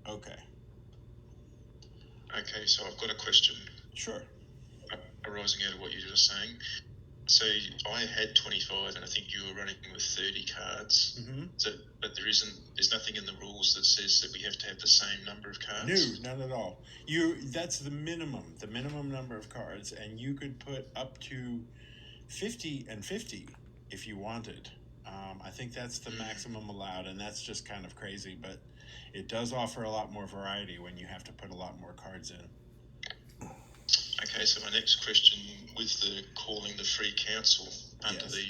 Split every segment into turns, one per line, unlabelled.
Okay.
Okay, so I've got a question.
Sure.
Arising out of what you were saying. So I had 25, and I think you were running with 30 cards.
Mm-hmm.
So, but there's nothing in the rules that says that we have to have the same number of cards.
No, none at all. That's the minimum number of cards, and you could put up to 50 and 50 if you wanted. I think that's the maximum allowed, and that's just kind of crazy, but it does offer a lot more variety when you have to put a lot more cards in.
Okay, so my next question, with the calling the free council under the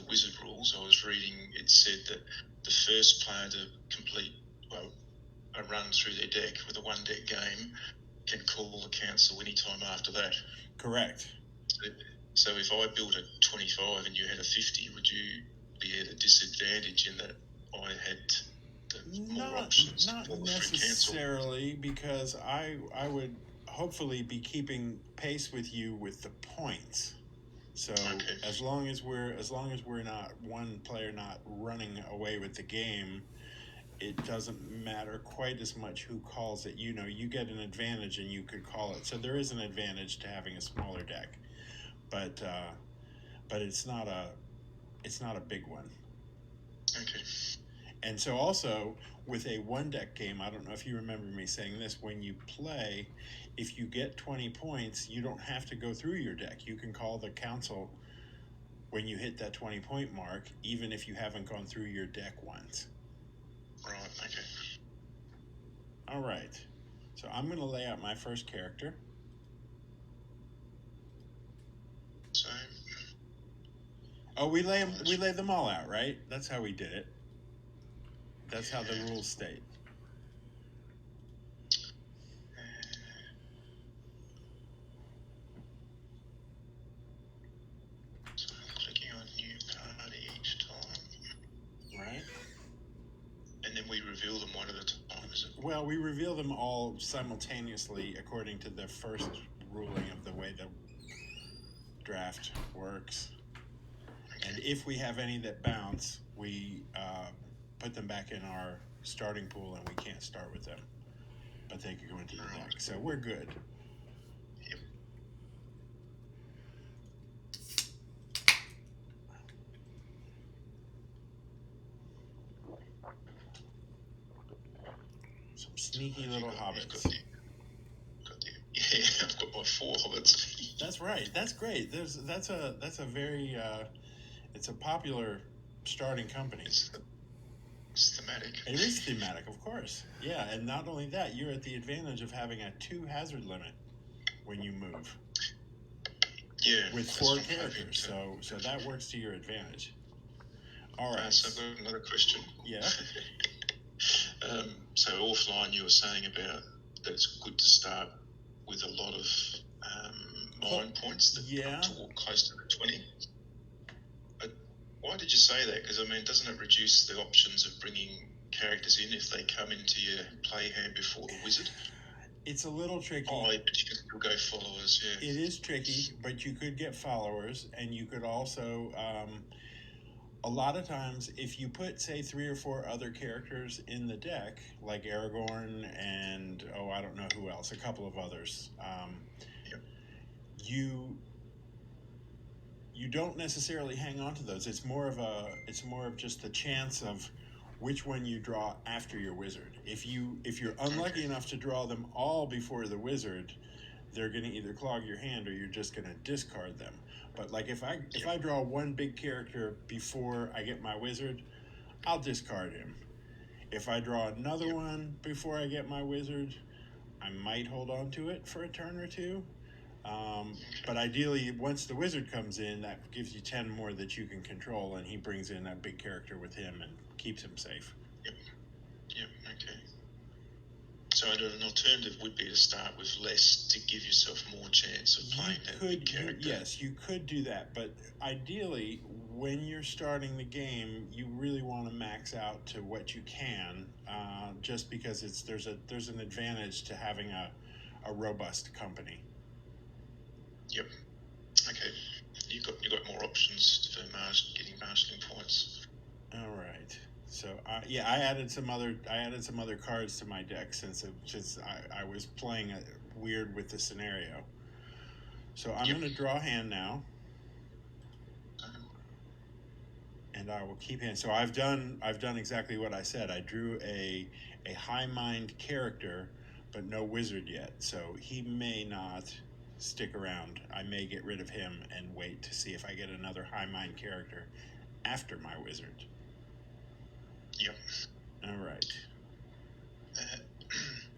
wizard rules, I was reading it said that the first player to complete a run through their deck with a one deck game can call the council anytime after that.
Correct.
So if I built a 25 and you had a 50, would you be at a disadvantage in that I had more options?
Not necessarily, because I would hopefully be keeping pace with you with the points. So as long as we're not one player not running away with the game, it doesn't matter quite as much who calls it. You get an advantage and you could call it. So there is an advantage to having a smaller deck, but it's not a big one.
Okay.
And so also with a one deck game, I don't know if you remember me saying this, when you play, if you get 20 points, you don't have to go through your deck. You can call the council when you hit that 20 point mark, even if you haven't gone through your deck once.
Right, okay.
All right. So I'm going to lay out my first character.
So.
Oh, we lay them all out, right? That's how we did it. That's how the rules state.
So I'm clicking on new party each time.
Right.
And then we reveal them one at a time, is it?
Well, we reveal them all simultaneously according to the first ruling of the way the draft works. Okay. And if we have any that bounce, we put them back in our starting pool, and we can't start with them. But they could go into the deck. So we're good.
Yep.
Some sneaky little hobbits.
Yeah, I've got my 4 hobbits.
That's right. That's great. That's a very it's a popular starting company.
It's thematic.
It is thematic, of course. Yeah, and not only that, you're at the advantage of having a 2 hazard limit when you move.
Yeah.
With 4 characters, so that works to your advantage. All right.
So I've got another question.
Yeah.
So offline, you were saying about that it's good to start with a lot of mind points that talk close to the 20. But why did you say that? Because, I mean, doesn't it reduce the options of bringing characters in if they come into your play hand before the wizard?
It's a little tricky.
Oh, but you can still go followers, yeah.
It is tricky, but you could get followers, and you could also... a lot of times, if you put, say, 3 or 4 other characters in the deck, like Aragorn and, I don't know who else, a couple of others, you don't necessarily hang on to those. It's more of just the chance of which one you draw after your wizard. If you're unlucky enough to draw them all before the wizard, they're going to either clog your hand or you're just going to discard them. But like if I draw one big character before I get my wizard, I'll discard him. If I draw another one before I get my wizard, I might hold on to it for a turn or two. But ideally, once the wizard comes in, that gives you 10 more that you can control, and he brings in that big character with him and keeps him safe.
Yep, okay. So an alternative would be to start with less to give yourself more chance of playing that big character.
Yes, you could do that, but ideally, when you're starting the game, you really want to max out to what you can, just because there's an advantage to having a robust company.
Yep. Okay. You got more options for getting marshalling points.
All right. So yeah, I added some other cards to my deck since I was playing it weird with the scenario. So I'm going to draw a hand now, and I will keep hand. So I've done exactly what I said. I drew a high mind character, but no wizard yet. So he may not stick around. I may get rid of him and wait to see if I get another high mind character after my wizard.
Yep.
All right.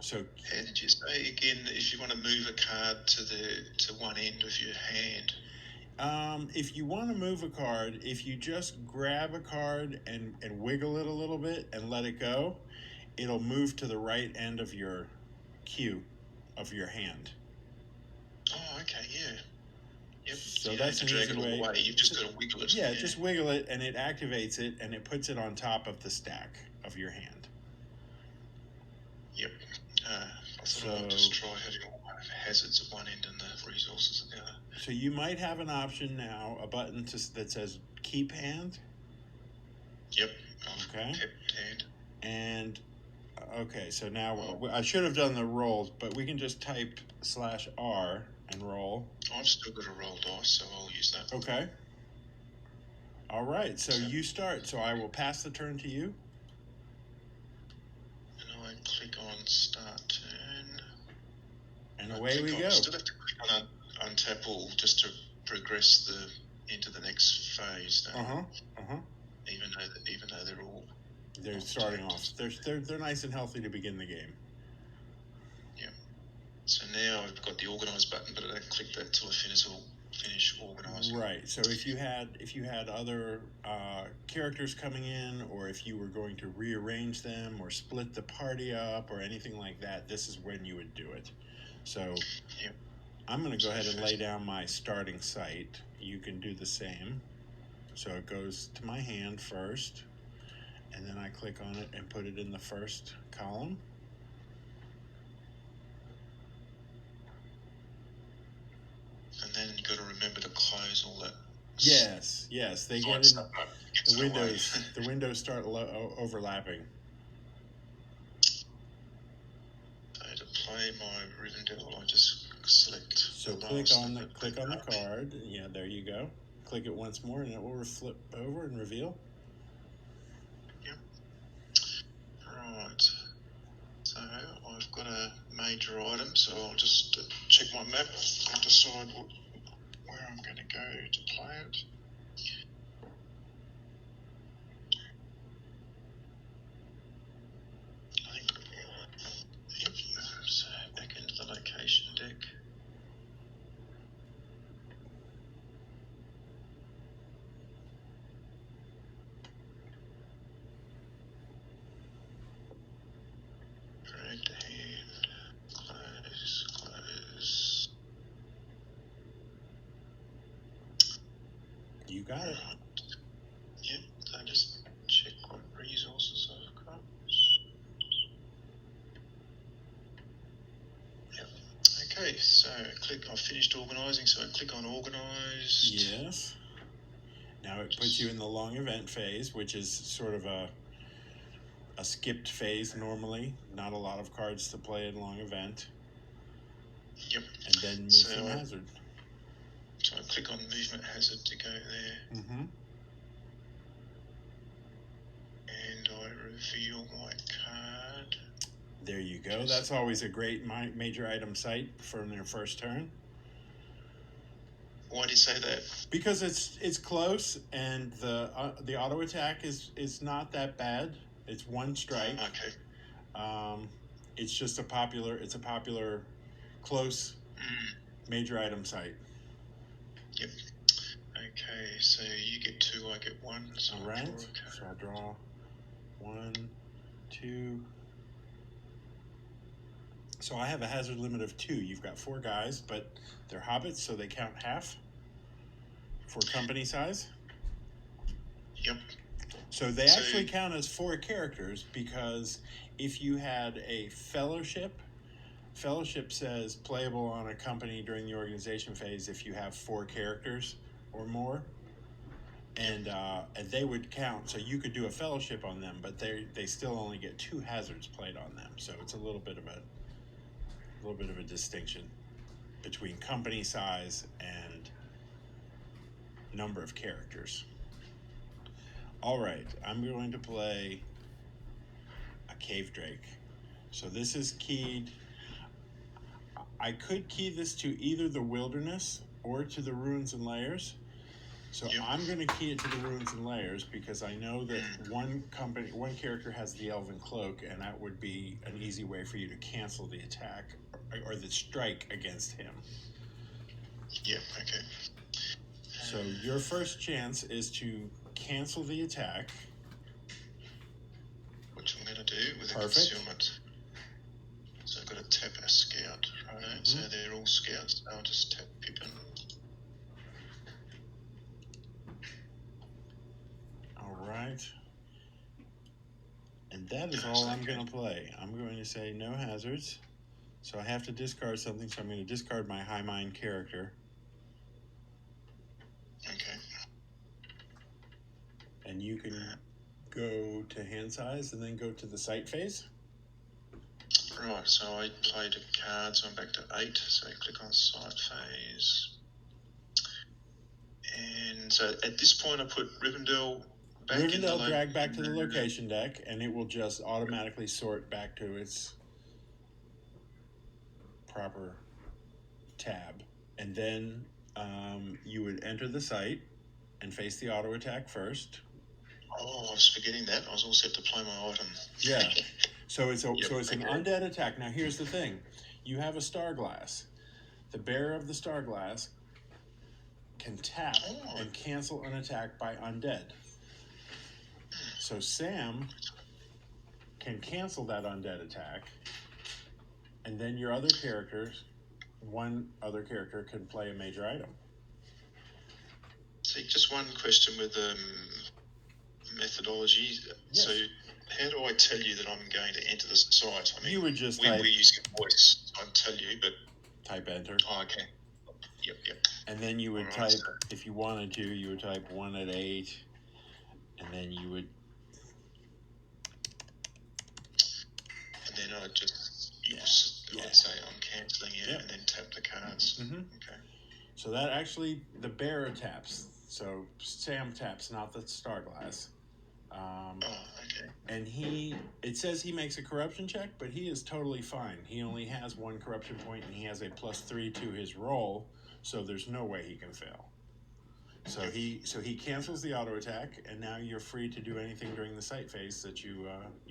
So
how did you say again? If you want to move a card to one end of your hand.
If you want to move a card, if you just grab a card and wiggle it a little bit and let it go, it'll move to the right end of your queue of your hand.
Oh, okay, yeah. Yep.
So that's an easy way.
Away. You've just got to wiggle it.
Yeah, just wiggle it, and it activates it, and it puts it on top of the stack of your hand.
Yep. I thought I'd just try having all my hazards at one end and the resources at the other.
So you might have an option now, a button that says keep hand.
Yep.
Okay.
Kept hand.
And okay, so now I should have done the rolls, but we can just type /R and roll.
I've still got to roll dice, so I'll use that.
Okay. All right, so you start. So I will pass the turn to you.
And I click on start turn.
And away we go.
I still have to click on untap all just to progress into the next phase. Even though they're all.
They're starting off. They're nice and healthy to begin the game.
Yeah. So now I've got the organise button, but I don't click that till I finish organising.
Right. So if you had other characters coming in, or if you were going to rearrange them or split the party up or anything like that, this is when you would do it. So I'm going to go ahead and lay down my starting site. You can do the same. So it goes to my hand first, and then I click on it and put it in the first column.
And then you got to remember to close all that.
Yes, they get in the windows. The windows start overlapping.
So to play my Rivendell, I just select.
So click on the card. Yeah, there you go. Click it once more, and it will flip over and reveal.
Yep. Right. So I've got a major item, so I'll just check my map and decide where I'm going to go to play it. Yep. So back into the location deck. Drag the hand. Close.
You got it.
Yep. So just check what resources I've got. Yep. Okay, so I finished organising, so I click on organise.
Yes. Now it puts you in the long event phase, which is sort of a skipped phase normally. Not a lot of cards to play in long event.
Yep.
And then move some hazard.
So I click on movement hazard to go there.
Mm-hmm.
And I reveal my card.
There you go. That's always a great major item site from their first turn.
Why do you say that?
Because it's close, and the auto attack is not that bad. It's one strike.
Okay.
It's just a popular close major item site.
Yep. Okay, so you get 2, I get 1. So
all right. So I'll draw 1, 2. So I have a hazard limit of 2. You've got 4 guys, but they're hobbits, so they count half for company size.
Yep.
So they actually count as 4 characters, because if you had a fellowship says playable on a company during the organization phase if you have 4 characters or more. and they would count. So you could do a fellowship on them, but they still only get 2 hazards played on them. So it's a little bit of a distinction between company size and number of characters. All right, I'm going to play a Cave Drake. So this is keyed. I could key this to either the Wilderness or to the Ruins and Layers. So I'm going to key it to the Ruins and Layers because I know that one character has the Elven Cloak, and that would be an easy way for you to cancel the attack or the strike against him.
Yep, okay.
So your first chance is to cancel the attack.
Which I'm going to do with a concealment. So I've got to tap a scout, right? Mm-hmm. So they're all scouts. I'll just tap Pippin.
Right. And that is all I'm going to play. I'm going to say no hazards. So I have to discard something, so I'm going to discard my High Mind character.
Okay.
And you can go to hand size and then go to the sight phase.
Right, so I played a card, so I'm back to 8. So I click on sight phase. And so at this point I put Rivendell
drag back to the location deck, and it will just automatically sort back to its proper tab. And then you would enter the site and face the auto attack first.
Oh, I was forgetting that. I was all set to play my item.
Yeah. So it's an undead attack. Now here's the thing. You have a Starglass. The bearer of the Starglass can tap and cancel an attack by undead. So Sam can cancel that undead attack, and then your other characters, one other character can play a major item.
See, just one question with methodology.
Yes.
So how do I tell you that I'm going to enter the site? I mean,
you would just
we're using voice. I'll tell you, but
type enter.
Oh, okay. Yep.
And then you would type, if you wanted to, you would type 1 at 8, and then you would.
And then I'd just I'd say I'm cancelling it, and then tap the cards.
Mm-hmm.
Okay.
So that actually, the bearer taps. So Sam taps, not the Starglass.
Okay.
And it says he makes a corruption check, but he is totally fine. He only has 1 corruption point, and he has a +3 to his roll, so there's no way he can fail. So he cancels the auto attack, and now you're free to do anything during the sight phase that you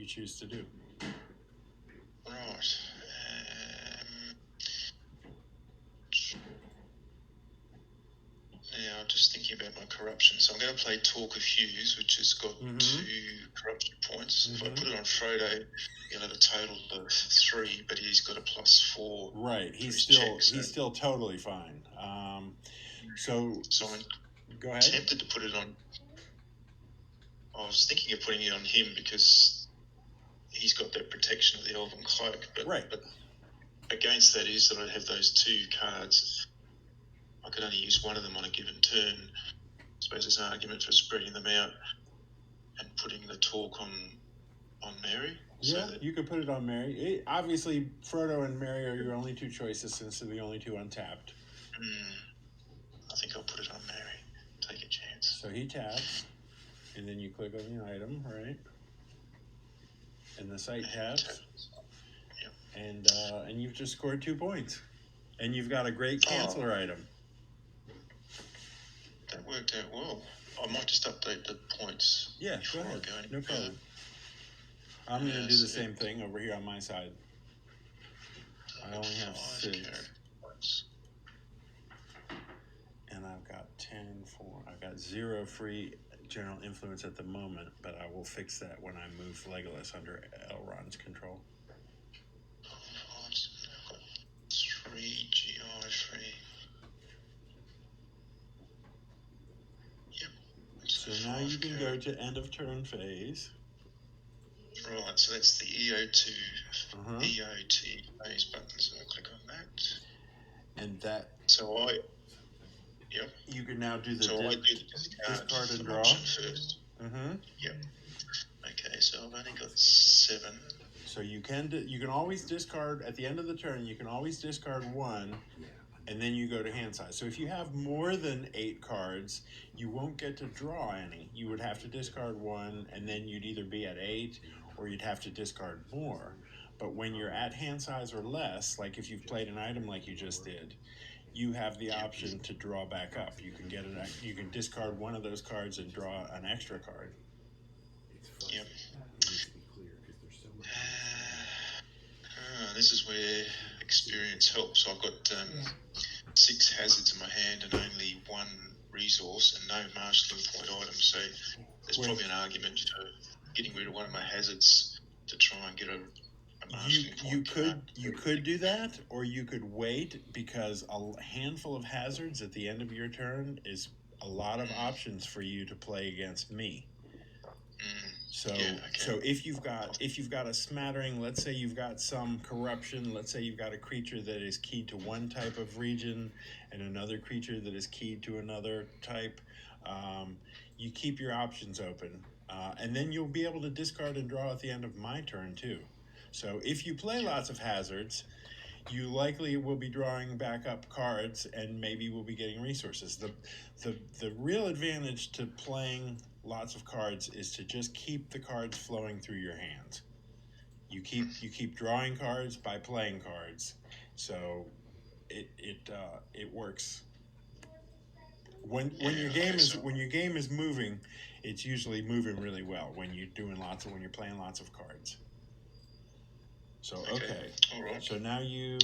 choose to do.
Right. Now, just thinking about my corruption. So I'm going to play Talk of Hughes, which has got 2 corruption points. Mm-hmm. If I put it on Frodo, he'll have a total of 3, but he's got a +4.
Right. He's still totally fine. So
I'm
go ahead.
Tempted to put it on. I was thinking of putting it on him because he's got that protection of the Elven Cloak. But against that is that I'd have those 2 cards. I could only use one of them on a given turn. I suppose there's an argument for spreading them out and putting the talk on Mary.
Yeah, you could put it on Mary. Obviously, Frodo and Mary are your only 2 choices since they're the only 2 untapped.
I think I'll put it on Mary. Take a chance.
So he taps, and then you click on the item, right? And the site taps.
Yep.
And you've just scored 2 points. And you've got a great canceller item.
That worked out well. I might just update the points.
Yeah, go ahead. No problem. I'm going to do the same thing over here on my side. I only have 6.
Points.
And I've got 10 for. I've got 0 free general influence at the moment, but I will fix that when I move Legolas under Elrond's control.
I've got 3 GI free.
So now you can go to end of turn phase.
Right, so that's the EO2 EOT phase button, so I'll click on that.
And that...
So Yep.
You can now do the
so I do the
discard and draw
first.
Mm-hmm.
Yep. Okay, so I've only got 7.
So you can always discard at the end of the turn. You can always discard 1, and then you go to hand size. So if you have more than 8 cards, you won't get to draw any. You would have to discard 1, and then you'd either be at 8, or you'd have to discard more. But when you're at hand size or less, like if you've played an item like you just did, you have the option to draw back up. You can get you can discard one of those cards and draw an extra card.
Yep. This is where experience helps. I've got 6 hazards in my hand and only 1 resource and no marshalling point items. So there's probably an argument for getting rid of one of my hazards to try and get a marshalling point.
You could do that, or you could wait, because a handful of hazards at the end of your turn is a lot of options for you to play against me. So so if you've got a smattering, let's say you've got some corruption, let's say you've got a creature that is keyed to one type of region and another creature that is keyed to another type, you keep your options open, and then you'll be able to discard and draw at the end of my turn too. So if you play lots of hazards, you likely will be drawing back up cards, and maybe will be getting resources. The real advantage to playing lots of cards is to just keep the cards flowing through your hands. You keep drawing cards by playing cards, so it works. When your game is moving, it's usually moving really well when you're playing lots of cards. So okay.
All right.
So now you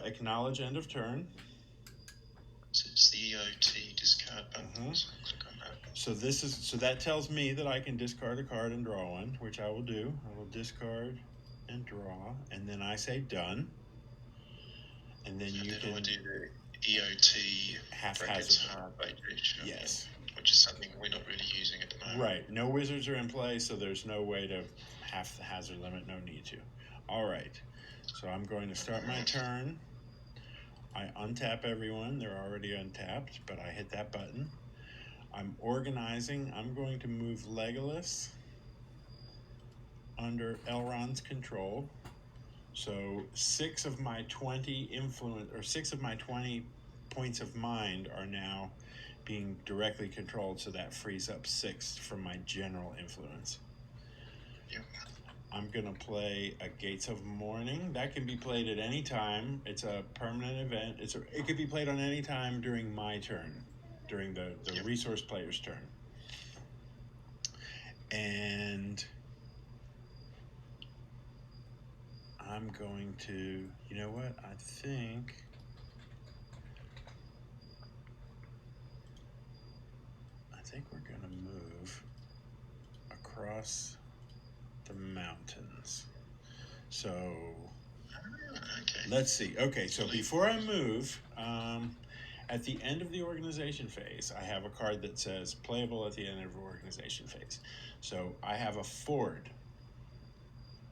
acknowledge end of turn.
So it's the EOT discard button.
Mm-hmm.
So click on that.
So that tells me that I can discard a card and draw one, which I will do. I will discard and draw, and then I say done. And then I
do the EOT
half
hazard.
Yes.
Which is something we're not really using at the moment.
Right. No wizards are in play, so there's no way to half the hazard limit. No need to. All right. So I'm going to start my turn. I untap everyone. They're already untapped, but I hit that button. I'm organizing. I'm going to move Legolas under Elrond's control. So 6 of my 20 points of mind are now being directly controlled, so that frees up 6 from my general influence.
Yep.
I'm going to play a Gates of Mourning. That can be played at any time. It's a permanent event. It could be played on any time during my turn, during the resource player's turn. And I'm going to, you know what, I think we're going to move across the mountains. So let's see. Okay, so before I move, at the end of the organization phase, I have a card that says playable at the end of the organization phase. So I have a Ford.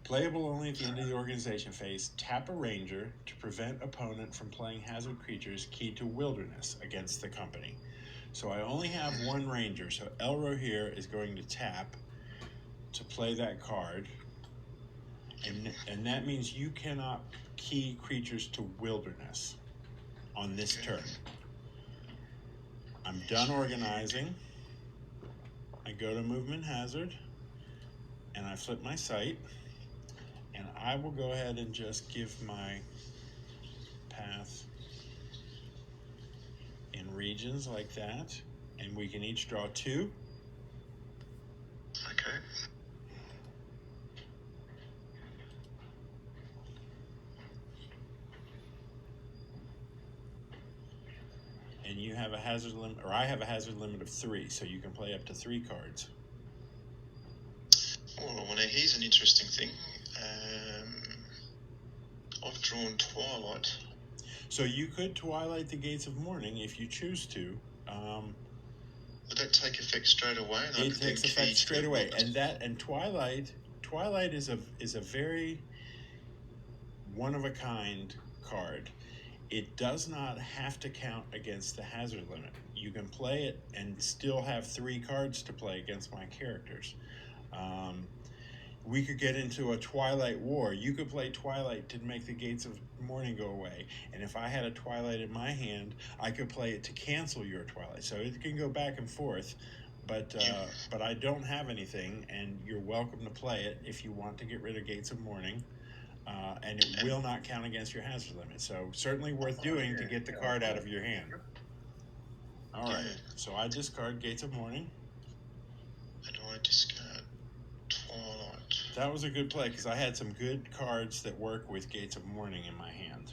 Playable only at the end of the organization phase. Tap a ranger to prevent opponent from playing hazard creatures keyed to wilderness against the company. So I only have 1 ranger, so Elro here is going to tap to play that card, and that means you cannot key creatures to wilderness on this turn. I'm done organizing. I go to movement hazard, and I flip my site, and I will go ahead and just give my path in regions like that, and we can each draw 2.
Okay.
And you have a hazard limit, or I have a hazard limit of 3, so you can play up to 3 cards.
Well, now here's an interesting thing. I've drawn Twilight.
So you could Twilight the Gates of Mourning if you choose to.
Would that take effect straight away?
It takes effect straight away, and Twilight is a very one of a kind card. it does not have to count against the hazard limit. You can play it and still have 3 cards to play against my characters. We could get into a Twilight war. You could play Twilight to make the Gates of Morning go away. And if I had a Twilight in my hand, I could play it to cancel your Twilight. So it can go back and forth. But I don't have anything, and you're welcome to play it if you want to get rid of Gates of Morning. And it will not count against your hazard limit. So certainly worth doing to get the card out of your hand. All right. So I discard Gates of Morning.
And I discard Twilight.
That was a good play because I had some good cards that work with Gates of Morning in my hand.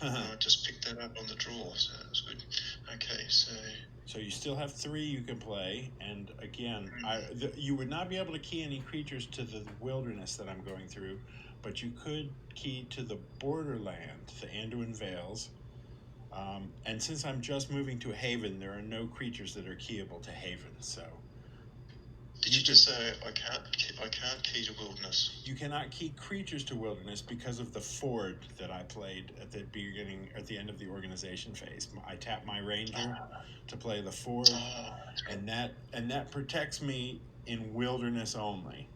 I just picked that up on the draw, so that was good. Okay,
so you still have 3 you can play, and again, you would not be able to key any creatures to the wilderness that I'm going through, but you could key to the borderland, the Anduin Vales. And since I'm just moving to a haven, there are no creatures that are keyable to haven. So,
did you just say I can't key to wilderness?
You cannot key creatures to wilderness because of the ford that I played at the end of the organization phase. I tap my ranger to play the ford, and that protects me in wilderness only.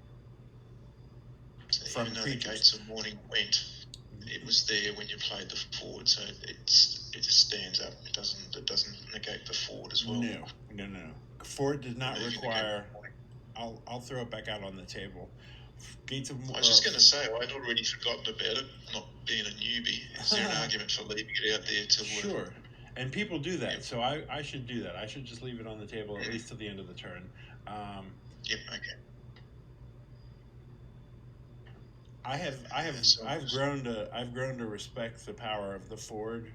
So from even though the Gates of Morning went, it was there when you played the ford, so it just stands up. It doesn't negate the ford as well.
No. Ford did not require. I'll throw it back out on the table. Gates of Morning.
I was just going to say, I'd already forgotten about it, not being a newbie. Is there an argument for leaving it out there till...
Sure. And people do that, so I should do that. I should just leave it on the table at least till the end of the turn.
Okay.
I've grown to respect the power of the ford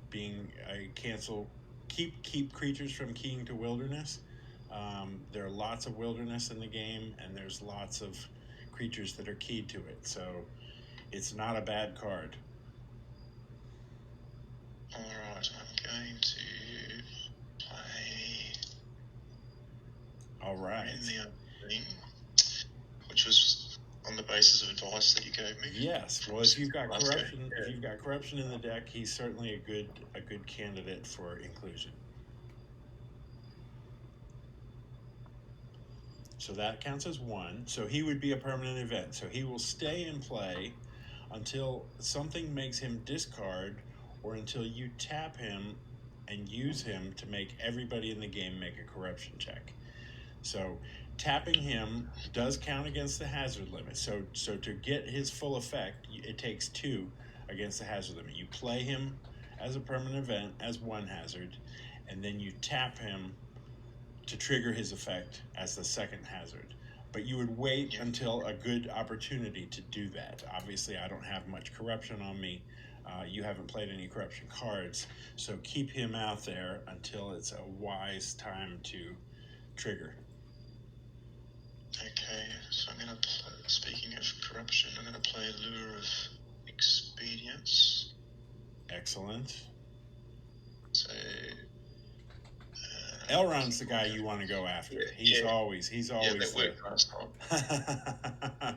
being a keep creatures from keying to wilderness. There are lots of wilderness in the game, and there's lots of creatures that are keyed to it, so it's not a bad card.
Alright, I'm going to play...
Alright.
In the opening, which was on the basis of advice that you gave me.
Yes, well, if you've got corruption in the deck, he's certainly a good candidate for inclusion. So that counts as 1. So he would be a permanent event. So he will stay in play until something makes him discard, or until you tap him and use him to make everybody in the game make a corruption check. So tapping him does count against the hazard limit. So to get his full effect, it takes 2 against the hazard limit. You play him as a permanent event as 1 hazard, and then you tap him to trigger his effect as the 2nd hazard. But you would wait until a good opportunity to do that. Obviously, I don't have much corruption on me. You haven't played any corruption cards, so keep him out there until it's a wise time to trigger.
Okay, so I'm going to play, speaking of corruption, I'm going to play Lure of Expedience.
Excellent.
So...
Elrond's the guy you want to go after. He's always
that worked last time.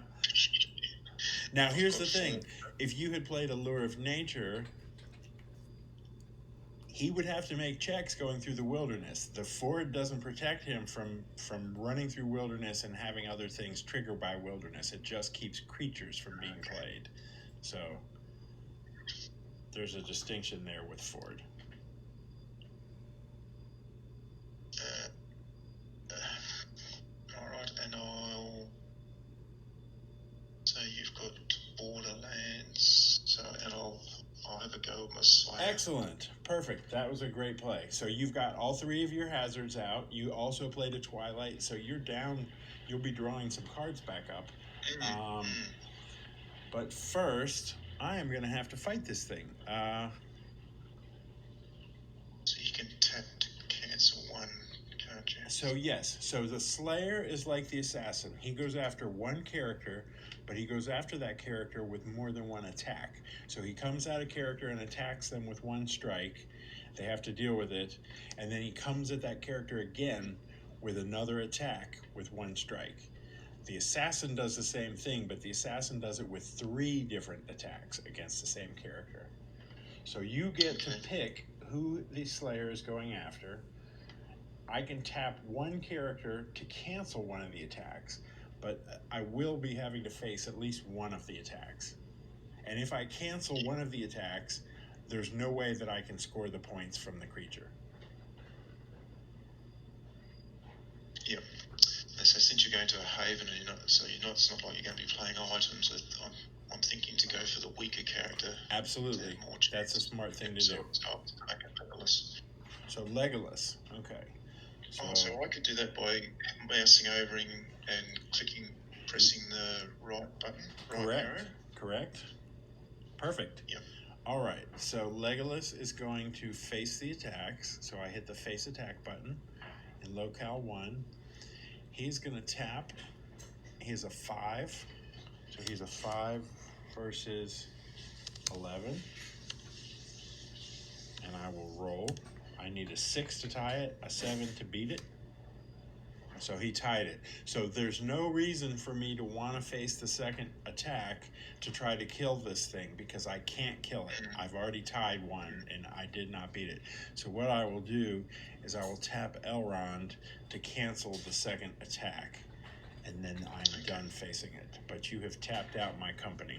Now here's the thing. If you had played a Lure of Nature, he would have to make checks going through the wilderness. The ford doesn't protect him from running through wilderness and having other things trigger by wilderness. It just keeps creatures from being played. So there's a distinction there with ford.
Alright, and I'll say you've got Borderlands, and I'll have a go at my Slayer.
Excellent. Perfect. That was a great play. So you've got all 3 of your hazards out. You also played a Twilight, so you're down. You'll be drawing some cards back up. But first, I am going to have to fight this thing.
So you can tap to cancel 1, can't you?
So yes. So the Slayer is like the Assassin. He goes after 1 character, but he goes after that character with more than 1 attack. So he comes out of character and attacks them with 1 strike. They have to deal with it. And then he comes at that character again with another attack with 1 strike. The Assassin does the same thing, but the Assassin does it with 3 different attacks against the same character. So you get to pick who the Slayer is going after. I can tap one character to cancel one of the attacks, but I will be having to face at least one of the attacks. And if I cancel one of the attacks, there's no way that I can score the points from the creature.
Yep. So since you're going to a haven, and it's not like you're going to be playing items. I'm thinking to go for the weaker character.
Absolutely, that's a smart thing to do.
Legolas.
So Legolas, okay.
So I could do that by mousing over and pressing the right button.
Correct. Perfect.
Yep.
All right. So Legolas is going to face the attacks. So I hit the face attack button in locale 1. He's going to tap. He's a 5. So he's a 5 versus 11. And I will roll. I need a 6 to tie it, a 7 to beat it. So he tied it. So there's no reason for me to want to face the second attack to try to kill this thing because I can't kill it. I've already tied one and I did not beat it. So what I will do is I will tap Elrond to cancel the second attack. And then I'm done facing it. But you have tapped out my company.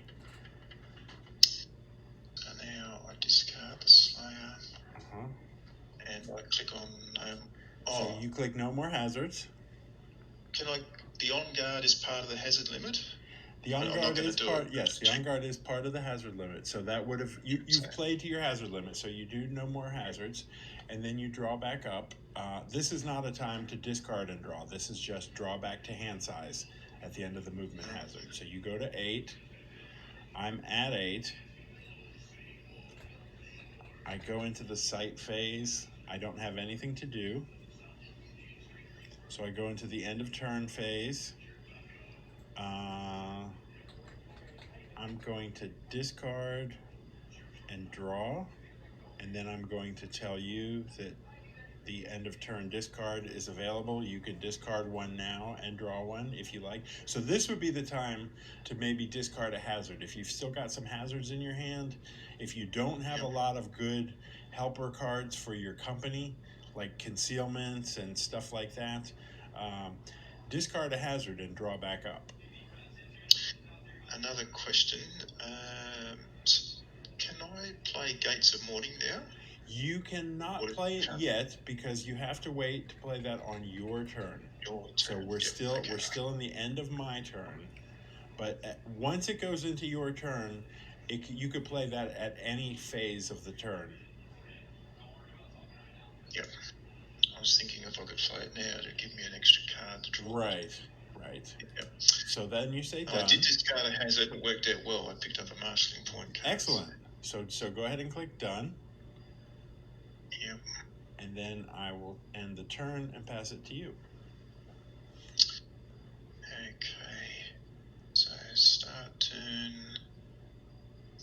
And now I discard the Slayer. And I click on...
So you click no more hazards.
The on guard is part of the hazard limit?
The on guard is part. Yes, the on guard is part of the hazard limit. So that would have you've played to your hazard limit. So you do no more hazards, and then you draw back up. This is not a time to discard and draw. This is just draw back to hand size at the end of the movement hazard. So you go to 8. I'm at 8. I go into the sight phase. I don't have anything to do. So I go into the end of turn phase. I'm going to discard and draw, and then I'm going to tell you that the end of turn discard is available. You can discard one now and draw one if you like. So this would be the time to maybe discard a hazard. If you've still got some hazards in your hand, if you don't have a lot of good helper cards for your company, like concealments and stuff like that, discard a hazard and draw back up.
Another question. Can I play Gates of Morning now?
You cannot play it yet because you have to wait to play that on your turn. So we're still in the end of my turn. But once it goes into your turn, you could play that at any phase of the turn.
Yep. I was thinking if I could play it now to give me an extra card to draw.
Right.
Yep.
So then you say done.
I did discard a hazard and it worked out well. I picked up a marshalling point card.
Excellent. So go ahead and click done.
Yep.
And then I will end the turn and pass it to you.
Okay. So start turn,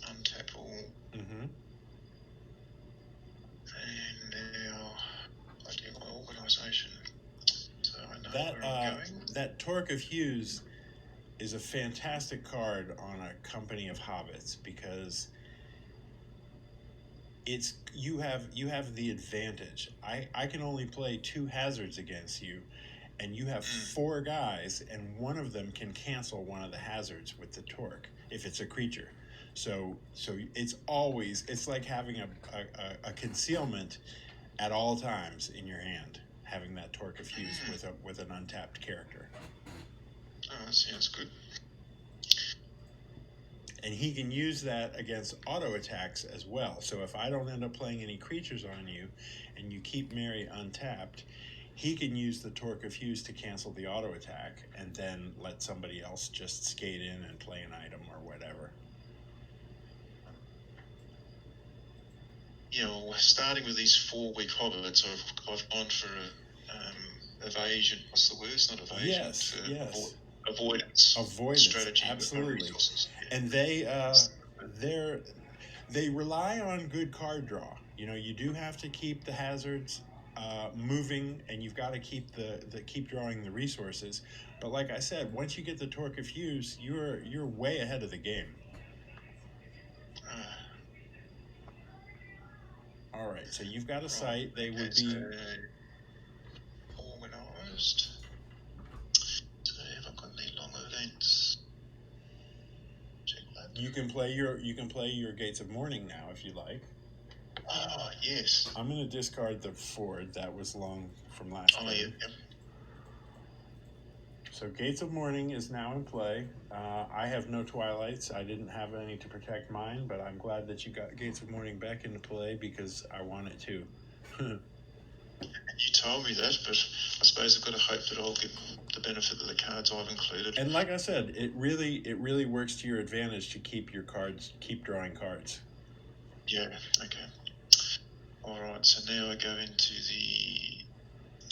untap all.
Mm-hmm.
And now I do my organisation. So I know where I'm going.
That Torque of Hues is a fantastic card on a company of hobbits because you have the advantage. I can only play 2 hazards against you, and you have 4 guys, and one of them can cancel one of the hazards with the Torque if it's a creature. So it's like having a concealment at all times in your hand, having that Torque of Hues with an untapped character.
Oh, that sounds good.
And he can use that against auto attacks as well. So if I don't end up playing any creatures on you and you keep Mary untapped, he can use the Torque of Hues to cancel the auto attack and then let somebody else just skate in and play an item or whatever.
Starting with these 4-week hobbits, I've gone for evasion. What's the word? It's not evasion.
Yes.
Avoidance strategy.
Absolutely. And they rely on good card draw. You do have to keep the hazards moving, and you've got to keep keep drawing the resources. But like I said, once you get the Torque of Hues, you're way ahead of the game. All right, so you've got a site. They would be
organised. So have I got any long events? Check that.
You can play your Gates of Morning now if you like.
Oh yes.
I'm going to discard the Ford that was long from last time.
Yep.
So Gates of Morning is now in play. I have no Twilights. I didn't have any to protect mine, but I'm glad that you got Gates of Morning back into play because I want it too.
You told me that, but I suppose I've got to hope that I'll get the benefit of the cards I've included.
And like I said, it really works to your advantage to keep drawing cards.
Yeah, okay. Alright, so now I go into the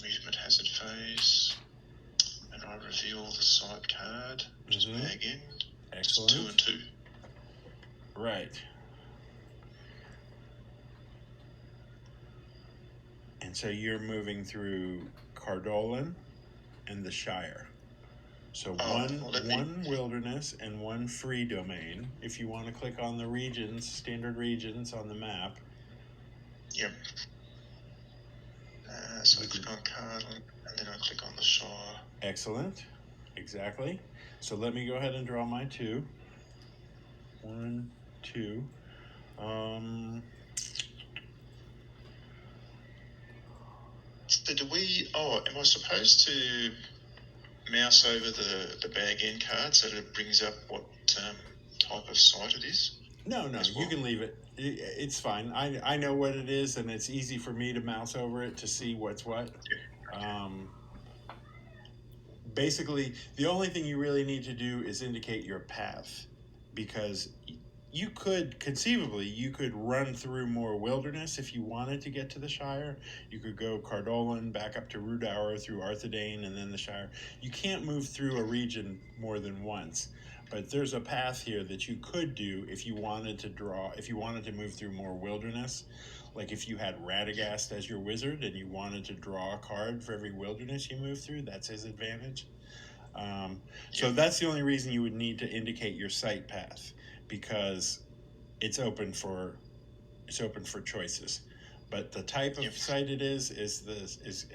movement hazard phase, and I reveal the side card, which is bag end.
Excellent.
Just 2 and 2.
Right. And so you're moving through Cardolan and the Shire. So one wilderness and one free domain. If you want to click on the regions, standard regions on the map.
Yep. So I click on Cardolan and then I click on the Shire.
Excellent. Exactly. So let me go ahead and draw my 2. 1, 2.
So am I supposed to mouse over the bag end card so that it brings up what type of site it is?
No, you can leave it. It's fine. I know what it is, and it's easy for me to mouse over it to see what's what. Basically, the only thing you really need to do is indicate your path, because you could run through more wilderness if you wanted to get to the Shire. You could go Cardolan back up to Rudour through Arthedain and then the Shire. You can't move through a region more than once, but there's a path here that you could do if you wanted to move through more wilderness. Like if you had Radagast as your wizard and you wanted to draw a card for every wilderness you move through, that's his advantage. So that's the only reason you would need to indicate your site path, because it's open for choices. But the type of site it is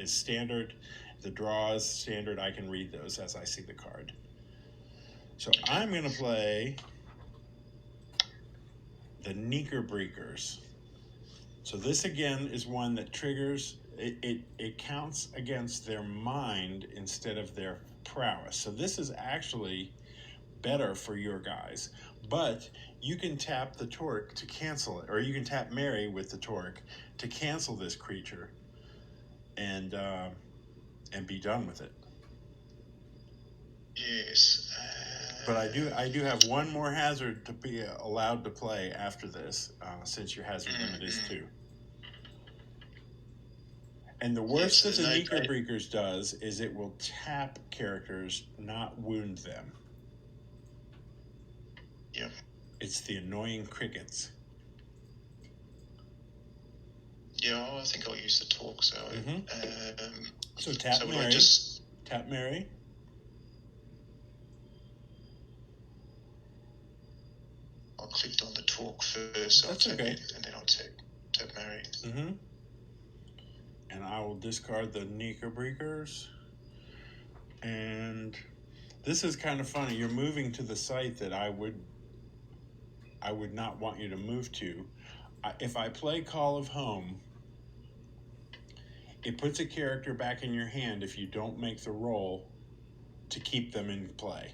standard. The draw is standard. I can read those as I see the card. So I'm going to play the Knickerbreakers. So this again is one that triggers, it counts against their mind instead of their prowess. So this is actually better for your guys. But you can tap the Torque to cancel it, or you can tap Mary with the Torque to cancel this creature and be done with it.
Yes.
But I do have one more hazard to be allowed to play after this, since your hazard limit is 2. And the worst that the Knickerbreakers does is it will tap characters, not wound them.
Yep.
It's the annoying crickets.
Yeah, I think I'll use the Torque. So,
so tap Mary. Tap Mary.
I clicked on the Torque first. So
That's okay.
And then I'll tap Mary.
And I will discard the Knickerbreakers. And this is kind of funny. You're moving to the site that I would not want you to move to. If I play Call of Home, it puts a character back in your hand if you don't make the roll to keep them in play.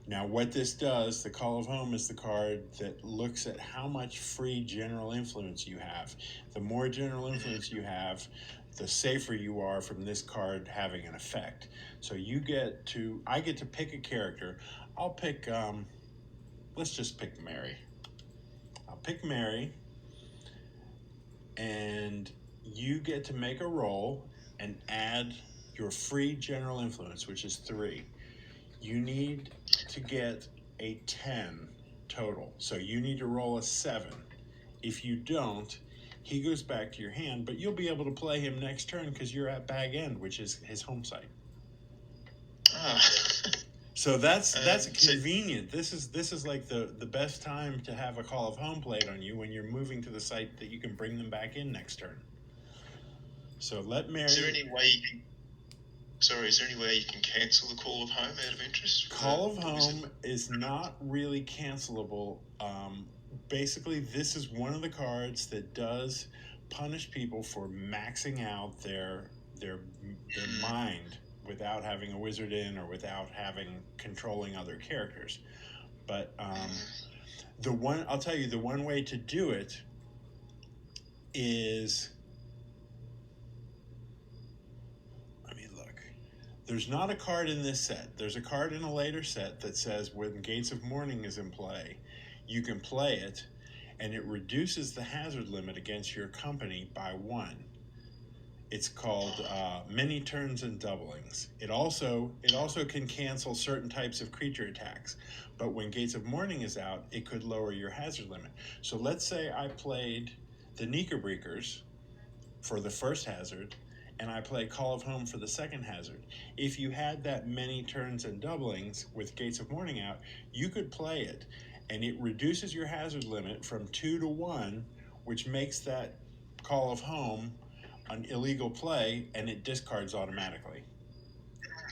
Now, what this does, the Call of Home is the card that looks at how much free general influence you have. The more general influence you have, the safer you are from this card having an effect. So I get to pick a character. I'll pick, let's just pick Mary. I'll pick Mary, and you get to make a roll and add your free general influence, which is 3. You need to get a 10 total. So you need to roll a 7. If you don't, he goes back to your hand, but you'll be able to play him next turn because you're at bag end, which is his home site. So that's convenient. This is like the best time to have a Call of Home played on you when you're moving to the site that you can bring them back in next turn. So let Mary.
Is there any way you can? Sorry, is there any way you can cancel the Call of Home out of interest?
Call of Home is not really cancelable. Basically, this is one of the cards that does punish people for maxing out their mind without having a wizard in or without controlling other characters. But I'll tell you, the one way to do it is, let me look. There's not a card in this set. There's a card in a later set that says when Gates of Morning is in play, you can play it, and it reduces the hazard limit against your company by 1. It's called Many Turns and Doublings. It also can cancel certain types of creature attacks. But when Gates of Morning is out, it could lower your hazard limit. So let's say I played the Knickerbrickers for the first hazard, and I play Call of Home for the second hazard. If you had that Many Turns and Doublings with Gates of Morning out, you could play it, and it reduces your hazard limit from 2 to 1, which makes that Call of Home an illegal play, and it discards automatically.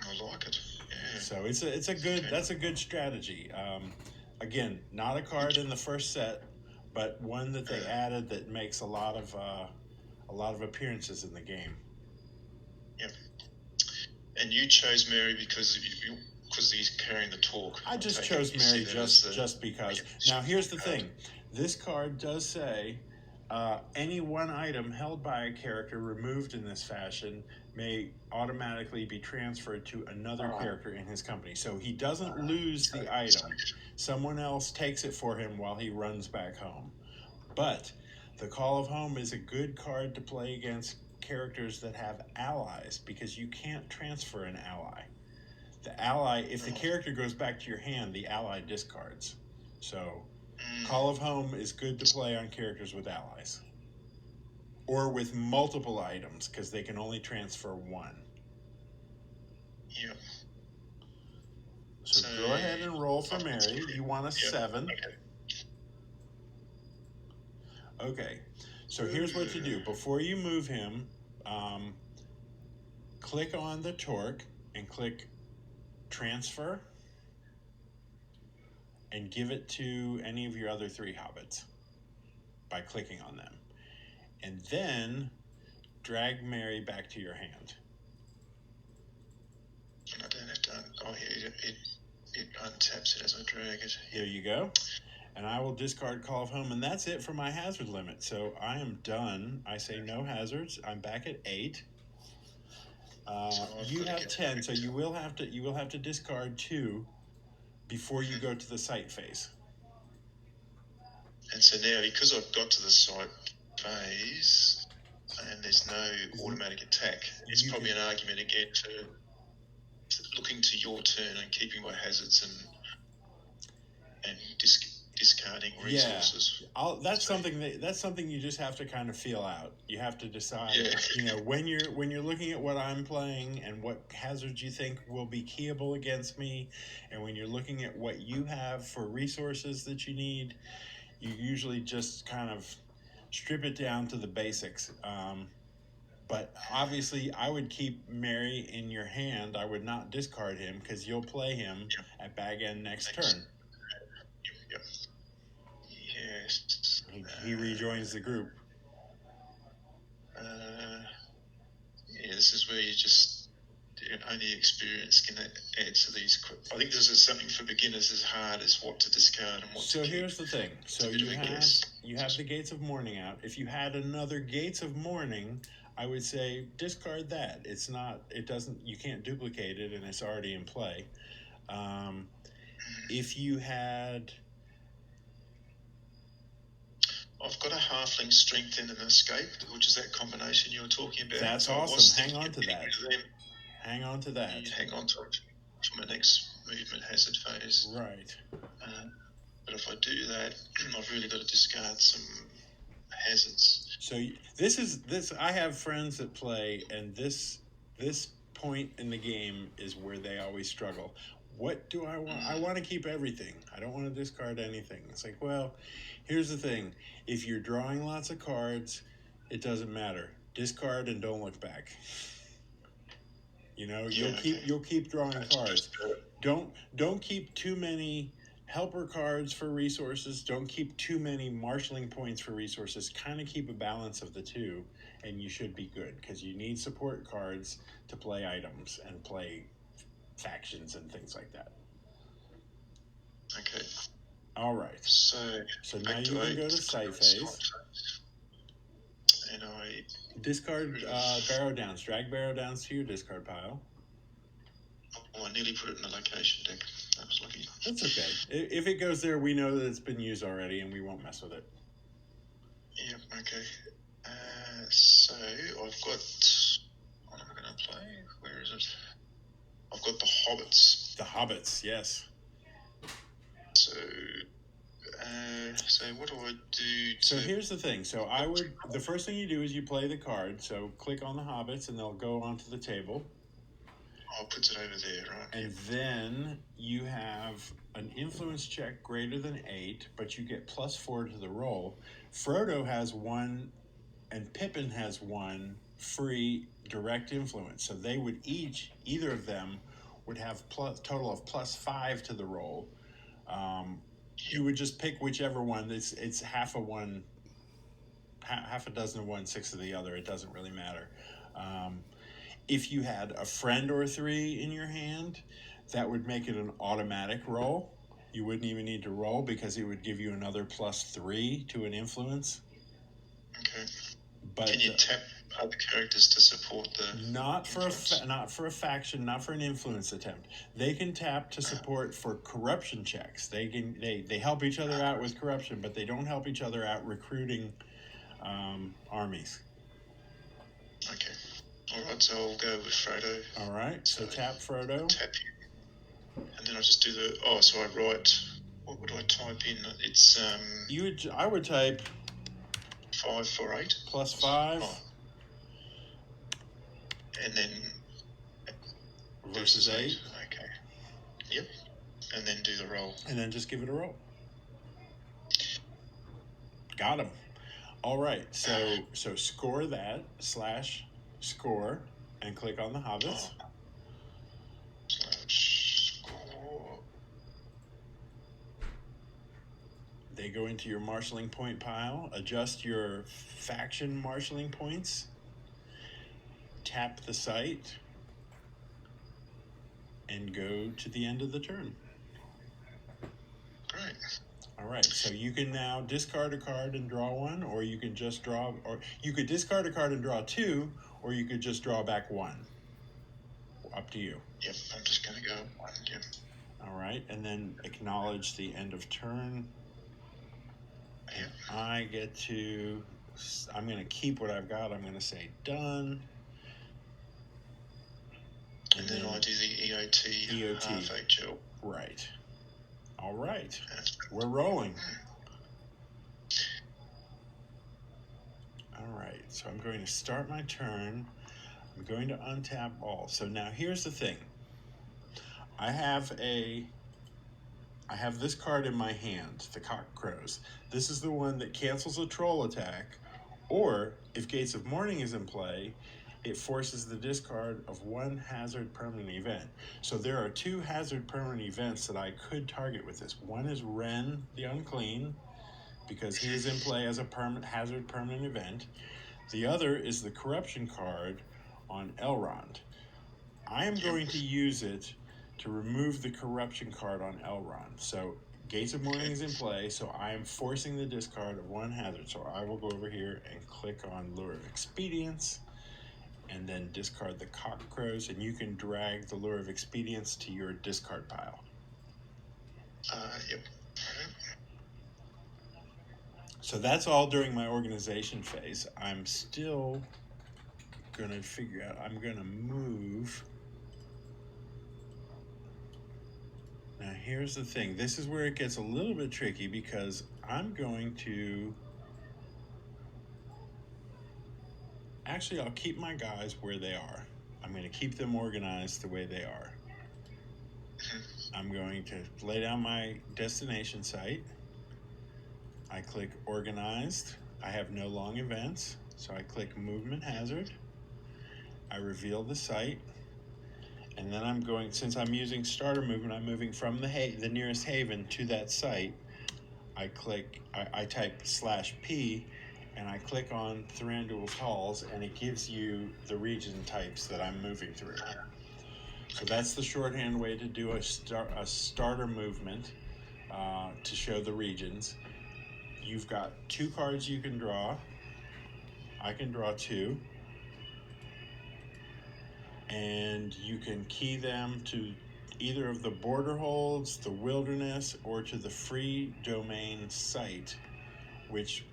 I like it. Yeah.
So that's a good strategy. Again, not a card in the first set, but one that they added that makes a lot of appearances in the game.
Yep. And you chose Mary because he's carrying the talk.
I just chose Mary just because. Now here's the thing: this card does say. Any one item held by a character removed in this fashion may automatically be transferred to another character in his company. So he doesn't lose the item. Someone else takes it for him while he runs back home. But the Call of Home is a good card to play against characters that have allies, because you can't transfer an ally. The ally, if the character goes back to your hand, the ally discards. So Call of Home is good to play on characters with allies. Or with multiple items, because they can only transfer 1.
Yeah.
So go ahead and roll for Mary. You want a 7. Okay. So here's what to do. Before you move him, click on the torque and click Transfer, and give it to any of your other 3 hobbits by clicking on them. And then drag Mary back to your hand.
I don't have to. It untaps it as I drag it.
There you go. And I will discard Call of Home, and that's it for my hazard limit. So I am done. I say no hazards. I'm back at 8. You have 10, so you will have to discard 2 before you go to the site phase.
And so now, because I've got to the site phase and there's no automatic attack, it's probably an argument again to looking to your turn and keeping my hazards and discarding resources.
Yeah, that's something you just have to kind of feel out. You have to decide, when you're looking at what I'm playing and what hazards you think will be keyable against me, and when you're looking at what you have for resources that you need, you usually just kind of strip it down to the basics. But obviously, I would keep Mary in your hand. I would not discard him, because you'll play him at bag end next turn.
Yep. Yes.
He rejoins the group.
This is where you just only experience can answer these. I think this is something for beginners as hard as what to discard and what to keep.
So here's the thing. So you have the Gates of Morning out. If you had another Gates of Morning, I would say discard that. You can't duplicate it, and it's already in play. If you had...
I've got a halfling strength and an escape, which is that combination you were talking about.
That's
so
awesome. Hang on to that. Hang on to that.
Hang on to it for my next movement hazard phase.
Right.
But if I do that, I've really got to discard some hazards.
So this. I have friends that play, and this point in the game is where they always struggle. what do I want? I want to keep everything. I don't want to discard anything. It's like, well, here's the thing. If you're drawing lots of cards, it doesn't matter. Discard and don't look back. You know, you'll keep drawing cards. Don't keep too many helper cards for resources. Don't keep too many marshalling points for resources. Kind of keep a balance of the two, and you should be good, because you need support cards to play items and play factions and things like that.
Okay.
All right.
So
now you can go to site phase.
And I
discard barrow downs. Drag barrow downs to your discard pile.
Oh, I nearly put it in the location deck. That was lucky.
That's okay. If it goes there, we know that it's been used already, and we won't mess with it.
Yep. Okay. So I've got. What am I going to play? Where is it? I've got the Hobbits.
The Hobbits, yes.
So what do I do?
So here's the thing. So the first thing you do is you play the card. So click on the Hobbits, and they'll go onto the table.
Oh, it puts it over there, right?
And then you have an influence check greater than 8, but you get +4 to the roll. Frodo has 1, and Pippin has 1 free direct influence. So they would either of them would have total of +5 to the roll. You would just pick whichever one. It's half a one, half a dozen of one, 6 of the other. It doesn't really matter. If you had a friend or 3 in your hand, that would make it an automatic roll. You wouldn't even need to roll, because it would give you another +3 to an influence.
Okay.
But
can you tap other characters to support the?
Not for a faction, not for an influence attempt. They can tap to support for corruption checks. They help each other out with corruption, but they don't help each other out recruiting armies.
Okay. All right, so I'll go with Frodo.
All right, so tap Frodo.
Tap you. And then I just do so I write, what would I type in? It's,
I would type
5 for 8.
+5.
Oh. And then
versus 8.
Okay. Yep. And then do the roll.
And then just give it a roll. Got him. All right, so score that /score and click on the Hobbits.
/score.
They go into your marshalling point pile. Adjust your faction marshalling points. Tap the site. And go to the end of the turn.
Great.
All right, so you can now discard a card and draw 1, or you can just draw, or you could discard a card and draw 2, or you could just draw back 1. Up to you.
Yep, I'm just going to go 1, yep.
All right, and then acknowledge the end of turn.
Yep.
I'm going to keep what I've got. I'm going to say done.
And then I do the EOT. Half HL.
Right. All right. We're rolling. All right. So I'm going to start my turn. I'm going to untap all. So now here's the thing. I have this card in my hand, the Cock Crows. This is the one that cancels a troll attack, or if Gates of Morning is in play, it forces the discard of 1 hazard permanent event. So there are 2 hazard permanent events that I could target with this. One is Ren the Unclean, because he is in play as a hazard permanent event. The other is the corruption card on Elrond. I am going to use it to remove the corruption card on Elrond. So Gates of Morning is in play, so I am forcing the discard of 1 hazard. So I will go over here and click on Lure of Expedience, and then discard the Cock Crows, and you can drag the Lure of Expedience to your discard pile.
Yep.
So that's all during my organization phase. I'm still going to figure out, I'm going to move. Now here's the thing. This is where it gets a little bit tricky, because I'm going to... Actually, I'll keep my guys where they are. I'm going to keep them organized the way they are. I'm going to lay down my destination site. I click Organized. I have no long events, so I click Movement Hazard. I reveal the site, and then I'm going, since I'm using starter movement, I'm moving from the nearest haven to that site. I type /P, and I click on Thranduil's Halls, and it gives you the region types that I'm moving through. So that's the shorthand way to do a starter movement to show the regions. You've got 2 cards you can draw. I can draw 2. And you can key them to either of the border holds, the wilderness, or to the free domain site, which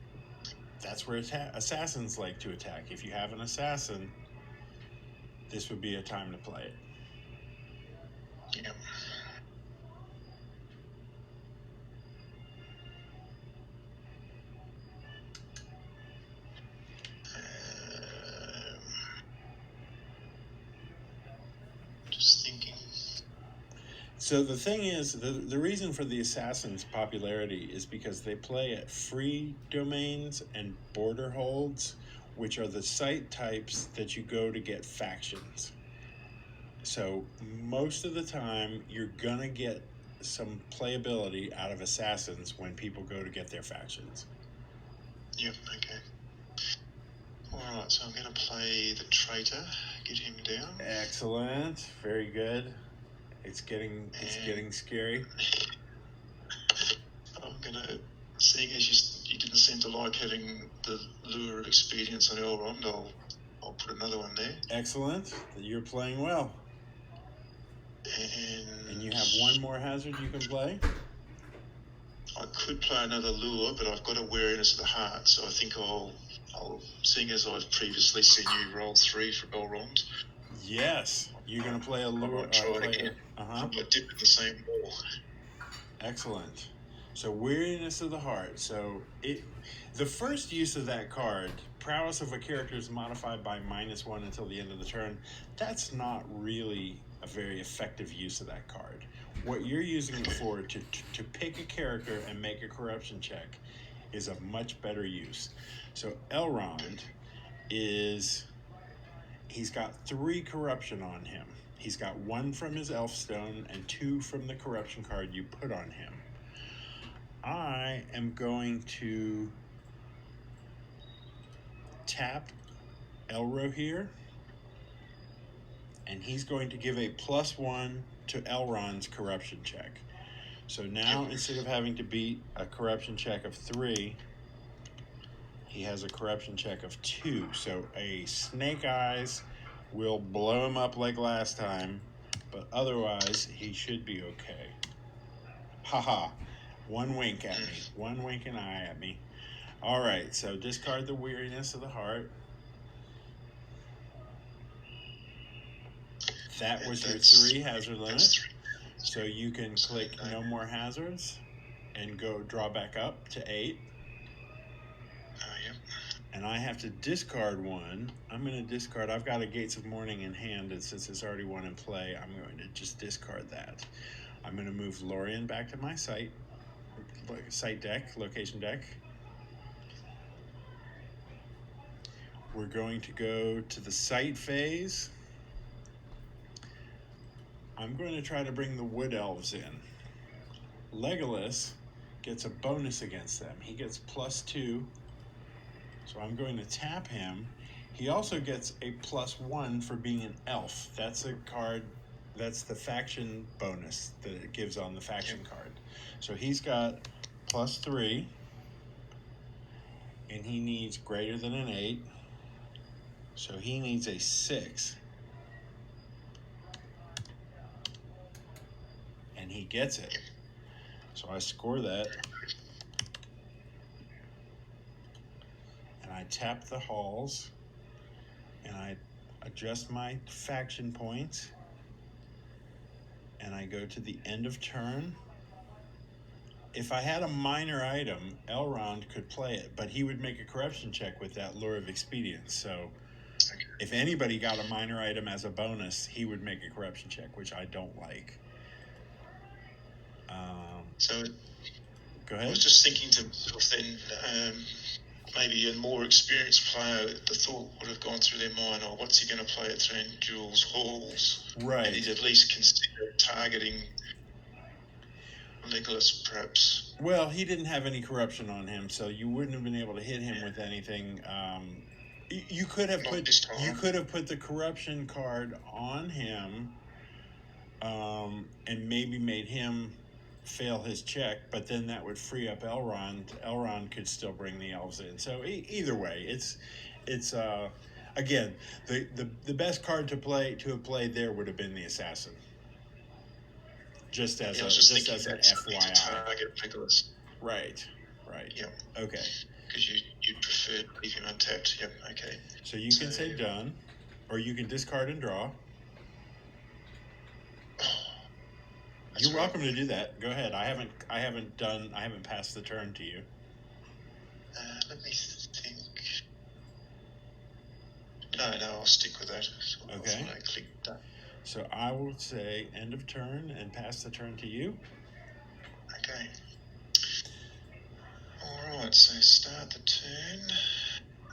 that's where assassins like to attack. If you have an assassin, this would be a time to play it.
Yeah. Just thinking.
So the thing is, the reason for the assassins' popularity is because they play at free domains and border holds, which are the site types that you go to get factions. So most of the time, you're gonna get some playability out of assassins when people go to get their factions.
Yep, okay. Alright, so I'm going to play the traitor, get him down.
Excellent, very good. It's getting scary.
I'm going to, seeing as you didn't seem to like having the lure of experience on Elrond, I'll put another one there.
Excellent, you're playing well. And you have 1 more hazard you can play?
I could play another lure, but I've got a wariness of the heart, so I think I'll seeing as I've previously seen you roll 3 for Elrond.
Yes, you're going to play a lure.
I'll try it again. I dip in the same wall.
Excellent. So weariness of the heart. So the first use of that card, prowess of a character is modified by -1 until the end of the turn. That's not really a very effective use of that card. What you're using it for to pick a character and make a corruption check is a much better use. So Elrond he's got 3 corruption on him. He's got 1 from his Elfstone and 2 from the corruption card you put on him. I am going to tap Elro here, and he's going to give a +1 to Elrond's corruption check. So now, instead of having to beat a corruption check of 3, he has a corruption check of 2. So a Snake Eyes will blow him up like last time, but otherwise he should be okay. Haha. 1 wink at me. 1 wink and eye at me. Alright, so discard the weariness of the heart. That was your 3 hazard limit. So you can click no more hazards and go draw back up to 8.
Yep.
And I have to discard 1. I'm going to discard. I've got a Gates of Morning in hand, and since it's already 1 in play, I'm going to just discard that. I'm going to move Lorien back to my site deck, location deck. We're going to go to the site phase. I'm going to try to bring the Wood Elves in. Legolas gets a bonus against them. He gets +2. So I'm going to tap him. He also gets a +1 for being an elf. That's a card, that's the faction bonus that it gives on the faction card. So he's got +3, and he needs greater than an 8. So he needs a 6. And he gets it. So I score that. And I tap the halls. And I adjust my faction points. And I go to the end of turn. If I had a minor item, Elrond could play it, but he would make a corruption check with that Lure of Expedience. So if anybody got a minor item as a bonus, he would make a corruption check, which I don't like.
So
go ahead.
I was just thinking to myself then, maybe a more experienced player, the thought would have gone through their mind, oh, what's he going to play at St. Jules Halls?
Right.
And he'd at least consider targeting Legolas, perhaps.
Well, he didn't have any corruption on him, so you wouldn't have been able to hit him with anything. You could have put the corruption card on him, and maybe made him fail his check, but then that would free up Elrond. Elrond could still bring the elves in. So either way, it's again, the best card to have played there would have been the assassin. Just as an FYI.
Target Legolas.
Right.
Yep.
Okay.
Because you prefer to leave him untapped. Yep. Okay.
So you can say done, or you can discard and draw. You're welcome to do that. Go ahead. I haven't passed the turn to you.
Let me think. No, I'll stick with that. So
okay.
I click done.
So I will say end of turn and pass the turn to you.
Okay. All right. So start the turn.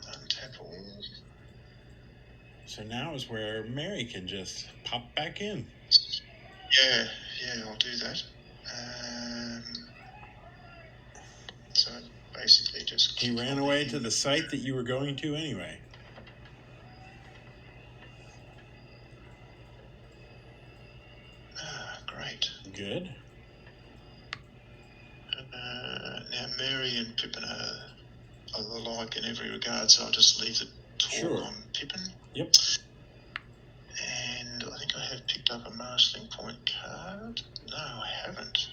Untap all.
So now is where Mary can just pop back in.
Yeah, I'll do that. So basically just...
He ran away to the site that you were going to anyway.
Great.
Good.
Now Mary and Pippin are alike in every regard, so I'll just leave the talk on Pippin.
Yep.
And I think I have picked up a marshalling point card. No, I haven't.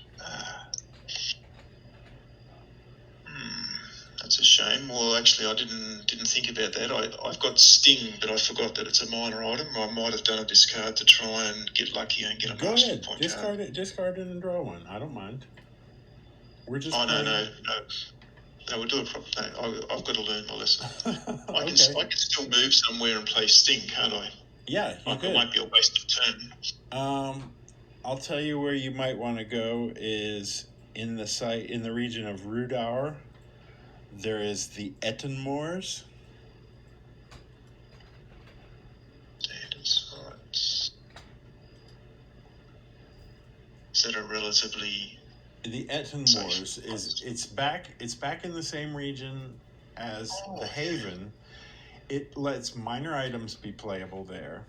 That's a shame. Well, actually, I didn't think about that. I've got Sting, but I forgot that it's a minor item. I might have done a discard to try and get lucky and get a marshalling point card.
Discard it and draw one. I don't mind. We're just.
Oh no, we'll do it properly. No, I've got to learn my lesson. I can still move somewhere and play Sting, can't I?
Yeah, you could.
It might be a waste of turn.
I'll tell you where you might want to go is in the region of Rudauer. There is the Etten Moors.
Is that a relatively...
The Etten Moors it's back in the same region as the Haven. It lets minor items be playable there.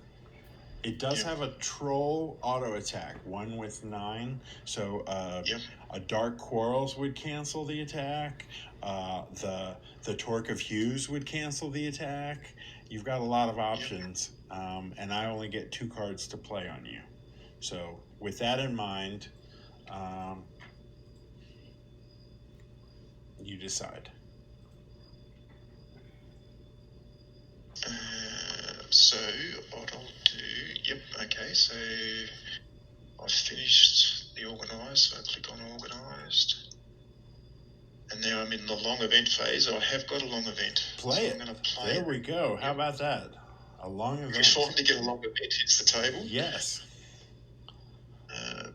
It does have a troll auto attack, 1 with 9. So a Dark Quarrels would cancel the attack. The Torque of Hues would cancel the attack. You've got a lot of options, and I only get 2 cards to play on you. So with that in mind, you decide.
So what I'll do... okay, so I've finished the organised, so I click on organised. And now I'm in the long event phase. I have got a long event.
Play it. I'm going to play there we go. How about that? A long event.
If you finally get a long event hits the table.
Yes.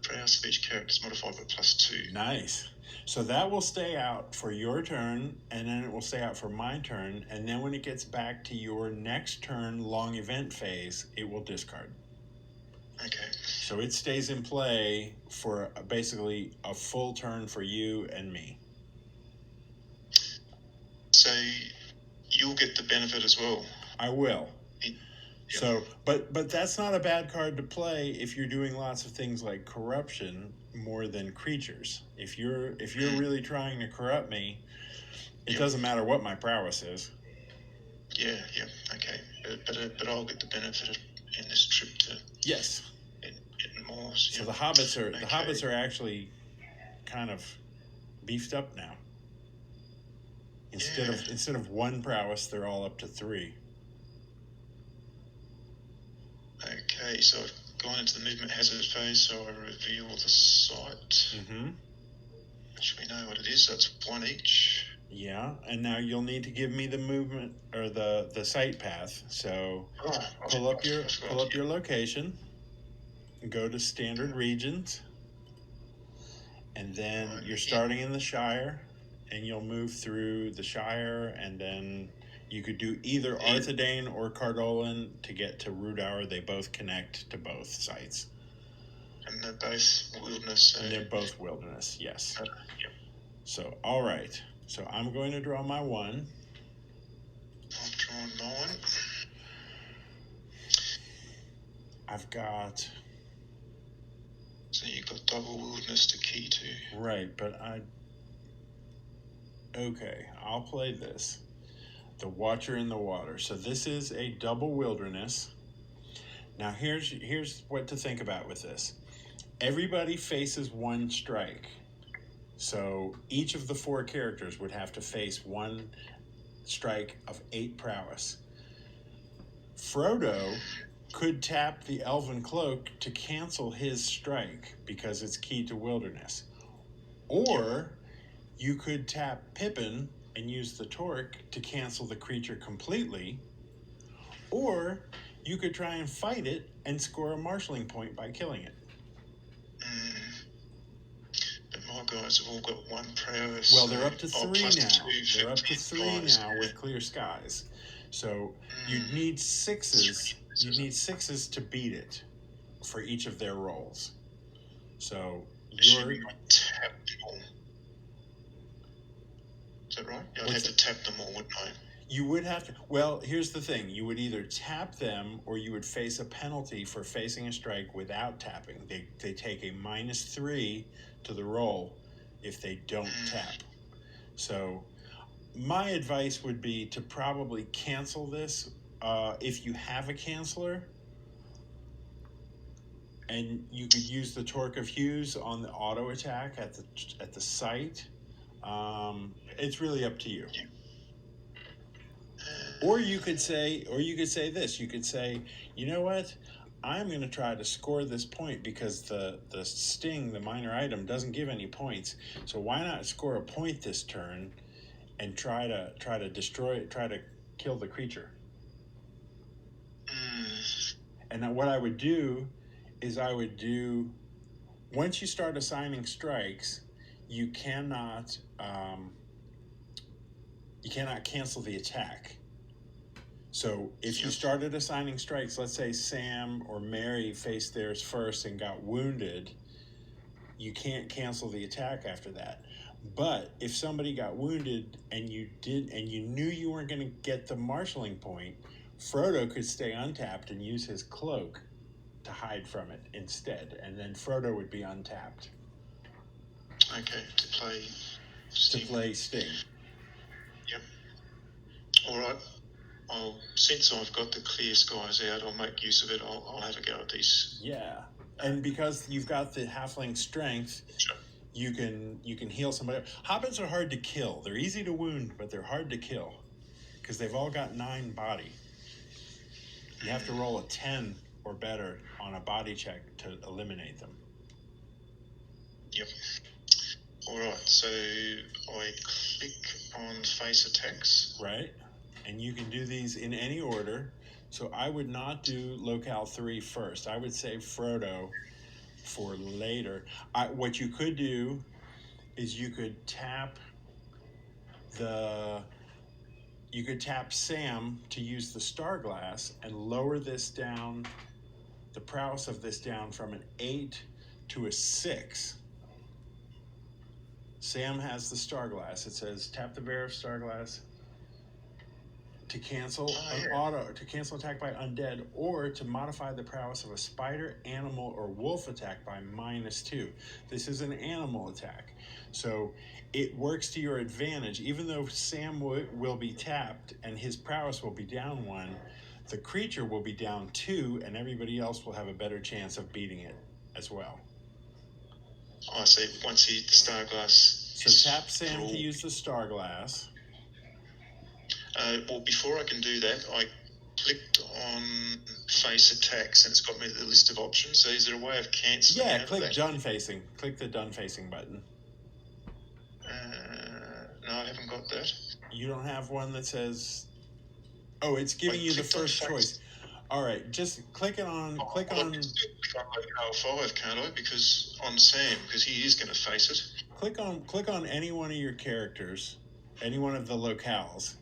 Prowess of each character is modified by +2.
Nice. So that will stay out for your turn, and then it will stay out for my turn, and then when it gets back to your next turn long event phase, it will discard.
Okay.
So it stays in play for basically a full turn for you and me.
So you'll get the benefit as well.
I will. So, but that's not a bad card to play if you're doing lots of things like corruption more than creatures. If you're really trying to corrupt me, it doesn't matter what my prowess is.
Yeah, okay. But I'll get the benefit in this trip to in Moors.
So the hobbits are actually kind of beefed up now. Instead of 1 prowess, they're all up to 3.
Okay, so I've gone into the movement hazard phase, so I reveal the site, which we know what it is. So it's 1 each.
Yeah, and now you'll need to give me the movement or the site path. So pull up your location, go to standard regions, And then you're starting in the Shire, and you'll move through the Shire, and then you could do either Arthedain or Cardolan to get to Rudauer. They both connect to both sites.
And they're both wilderness.
And they're both wilderness, yes.
Yep.
So, all right. So I'm going to draw my 1.
I've drawn mine.
I've got...
So you've got double wilderness to key to.
Right, but okay, I'll play this. The Watcher in the Water. So this is a double wilderness. Now here's what to think about with this. Everybody faces 1 strike. So each of the 4 characters would have to face 1 strike of 8 prowess. Frodo could tap the Elven Cloak to cancel his strike because it's keyed to wilderness. Or you could tap Pippin and use the Torque to cancel the creature completely. Or you could try and fight it and score a marshalling point by killing it.
But my guys have all got 1 prowess.
Well, they're up to 3 now. They're up to 3 now with Clear Skies. So you'd need 6s. You need 6s to beat it for each of their rolls. So you're...
tap them all. Is that right? I'd have to tap them all, wouldn't I?
You would have to... Well, here's the thing. You would either tap them or you would face a penalty for facing a strike without tapping. They take a -3 to the roll if they don't tap. So my advice would be to probably cancel this if you have a canceller, and you could use the Torque of Hues on the auto attack at the site. It's really up to you. Or you could say this. You could say, you know what? I'm going to try to score this point because the sting, the minor item, doesn't give any points. So why not score a point this turn and try to destroy it, try to kill the creature? And what I would do is once you start assigning strikes, you cannot cancel the attack. So if you started assigning strikes, let's say Sam or Mary faced theirs first and got wounded, you can't cancel the attack after that. But if somebody got wounded and you knew you weren't going to get the marshalling point, Frodo could stay untapped and use his cloak to hide from it instead, and then Frodo would be untapped.
Okay, to play Sting. Yep. All right. Since I've got the Clear Skies out, I'll make use of it. I'll have a go at these.
Yeah, and because you've got the halfling strength,
sure,
you can heal somebody. Hobbits are hard to kill. They're easy to wound, but they're hard to kill because they've all got 9 body. You have to roll a 10 or better on a body check to eliminate them.
Yep. All right, so I click on face attacks.
Right, and you can do these in any order. So I would not do locale 3 first. I would save Frodo for later. What you could do is you could tap Sam to use the Starglass and lower this down, the prowess of this down from an 8 to a 6. Sam has the Starglass. It says tap the bearer of Starglass to cancel to cancel attack by undead, or to modify the prowess of a spider, animal, or wolf attack by -2. This is an animal attack, so it works to your advantage. Even though Sam will be tapped and his prowess will be down 1, the creature will be down 2, and everybody else will have a better chance of beating it as well.
I see. Once the Starglass.
So tap Sam to use the Starglass.
Well, before I can do that, I clicked on face attacks and it's got me the list of options. So is there a way of cancelling?
Yeah, click done facing. Click the done facing button.
No, I haven't got that.
You don't have one that says... Oh, it's giving you the first choice. All right, just click on.
I can still click on L5, can't I? Because on Sam, because he is going to face it.
Click on any one of your characters, any one of the locales.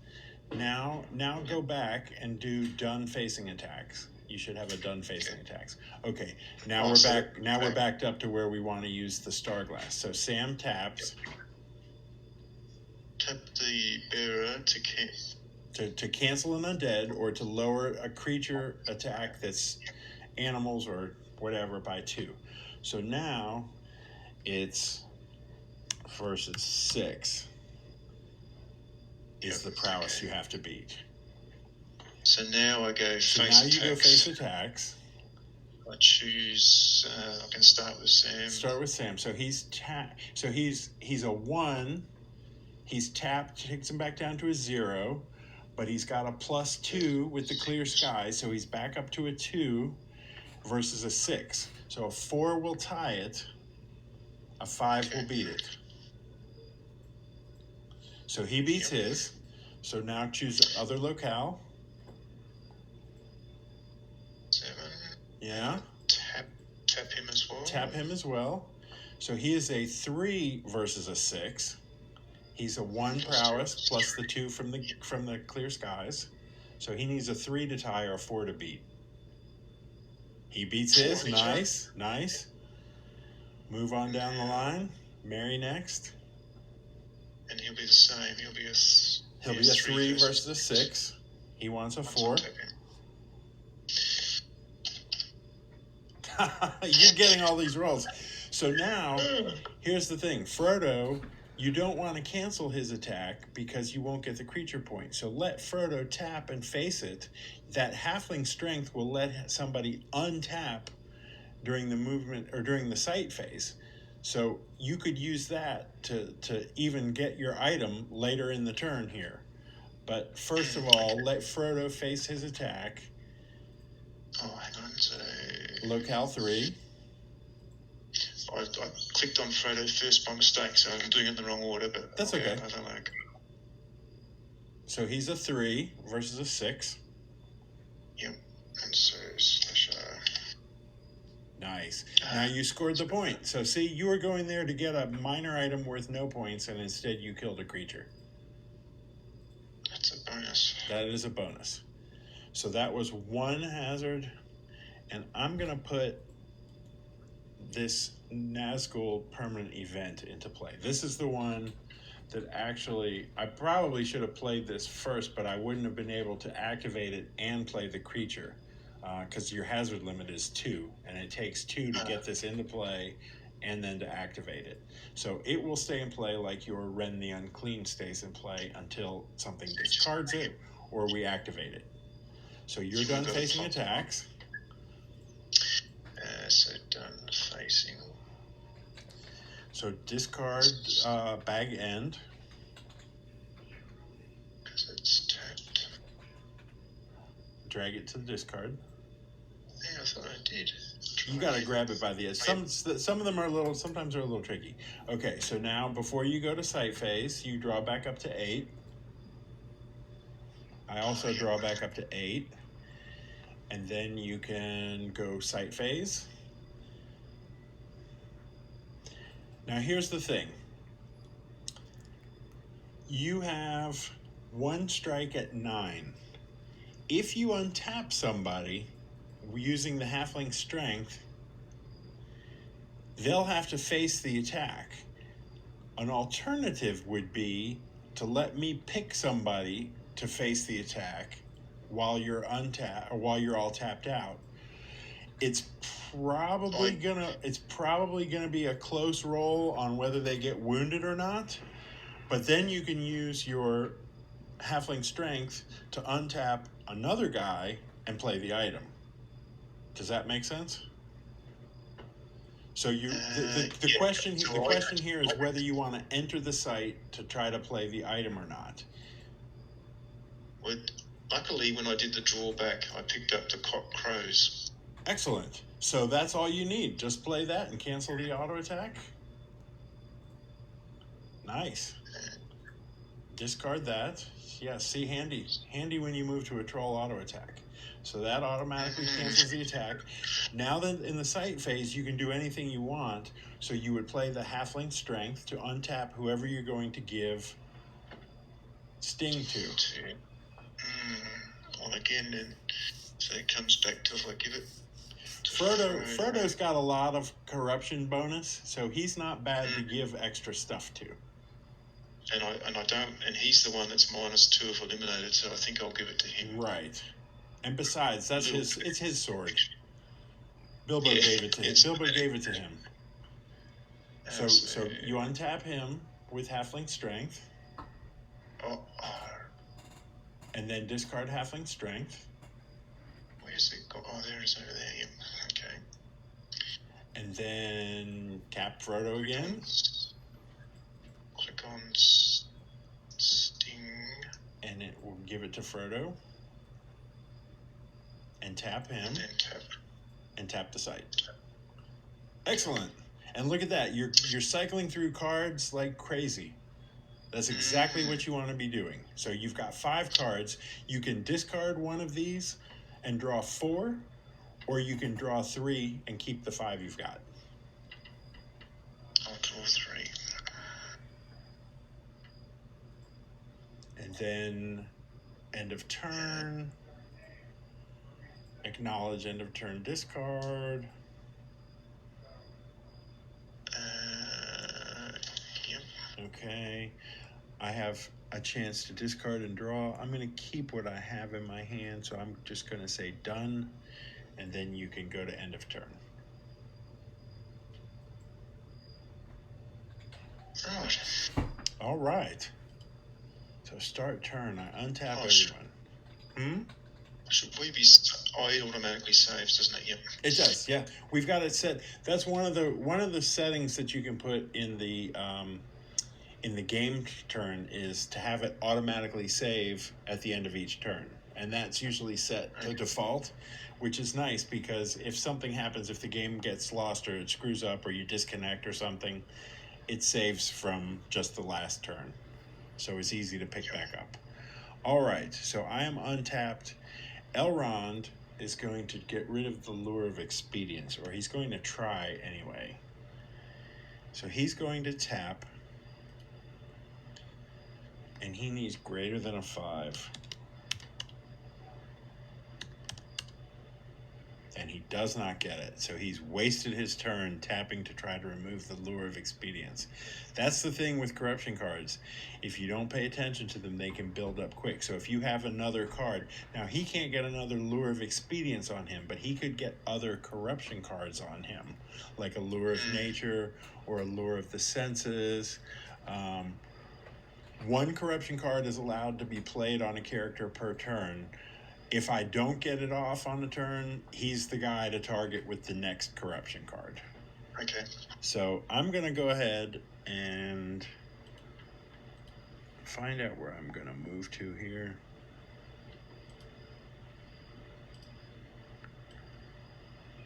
Now go back and do done facing attacks. You should have a done facing attacks. Okay, now we're back. Now we're backed up to where we want to use the star glass. So Sam taps.
Tap the bearer
to cancel an undead or to lower a creature attack that's animals or whatever by 2. So now it's versus 6 is the prowess you have to beat.
So now I go face
attacks. Now you go face attacks.
I choose. I can start with Sam.
Start with Sam. So he's he's a 1. He's tapped, takes him back down to a 0, but he's got a +2 with the clear sky, so he's back up to a 2 versus a 6. So a 4 will tie it. A 5 will beat it. So he beats his. So now choose the other locale.
7.
Yeah.
Tap him as well.
Tap him as well. So he is a 3 versus a 6. He's a 1 prowess plus the 2 from the clear skies. So he needs a 3 to tie or a 4 to beat. He beats his. Nice. Move on down the line. Mary next.
And he'll be the same. He'll be a
3 versus a 6. He wants a 4. You're getting all these rolls. So now, here's the thing. Frodo, you don't want to cancel his attack because you won't get the creature point. So let Frodo tap and face it. That halfling strength will let somebody untap during the movement or during the sight phase. So you could use that to even get your item later in the turn here. But first of all, let Frodo face his attack.
Oh, hang on. So
locale 3.
I clicked on Frodo first by mistake, so I'm doing it in the wrong order. But
that's okay.
I don't know.
So he's a 3 versus a 6.
Yep. And so /R.
Nice. Now you scored the point. So see, you were going there to get a minor item worth no points, and instead you killed a creature.
That's a bonus.
That is a bonus. So that was 1 hazard, and I'm going to put this Nazgul permanent event into play. This is the one that actually, I probably should have played this first, but I wouldn't have been able to activate it and play the creature because your hazard limit is 2, and it takes 2 to get this into play and then to activate it. So it will stay in play like your Ren the Unclean stays in play until something discards it or we activate it. So you're done facing attacks.
So done facing.
So discard bag end.
Because it's tapped.
Drag it to the discard.
Yeah, I thought I did.
You got to grab it by the edge. Some of them are sometimes they're a little tricky. Okay, so now before you go to sight phase, you draw back up to 8. I also draw back up to 8. And then you can go sight phase. Now here's the thing. You have 1 strike at 9. If you untap somebody using the halfling strength, they'll have to face the attack. An alternative would be to let me pick somebody to face the attack while you're all tapped out. It's probably gonna be a close roll on whether they get wounded or not. But then you can use your halfling strength to untap another guy and play the item. Does that make sense? So the question here is whether you want to enter the site to try to play the item or not.
Well, luckily, when I did the drawback, I picked up the cock crows.
Excellent. So that's all you need. Just play that and cancel the auto attack. Nice. Discard that. Yeah, see, handy. Handy when you move to a troll auto attack. So that automatically cancels the attack. Now that in the sight phase, you can do anything you want. So you would play the halfling strength to untap whoever you're going to give sting to.
Well, again, then, so it comes back to if I give it to
Frodo's got a lot of corruption bonus, so he's not bad to give extra stuff to.
And I don't, and he's the one that's -2 if eliminated, so I think I'll give it to him.
Right. And besides, it's his sword. Bilbo gave it to him. Bilbo gave it to him. So you untap him with halfling strength. And then discard halfling strength.
Where's it go? Oh, there it is over there. Yep. Okay.
And then tap Frodo again.
Click on Sting.
And it will give it to Frodo. And tap him. And tap the site. Excellent. And look at that. You're cycling through cards like crazy. That's exactly what you want to be doing. So you've got 5 cards. You can discard one of these and draw 4, or you can draw 3 and keep the 5 you've got.
I'll draw 3.
And then end of turn. Acknowledge end of turn discard.
Yep.
Okay. I have a chance to discard and draw. I'm going to keep what I have in my hand, so I'm just going to say done, and then you can go to end of turn.
Right.
All right. So start turn. I untap everyone.
Should we be? Oh, it automatically saves, doesn't it? Yep.
It does. Yeah, we've got it set. That's one of the settings that you can put in the game turn is to have it automatically save at the end of each turn, and that's usually set to default, which is nice because if something happens, if the game gets lost or it screws up or you disconnect or something, it saves from just the last turn, so it's easy to pick back up. All right, so I am untapped. Elrond is going to get rid of the lure of expedience, or he's going to try anyway. So he's going to tap, and he needs greater than a 5. And he does not get it. So he's wasted his turn tapping to try to remove the lure of expedience. That's the thing with corruption cards. If you don't pay attention to them, they can build up quick. So if you have another card, now he can't get another lure of expedience on him, but he could get other corruption cards on him, like a lure of nature or a lure of the senses. One corruption card is allowed to be played on a character per turn. If I don't get it off on the turn, he's the guy to target with the next corruption card.
Okay.
So I'm going to go ahead and find out where I'm going to move to here.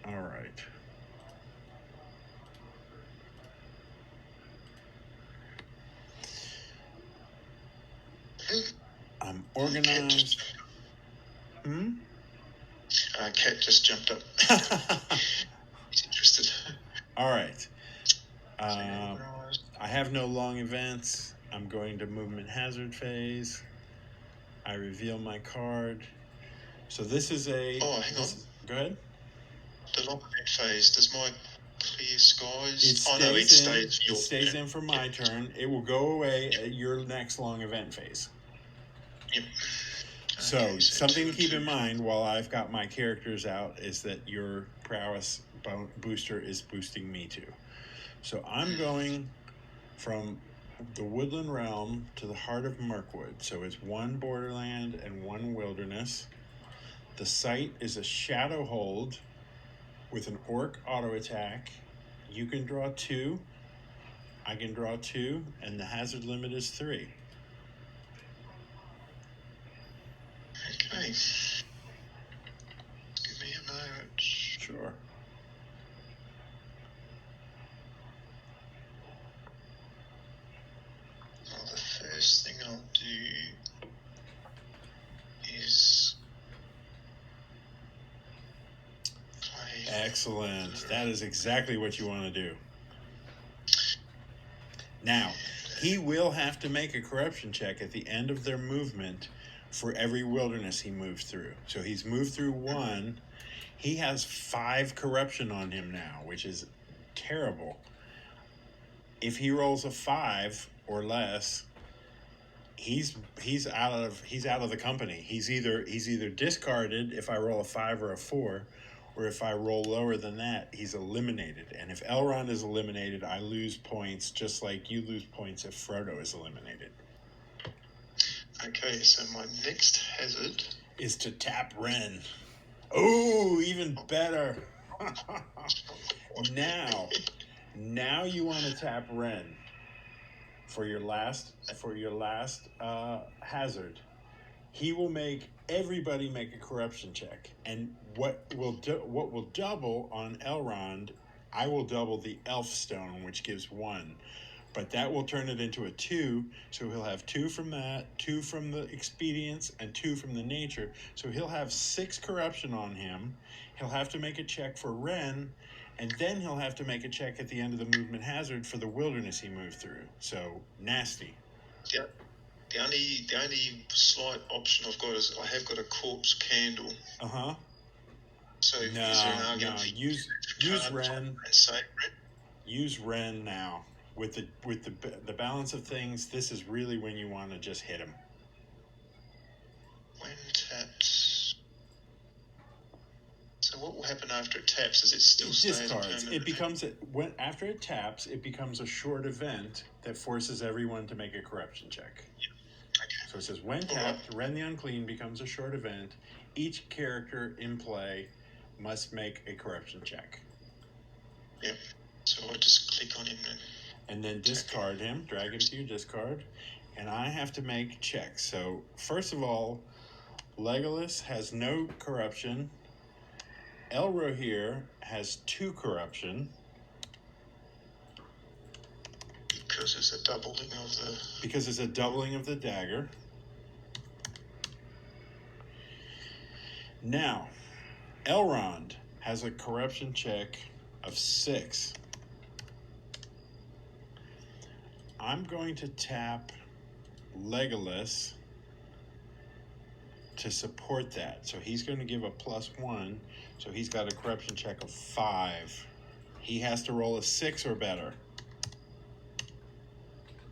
All right. I'm organized.
Cat just jumped up. He's interested.
All right. I have no long events. I'm going to movement hazard phase. I reveal my card. So this is a...
Oh, hang on.
Go ahead.
The long event phase, does my clear skies...
It stays in for my turn. It will go away at your next long event phase.
Yep.
So something to keep in mind while I've got my characters out is that your prowess booster is boosting me too. So I'm going from the woodland realm to the heart of Mirkwood. So it's 1 borderland and 1 wilderness. The site is a shadow hold with an orc auto attack. You can draw 2. I can draw 2, and the hazard limit is 3.
Okay. Give me a moment.
Sure.
Well, the first thing I'll do
Excellent. That is exactly what you want to do. Now, he will have to make a corruption check at the end of their movement for every wilderness he moves through. So he's moved through 1. He has 5 corruption on him now, which is terrible. If he rolls a 5 or less, he's out of the company. He's either discarded if I roll a 5 or a 4, or if I roll lower than that, he's eliminated. And if Elrond is eliminated, I lose points, just like you lose points if Frodo is eliminated.
Okay, so my next hazard
is to tap Ren. Oh, even better. Now you want to tap Ren for your last hazard. He will make everybody make a corruption check, and what will double on Elrond, I will double the elf stone, which gives 1, but that will turn it into a 2. So he'll have 2 from that, 2 from the expedience, and 2 from the nature. So he'll have 6 corruption on him. He'll have to make a check for Ren, and then he'll have to make a check at the end of the movement hazard for the wilderness he moved through. So nasty.
Yep. The only slight option I've got is I have got a corpse candle. So is there an argument for
use Ren
and save Ren?
Use Ren now. With the balance of things, this is really when you want to just hit him.
When tapped. So what will happen after it taps? Is it still
discards? It becomes after it taps, it becomes a short event that forces everyone to make a corruption check.
Yeah. Okay.
So it says when tapped, Ren the Unclean becomes a short event. Each character in play must make a corruption check.
Yep. So I just click on him then.
And then discard him, drag him to your discard, and I have to make checks. So first of all, Legolas has no corruption. Elrohir has 2 corruption.
Because it's a doubling of the
dagger. Now, Elrond has a corruption check of 6. I'm going to tap Legolas to support that. So he's going to give a +1. So he's got a corruption check of 5. He has to roll a 6 or better.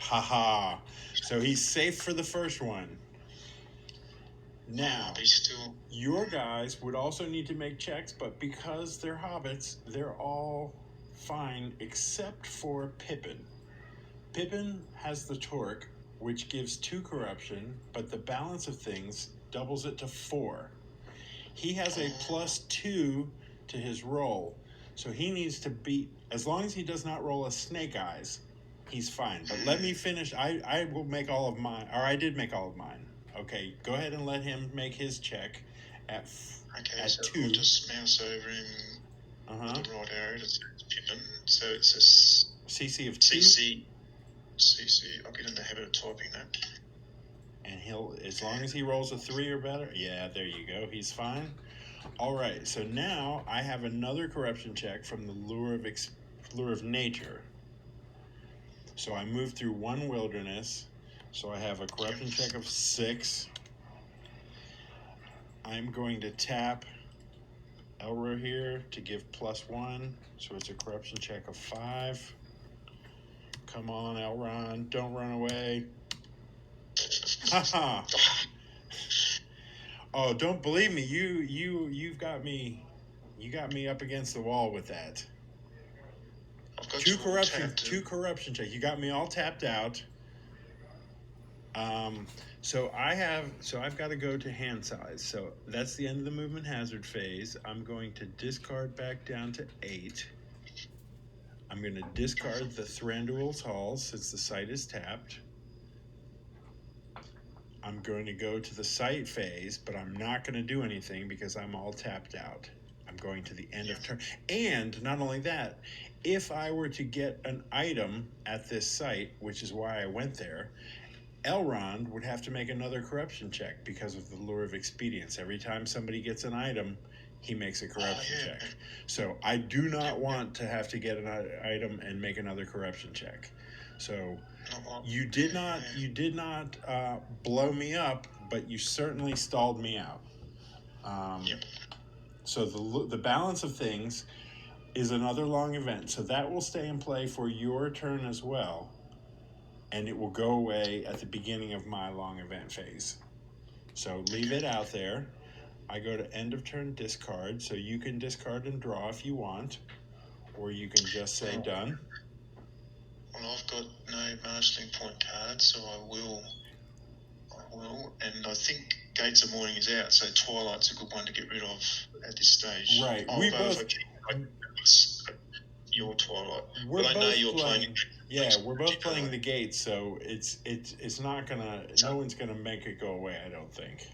Haha. So he's safe for the first one. Now, your guys would also need to make checks, but because they're hobbits, they're all fine except for Pippin. Pippin has the torque, which gives 2 corruption, but the balance of things doubles it to 4. He has a +2 to his roll, so he needs to beat, as long as he does not roll a snake eyes, he's fine. But let me finish. I will make all of mine, or I did make all of mine. Okay, go ahead and let him make his check at 2.
I'll just mouse over him with the right arrow to Pippin. So it's a
CC of 2.
CC. I'll get in the habit of typing that.
And he'll, as long as he rolls a 3 or better, yeah, there you go. He's fine. All right, so now I have another corruption check from the Lure of Nature. So I move through 1 wilderness. So I have a corruption check of 6. I'm going to tap Elrohir to give +1. So it's a corruption check of 5. Come on, Elrond, don't run away. Haha. Oh, don't believe me. You've got me. You got me up against the wall with that.
I've got
2 corruption check. You got me all tapped out. So I've got to go to hand size. So that's the end of the movement hazard phase. I'm going to discard back down to 8. I'm going to discard the Thranduil's Hall since the site is tapped. I'm going to go to the site phase, but I'm not going to do anything because I'm all tapped out. I'm going to the end of turn. And not only that, if I were to get an item at this site, which is why I went there, Elrond would have to make another corruption check because of the Lure of Expedience. Every time somebody gets an item, he makes a corruption check. So I do not want to have to get an item and make another corruption check. So you did not blow me up, but you certainly stalled me out. So the balance of things is another long event. So that will stay in play for your turn as well. And it will go away at the beginning of my long event phase. So leave it out there. I go to end of turn discard. So you can discard and draw if you want. Or you can just say done.
Well, I've got no marshalling point cards, so I will. And I think Gates of Morning is out, so Twilight's a good one to get rid of at this stage.
Right. We both.
Your Twilight.
We're
but I
both
know you're
playing. Yeah, we're both playing the Gates, so it's not gonna. No one's gonna make it go away. I don't think.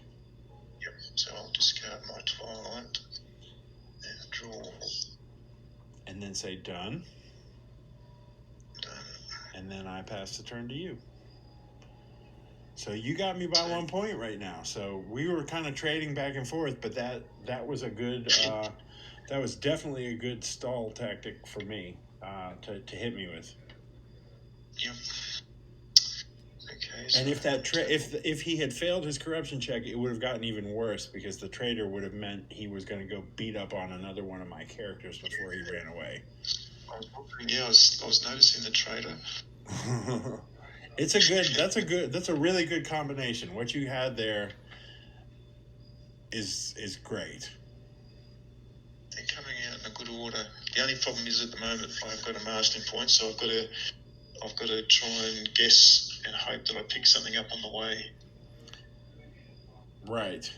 Yep. So I'll discard my Twilight and draw.
And then say done.
Done.
And then I pass the turn to you. So you got me by 1 point right now. So we were kind of trading back and forth, but that was a good. That was definitely a good stall tactic for me to hit me with.
Yep. Okay. So
and if that if he had failed his corruption check, it would have gotten even worse because the traitor would have meant he was going to go beat up on another one of my characters before he ran away.
I was noticing the traitor.
That's a really good combination. What you had there is great.
They're coming out in a good order. The only problem is at the moment I've got a marshalling point, so I've got to try and guess and hope that I pick something up on the way.
Right.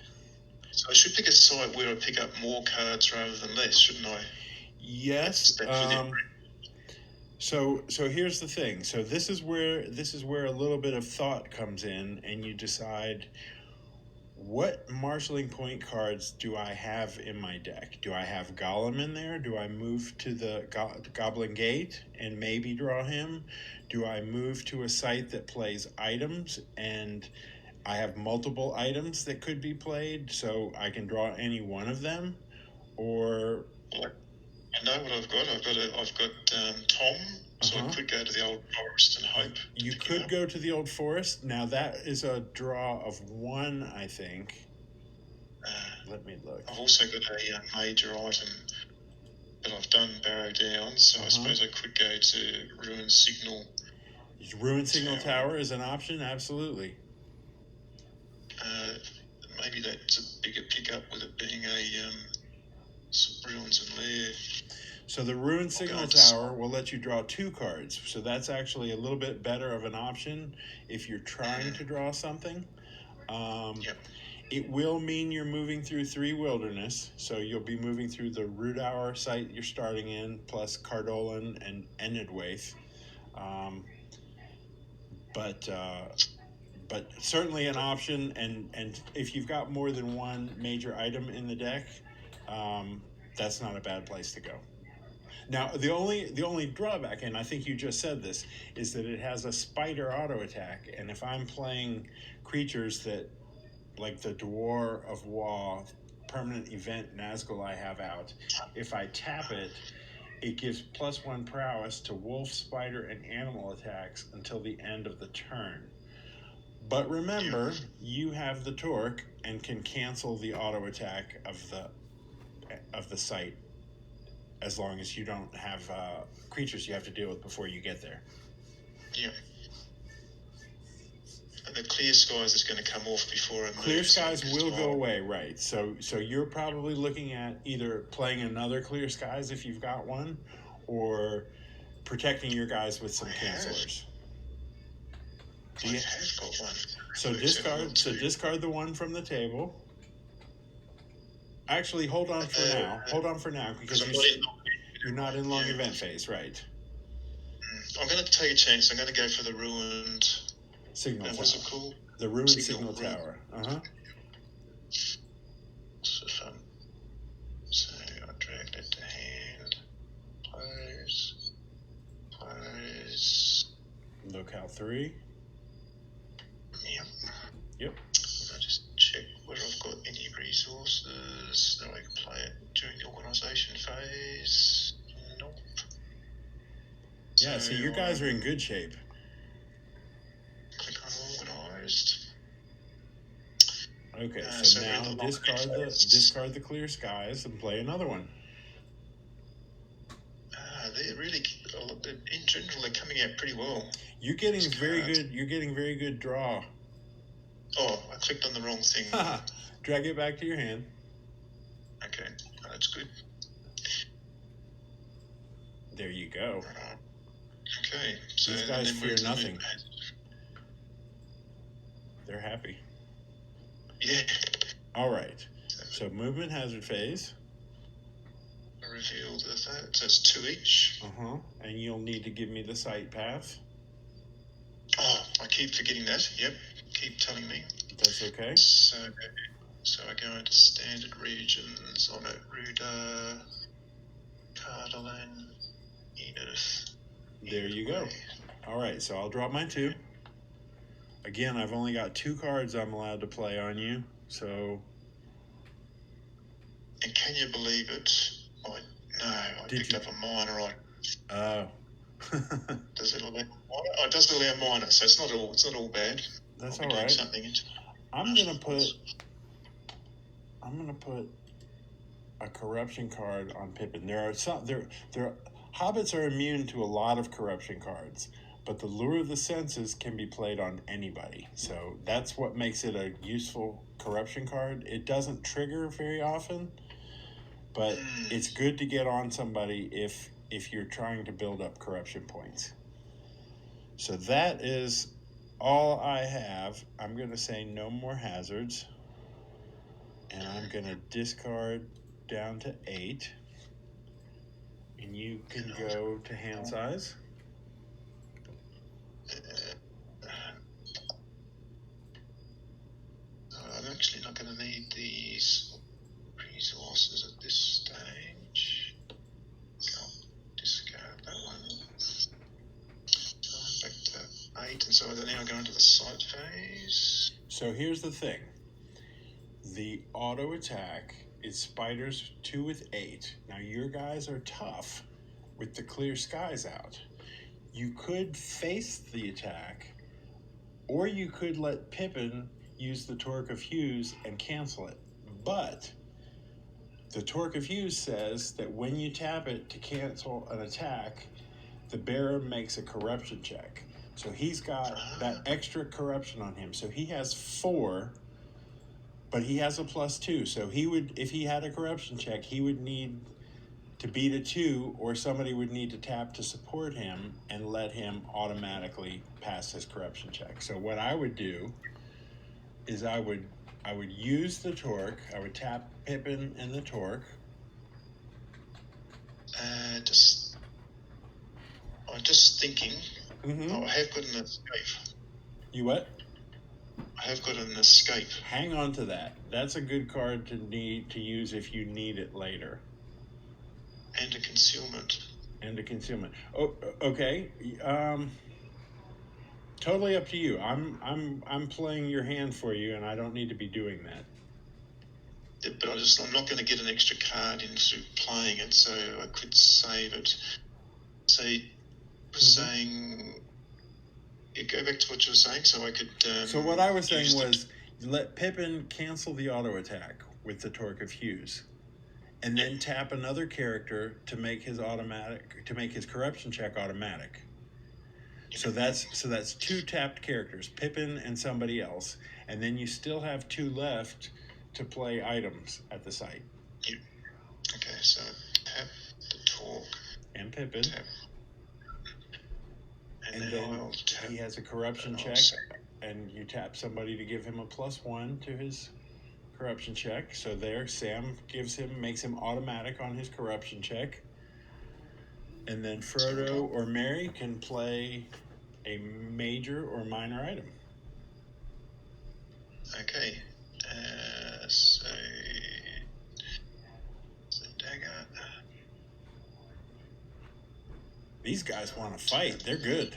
So I should pick a site where I pick up more cards rather than less, shouldn't I?
Yes. So here's the thing. So this is where a little bit of thought comes in, and you decide, what marshalling point cards do I have in my deck? Do I have Gollum in there? Do I move to the Goblin Gate and maybe draw him? Do I move to a site that plays items and I have multiple items that could be played, so I can draw any one of them? Or
I know what I've got. I've got Tom, so I could go to the Old Forest and hope.
You could go to the Old Forest. Now that is a draw of 1, I think. Let me look.
I've also got a major item that I've done Barrow Down, so I suppose I could go to Ruin Signal.
Ruin Signal Tower is an option, absolutely.
Maybe that's a bigger pickup with it being some ruins and lair.
So the Ruin Signal Tower will let you draw 2 cards. So that's actually a little bit better of an option if you're trying to draw something. It will mean you're moving through 3 wilderness. So you'll be moving through the Rudour site you're starting in, plus Cardolan and Enidwaith. But certainly an option, and if you've got more than 1 major item in the deck, that's not a bad place to go. Now, the only drawback, and I think you just said this, is that it has a spider auto attack, and if I'm playing creatures that, like the Dwar of Wa permanent event Nazgul I have out, if I tap it, it gives +1 prowess to wolf, spider, and animal attacks until the end of the turn. But remember, you have the torque and can cancel the auto attack of the site, as long as you don't have creatures you have to deal with before you get there.
Yeah. And the Clear Skies is going to come off before it moves.
Clear Skies will go away, right. So you're probably looking at either playing another Clear Skies if you've got one, or protecting your guys with some cancelers.
I have got one.
So discard the one from the table. Actually, hold on for now, because you're not in long event phase, right?
I'm going to take a chance. I'm going to go for the Ruined
Signal Tower.
What's it called?
The Ruined Signal Tower.
So fun. So I dragged it to hand. Close.
Locale 3.
Yep.
Yep.
I'll just check whether I've got any reason resources. No, I can play it during the organisation phase. Nope.
Yeah, so your guys are in good shape.
Click on organised.
Okay, so now discard the clear skies and play another one.
They're really, in general, they're coming out pretty well.
You're getting very good. You're getting very good draw.
Oh, I clicked on the wrong thing.
Drag it back to your hand.
Okay, that's good.
There you go.
Okay, so
these guys fear nothing. They're happy.
Yeah.
All right. So movement hazard phase.
Revealed that. So it's 2 each.
And you'll need to give me the site path.
Oh, I keep forgetting that. Yep. Keep telling me.
That's okay.
So I go into standard regions on it. Ruda, Cardolan, Enith.
There you go. All right. So I'll drop my 2. Again, I've only got 2 cards I'm allowed to play on you. So.
And can you believe it? I picked up a minor on.
Oh.
Does it allow minor? Oh, it does allow minor, so it's not all bad.
That's all right. I'm gonna put a corruption card on Pippin. Hobbits are immune to a lot of corruption cards, but the Lure of the Senses can be played on anybody. So that's what makes it a useful corruption card. It doesn't trigger very often, but it's good to get on somebody if you're trying to build up corruption points. So that is all I have. I'm going to say no more hazards. And I'm going to discard down to 8. And you can go to hand size.
I'm actually not going to need these resources at this stage. I'll discard that one. Back to 8, and so now I go into the site phase.
So here's the thing. The auto attack is spiders 2 with 8. Now your guys are tough with the clear skies out. You could face the attack, or you could let Pippin use the Torque of Hues and cancel it. But the Torque of Hues says that when you tap it to cancel an attack, the bearer makes a corruption check. So he's got that extra corruption on him. So he has 4, but he has a +2. So he would, if he had a corruption check, he would need to beat a 2, or somebody would need to tap to support him and let him automatically pass his corruption check. So what I would do is I would use the Torque. I would tap Pippin and the Torque.
I'm just thinking. I have got an escape.
You what?
I have got an escape.
Hang on to that. That's a good card to use if you need it later.
And a concealment.
Oh, okay. Totally up to you. I'm playing your hand for you, and I don't need to be doing that.
Yeah, but I'm not going to get an extra card in through playing it, so I could save it. Saying, go back to what you were saying, so I could.
So what I was saying was, let Pippin cancel the auto attack with the Torque of Hues, and then tap another character to make his corruption check automatic. So that's 2 tapped characters, Pippin and somebody else, and then you still have 2 left to play items at the site.
Yeah. Okay, so tap the Torque
and Pippin.
Tap.
And then he has a corruption check, and you tap somebody to give him a +1 to his corruption check. So there, Sam makes him automatic on his corruption check. And then Frodo or Mary can play a major or minor item.
Okay. So dagger.
These guys want to fight. They're good.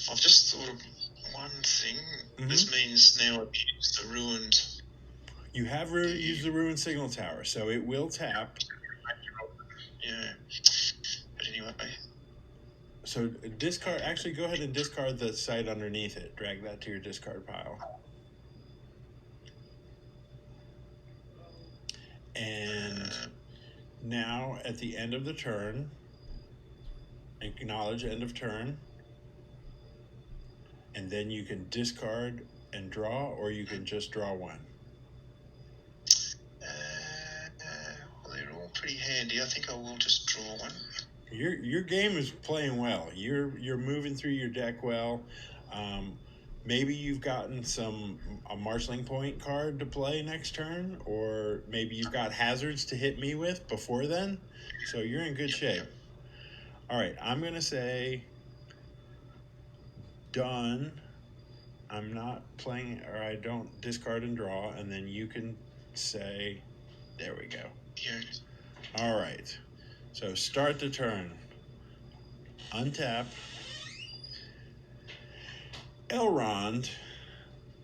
I've just thought of one thing. This means now I've used the ruined
You have used the Ruined Signal Tower, so it will tap.
Yeah. But anyway.
So discard. Actually, go ahead and discard the site underneath it. Drag that to your discard pile. And now, at the end of the turn, acknowledge end of turn. And then you can discard and draw, or you can just draw one.
Well, they're all pretty handy. I think I will just draw one.
Your game is playing well. You're moving through your deck well. Maybe you've gotten a marshalling point card to play next turn, or maybe you've got hazards to hit me with before then. So you're in good shape. All right, I'm gonna say done. I'm not playing, or I don't discard and draw, and then you can say, there we go.
Yeah.
All right. So start the turn. Untap. Elrond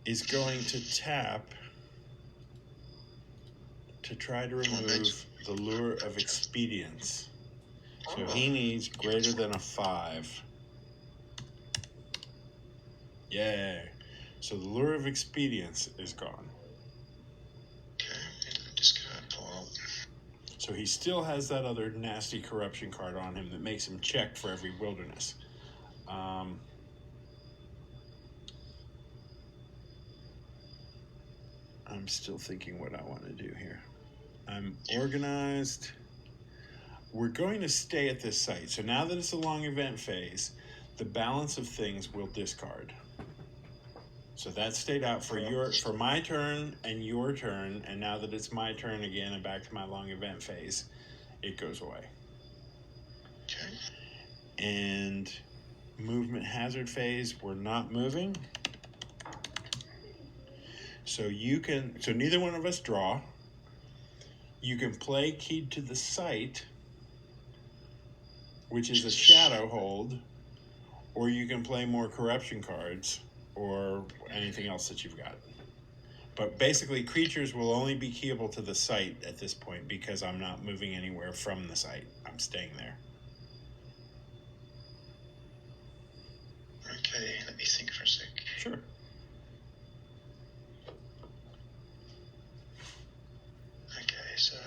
is going to tap to try to remove the Lure of Expedience. So he needs greater than a 5. Yay. So the Lure of Expedience is gone.
Okay, into the discard pile.
So he still has that other nasty corruption card on him that makes him check for every wilderness. I'm still thinking what I want to do here. I'm organized. We're going to stay at this site. So now that it's a long event phase, the balance of things will discard. So that stayed out for my turn and your turn, and now that it's my turn again and back to my long event phase, it goes away.
Okay.
And movement hazard phase, we're not moving. So neither one of us draw. You can play Keyed to the Site, which is a shadow hold, or you can play more corruption cards or anything else that you've got. But basically, creatures will only be keyable to the site at this point because I'm not moving anywhere from the site. I'm staying there.
Okay, let me think for a sec.
Sure.
Okay, so...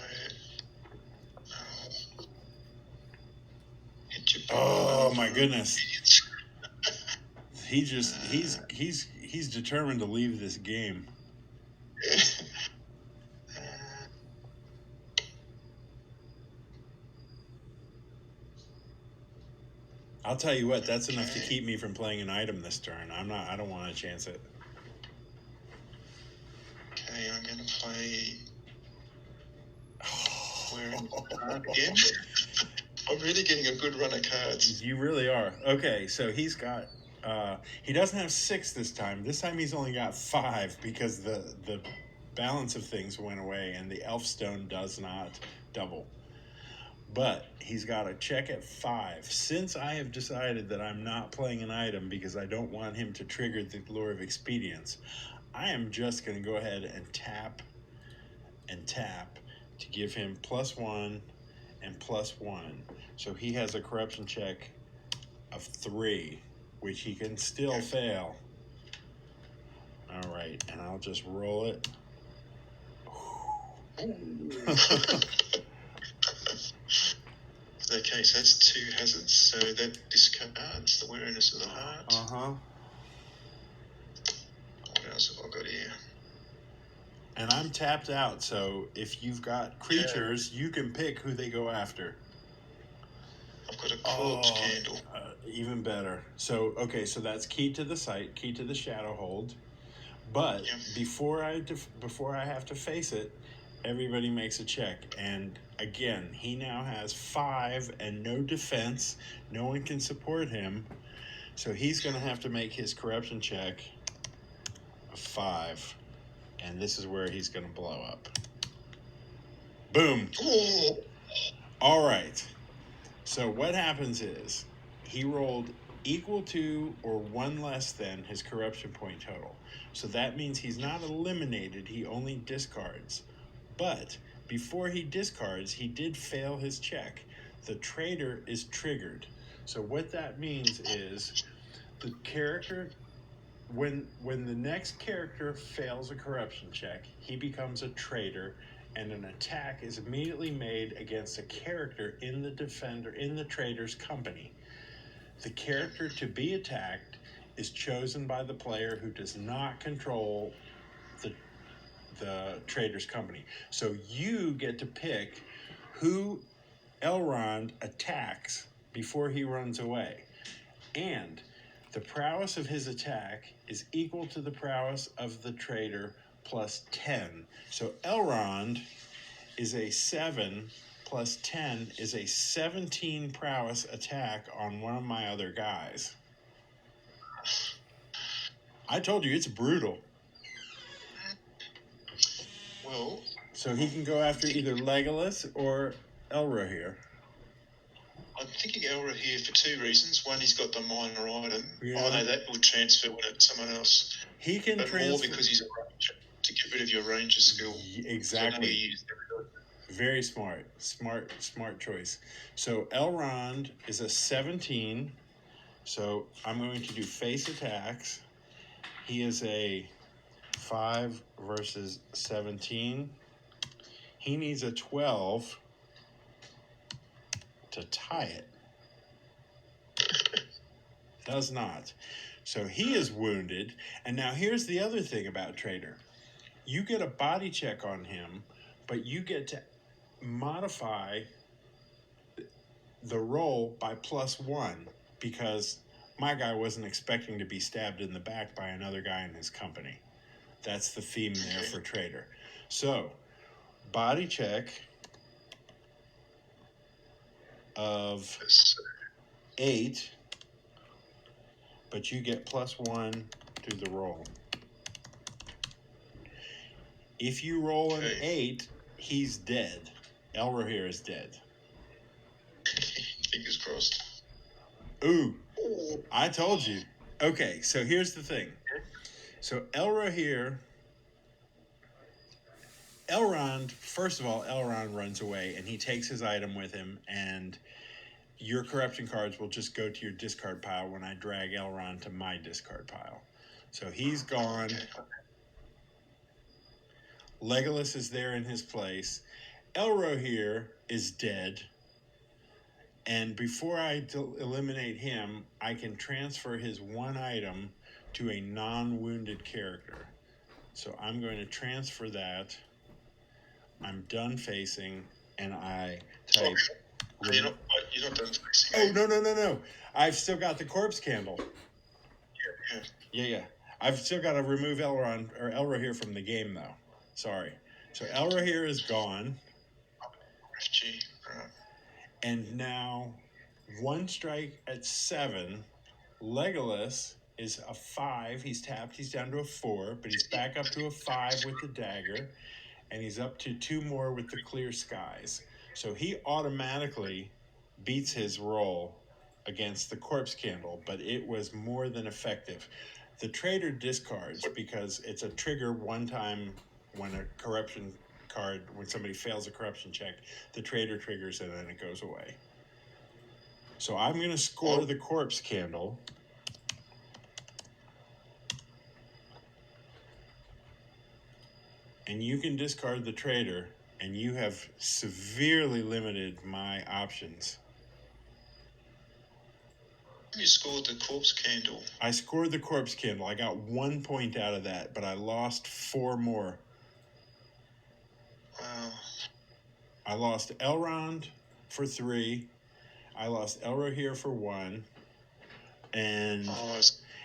Oh my goodness. He's determined to leave this game. I'll tell you what, that's enough to keep me from playing an item this turn. I don't want to chance it.
Okay, I'm gonna play again. I'm really getting a good run of cards.
You really are. Okay, so he's got he doesn't have 6 this time. This time he's only got 5 because the balance of things went away and the elf stone does not double. But he's got a check at 5. Since I have decided that I'm not playing an item because I don't want him to trigger the Lure of Expedience, I am just going to go ahead and tap to give him +1 and +1. So he has a corruption check of 3, which he can still fail. All right, and I'll just roll it.
Okay, so that's 2 hazards. So that discards the Weariness of the Heart. What else have I got here?
And I'm tapped out, so if you've got creatures, you can pick who they go after.
I've got a corpse candle.
Even better. So, okay, so that's Key to the Site, Key to the Shadow Hold. But before I have to face it, everybody makes a check. And again, he now has 5 and no defense. No one can support him. So he's going to have to make his corruption check of 5. And this is where he's going to blow up. Boom. All right. So what happens is he rolled equal to or one less than his corruption point total. So that means he's not eliminated, he only discards. But before he discards, he did fail his check. The traitor is triggered. So what that means is the character, when the next character fails a corruption check, he becomes a traitor, and an attack is immediately made against a character in the traitor's company. The character to be attacked is chosen by the player who does not control the traitor's company. So you get to pick who Elrond attacks before he runs away. And the prowess of his attack is equal to the prowess of the traitor plus 10. So Elrond is a 7 plus 10 is a 17 prowess attack on one of my other guys. I told you, it's brutal.
Well,
so he can go after either Legolas or Elrohir.
I'm thinking Elrohir for two reasons. One, he's got the minor item.
Yeah.
I know that will transfer when it's someone else.
He can
but
transfer
more because he's a ranger, to get rid of your ranger skill.
Exactly. Very smart choice. So Elrond is a 17. So I'm going to do face attacks. He is a 5 versus 17. He needs a 12 to tie it. Does not. So he is wounded. And now here's the other thing about Traitor. You get a body check on him, but you get to modify the roll by +1 because my guy wasn't expecting to be stabbed in the back by another guy in his company. That's the theme there for Traitor. So, body check of 8, but you get +1 to the roll. If you roll an 8, he's dead. Elrohir is dead.
Fingers crossed.
Ooh, I told you. Okay, so here's the thing. So Elrohir, first of all, Elrond runs away and he takes his item with him, and your corruption cards will just go to your discard pile when I drag Elrond to my discard pile. So he's gone. Legolas is there in his place. Elrohir is dead. And before I eliminate him, I can transfer his one item to a non-wounded character. So I'm going to transfer that. I'm done facing, and I type...
You're not done facing.
Oh, no. I've still got the corpse candle. Yeah. I've still got to remove Elrohir from the game, though. Sorry. So Elrohir is gone. And now, one strike at 7. Legolas is a 5. He's tapped. He's down to a 4, but he's back up to a 5 with the dagger. And he's up to 2 more with the clear skies. So he automatically beats his roll against the corpse candle, but it was more than effective. The traitor discards because it's a trigger one time when a corruption card, when somebody fails a corruption check, the traitor triggers and then it goes away. So I'm going to score the corpse candle. And you can discard the traitor, and you have severely limited my options.
You scored the corpse candle.
I scored the corpse candle. I got 1 point out of that, but I lost 4 more.
Wow.
I lost Elrond for 3. I lost Elrohir for 1. And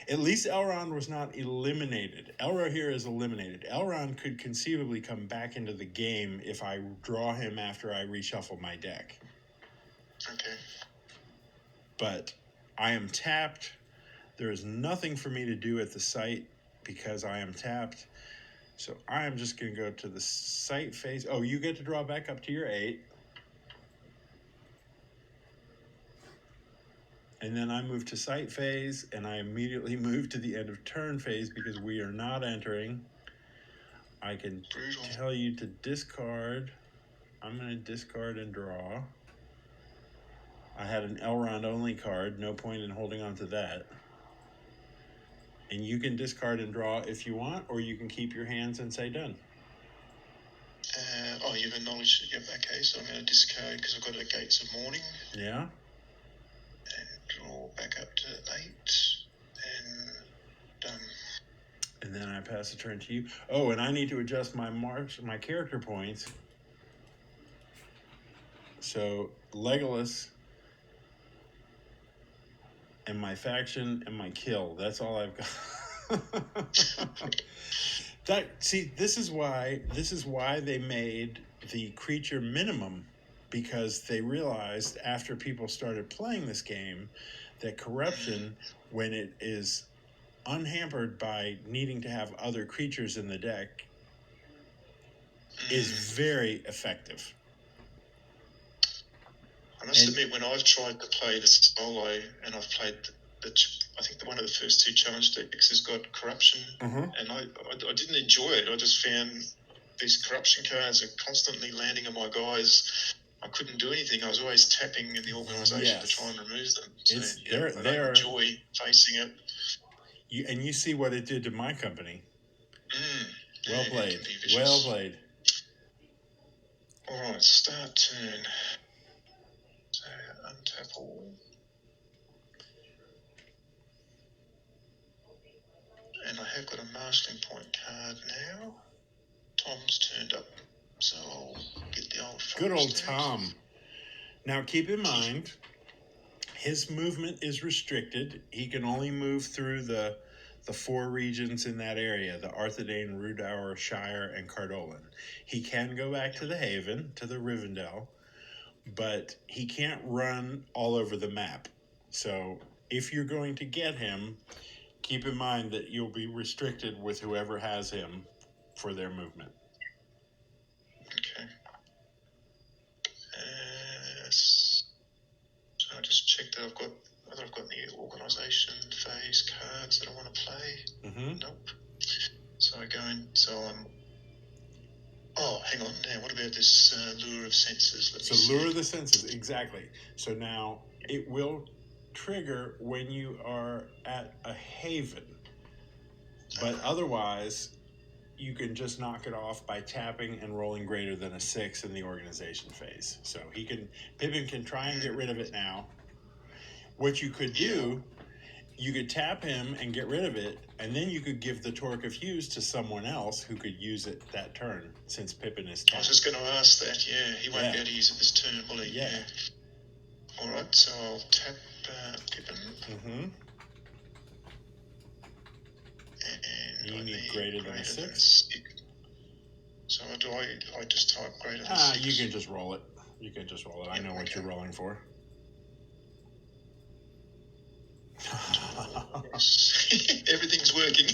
at least Elrond was not eliminated. Elrohir is eliminated. Elrond could conceivably come back into the game if I draw him after I reshuffle my deck.
Okay.
But I am tapped. There is nothing for me to do at the site because I am tapped. So I am just going to go to the site phase. Oh, you get to draw back up to your 8. And then I move to sight phase, and I immediately move to the end of turn phase because we are not entering. I can tell you to discard. I'm going to discard and draw. I had an Elrond only card. No point in holding on to that. And you can discard and draw if you want, or you can keep your hands and say done.
You've acknowledged it. Yep, okay, so I'm going to discard because I've got the Gates of Morning.
Yeah.
And draw back up to 8. And done.
And then I pass the turn to you. Oh, and I need to adjust my character points. So Legolas and my faction and my kill. That's all I've got. This is why they made the creature minimum, because they realized after people started playing this game that corruption, when it is unhampered by needing to have other creatures in the deck, is very effective.
I must admit, when I've tried to play the solo, and I've played I think one of the first 2 challenge decks has got corruption, and I didn't enjoy it. I just found these corruption cards are constantly landing on my guys. I couldn't do anything. I was always tapping in the organisation to try and remove them. So I don't enjoy facing it.
You see what it did to my company. Well played.
Well played. All right, start turn. So untap all. And I have got a marshalling point card now. Tom's turned up, so I'll get the old.
Good old Tom. Now keep in mind, his movement is restricted. He can only move through the 4 regions in that area: the Arthedain, Rhudaur, Shire, and Cardolan. He can go back to the Haven, to the Rivendell, but he can't run all over the map. So if you're going to get him, keep in mind that you'll be restricted with whoever has him for their movement.
Okay. So I just check that I've got the organisation phase cards that I want to play. Nope. So I go in. So I'm. Oh, hang on. Now, what about this lure of senses?
Lure of the senses, exactly. So now it will trigger when you are at a haven, but otherwise you can just knock it off by tapping and rolling greater than a 6 in the organization phase. So Pippin can try and get rid of it now. What you could do, you could tap him and get rid of it, and then you could give the Torque of Hughes to someone else who could use it that turn, since Pippin is tapped.
I was just going to ask that. He won't be able to use it this turn, will he?
Yeah.
All right, so I'll tap Pippin. And
you need greater than a 6.
So do I just type greater than 6?
You can just roll it. I know what you're rolling for.
Everything's working.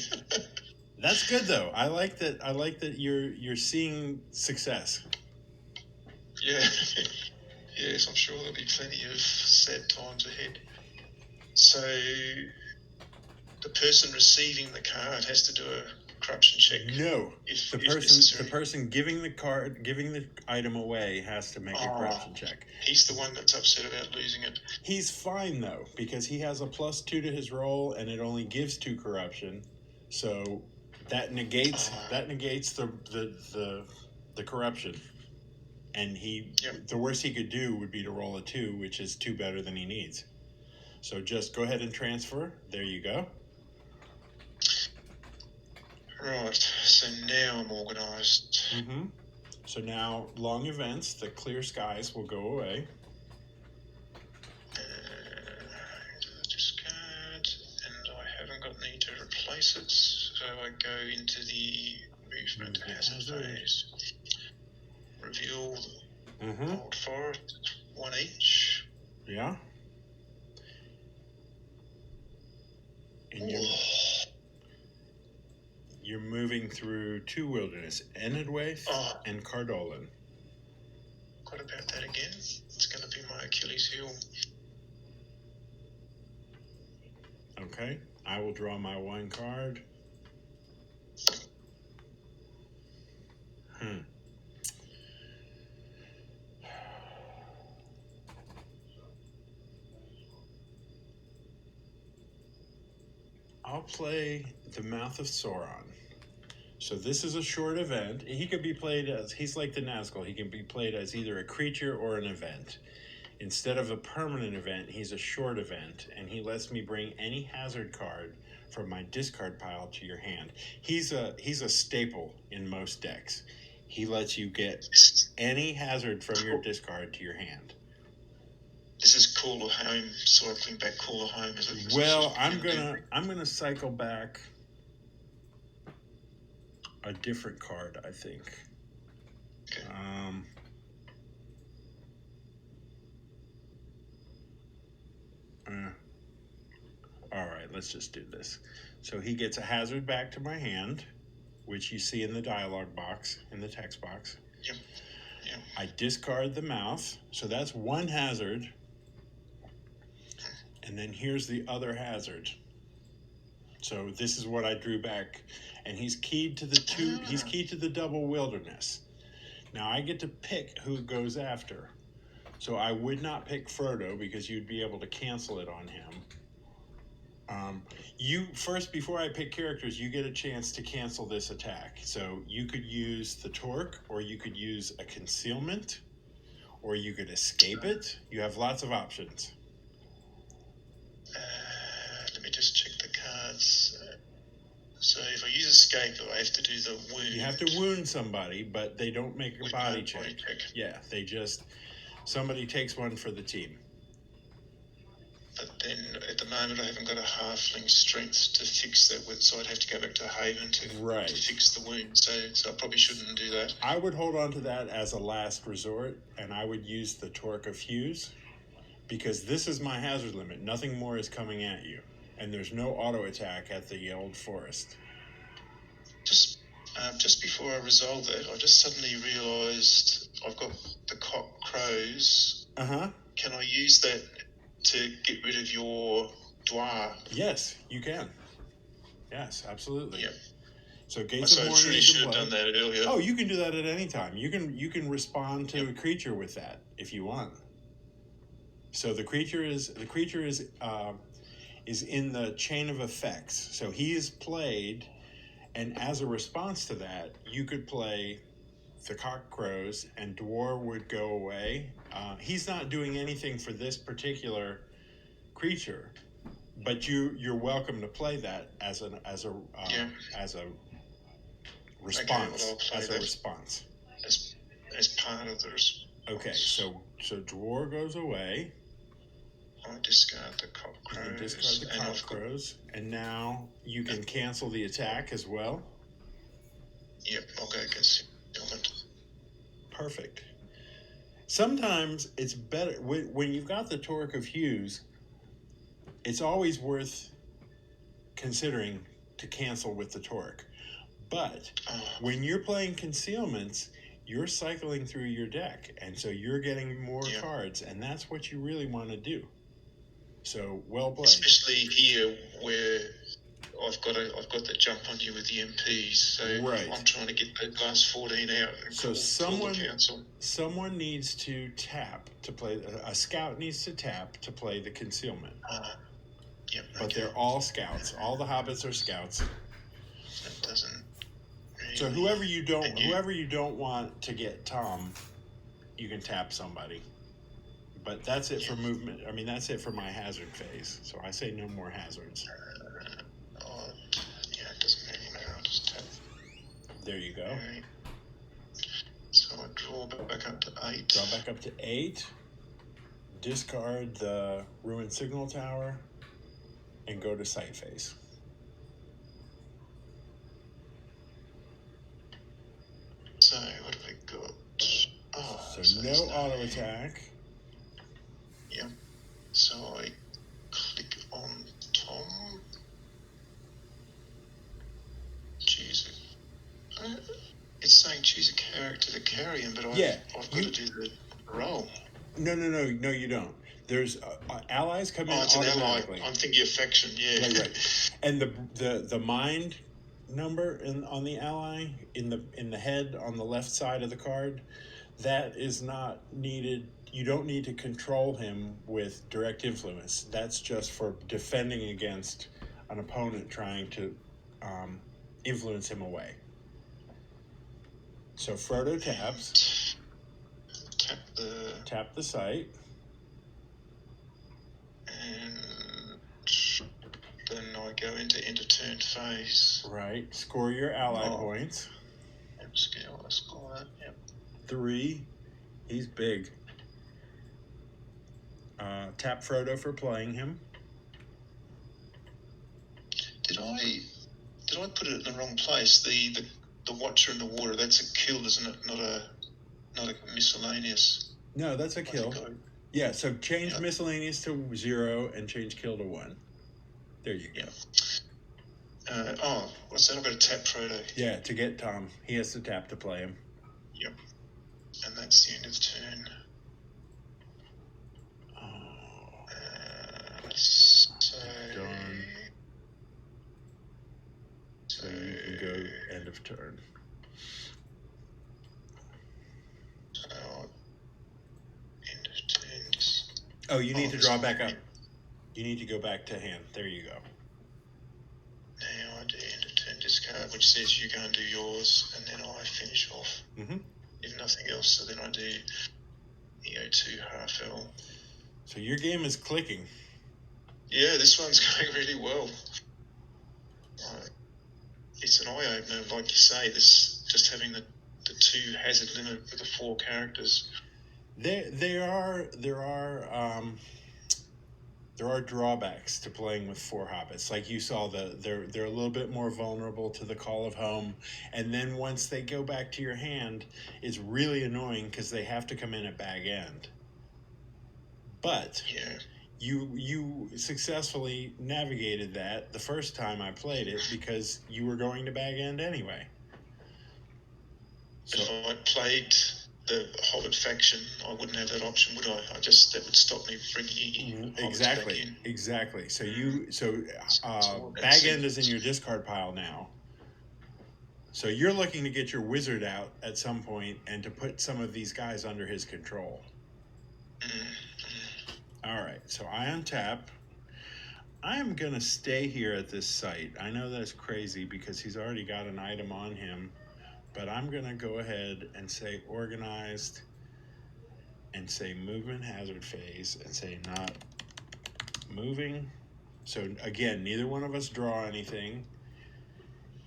That's good though. I like that you're seeing success.
Yeah. Yes, I'm sure there'll be plenty of sad times ahead. So the person receiving the card has to do a corruption check.
No, the person giving the item away has to make a corruption check.
He's the one that's upset about losing it.
He's fine though, because he has a +2 to his roll, and it only gives 2 corruption, so that negates the corruption. And the worst he could do would be to roll a 2, which is 2 better than he needs. So just go ahead and transfer. There you go.
Right, so now I'm organised.
So now long events, the clear skies will go away.
Discard, and I haven't got need to replace it, so I go into the movement hazard phase. Reveal Old Forest, 1 each.
Yeah. And you're moving through 2 wilderness, Enedwaith and Cardolan.
What about that again? It's going to be my Achilles heel.
Okay, I will draw my one card. I'll play the Mouth of Sauron. So this is a short event. He could be played as, he's like the Nazgul, he can be played as either a creature or an event. Instead of a permanent event, he's a short event, and he lets me bring any hazard card from my discard pile to your hand. He's a staple in most decks. He lets you get any hazard from your discard to your hand.
This is Call of Home, cycling back Call of Home. Is it?
Well, I'm gonna cycle back a different card, I think.
Okay.
All right, let's just do this. So he gets a hazard back to my hand, which you see in the dialogue box, in the text box.
Yep. Yep.
I discard the mouth, so that's one hazard. And then here's the other hazard. So this is what I drew back, and he's keyed to the double wilderness. Now I get to pick who goes after. So I would not pick Frodo because you'd be able to cancel it on him. You first, before I pick characters, you get a chance to cancel this attack. So you could use the Torque, or you could use a concealment, or you could escape it. You have lots of options.
Let me just check the cards. So if I use escape, I have to do the wound.
You have to wound somebody, but they don't make a body check. Yeah, they just, somebody takes one for the team.
But then at the moment I haven't got a halfling strength to fix that with, so I'd have to go back to Haven to fix the wound. So I probably shouldn't do that.
I would hold on to that as a last resort, and I would use the Torque of Hughes, because this is my hazard limit. Nothing more is coming at you, and there's no auto attack at the Old Forest.
Just before I resolve that, I just suddenly realised I've got the cock crows. Can I use that to get rid of your Dwar?
Yes, you can. Yes, absolutely.
Yep.
So Gates of Morning.
I really should have done that earlier.
Oh, you can do that at any time. You can respond to a creature with that if you want. So the creature is in the chain of effects. So he is played, and as a response to that, you could play the cock crows, and Dwar would go away. He's not doing anything for this particular creature, but you're welcome to play that as a response.
Okay,
as a response.
As part of the response.
Okay, so Dwar goes away.
I discard the cock crows.
And now you can cancel the attack as well.
Yep, I'll go concealment.
Perfect. Sometimes it's better when you've got the Torque of Hughes. It's always worth considering to cancel with the Torque. But when you're playing concealments, you're cycling through your deck, and so you're getting more cards, and that's what you really want to do. So well played.
Especially here where I've got the jump on you with the MPs, so I'm trying to get the last 14 out. And
so someone needs to tap to play. A scout needs to tap to play the concealment. But they're all scouts. All the hobbits are scouts.
That doesn't. Really,
so whoever you don't want to get Tom, you can tap somebody. But that's it for movement. I mean, that's it for my hazard phase. So I say no more hazards.
It doesn't really matter. I'll just tap.
There you go.
Right. So I draw back up to 8.
Draw back up to 8. Discard the Ruined Signal Tower. And go to sight phase.
So what have I got?
So no auto attack.
Yeah. So I click on Tom. Choose it's saying choose a character to carry him, but I've got to do the roll.
No, you don't. There's allies come in
it's an ally.
automatically.
I'm thinking of faction, yeah.
Right. And the mind number on the ally in the head on the left side of the card, that is not needed. You don't need to control him with direct influence. That's just for defending against an opponent trying to influence him away. So Frodo taps. Tap the site.
And then I go into end of turn phase.
Right. Score your ally points.
Upscale, I score that, yep.
3. He's big. Tap Frodo for playing him.
Did I put it in the wrong place? The Watcher in the water, that's a kill, isn't it? Not a miscellaneous.
No, that's a kill. Yeah, so change miscellaneous to 0 and change kill to 1. There you go.
What's that? I've got to tap Frodo.
Yeah, to get Tom. He has to tap to play him.
Yep. And that's the end of turn.
Done. So you can go end of turn.
End of turn.
Oh, you need to draw back up. You need to go back to hand. There you go.
Now I do end of turn discard, which says you go and do yours, and then I finish off.
Mm-hmm.
If nothing else, so then I do EO2 half L.
So your game is clicking.
Yeah, this one's going really well. It's an eye opener, like you say. This just having the 2 hazard limit for the 4 characters.
There are drawbacks to playing with 4 hobbits. Like you saw, they're a little bit more vulnerable to the call of home, and then once they go back to your hand, it's really annoying because they have to come in at bag end. But
yeah.
You successfully navigated that the first time I played it because you were going to bag end anyway.
So, if I played the Hobbit faction, I wouldn't have that option, would I? That would stop me bringing
exactly
back in.
Exactly. So bag end is in your discard pile now. So you're looking to get your wizard out at some point and to put some of these guys under his control. All right, so I untap. I'm going to stay here at this site. I know that's crazy because he's already got an item on him, but I'm going to go ahead and say organized and say movement hazard phase and say not moving. So again, neither one of us draw anything.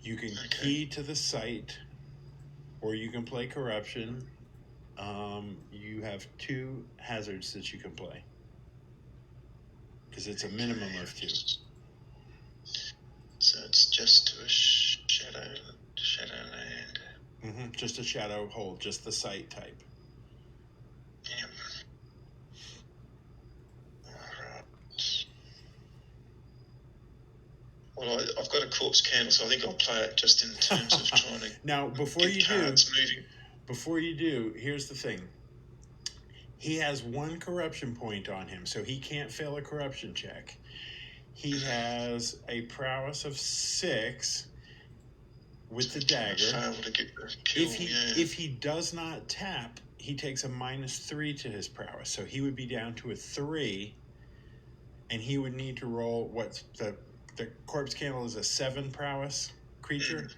You can key to the site or you can play corruption. You have 2 hazards that you can play. Because it's a minimum of 2.
So it's just to a shadow land.
Mm-hmm. Just a shadow hold, just the site type.
Yep. Alright. Well, I've got a corpse candle, so I think I'll play it just in terms of trying to
now, before you do, here's the thing. He has 1 corruption point on him, so he can't fail a corruption check. He has a prowess of 6 with the dagger. If he does not tap, he takes a -3 to his prowess, so he would be down to a 3, and he would need to roll the corpse candle is a 7 prowess creature,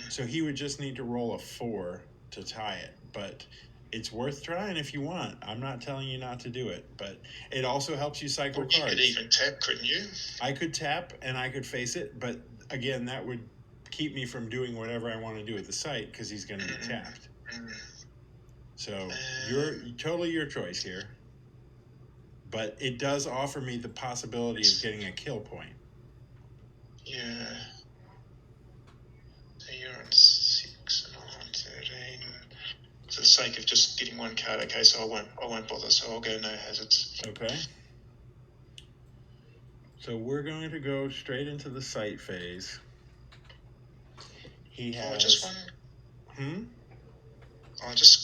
so he would just need to roll a 4 to tie it, but it's worth trying if you want. I'm not telling you not to do it, but it also helps you cycle cards.
You could even tap, couldn't you?
I could tap and I could face it, but again, that would keep me from doing whatever I want to do at the site because he's going to be tapped. So totally your choice here, but it does offer me the possibility of getting a kill point.
Yeah. So you're on 6 and I'm on 13. For the sake of just getting 1 card, okay, so I won't bother, so I'll go no hazards.
Okay. So we're going to go straight into the site phase. He has...
just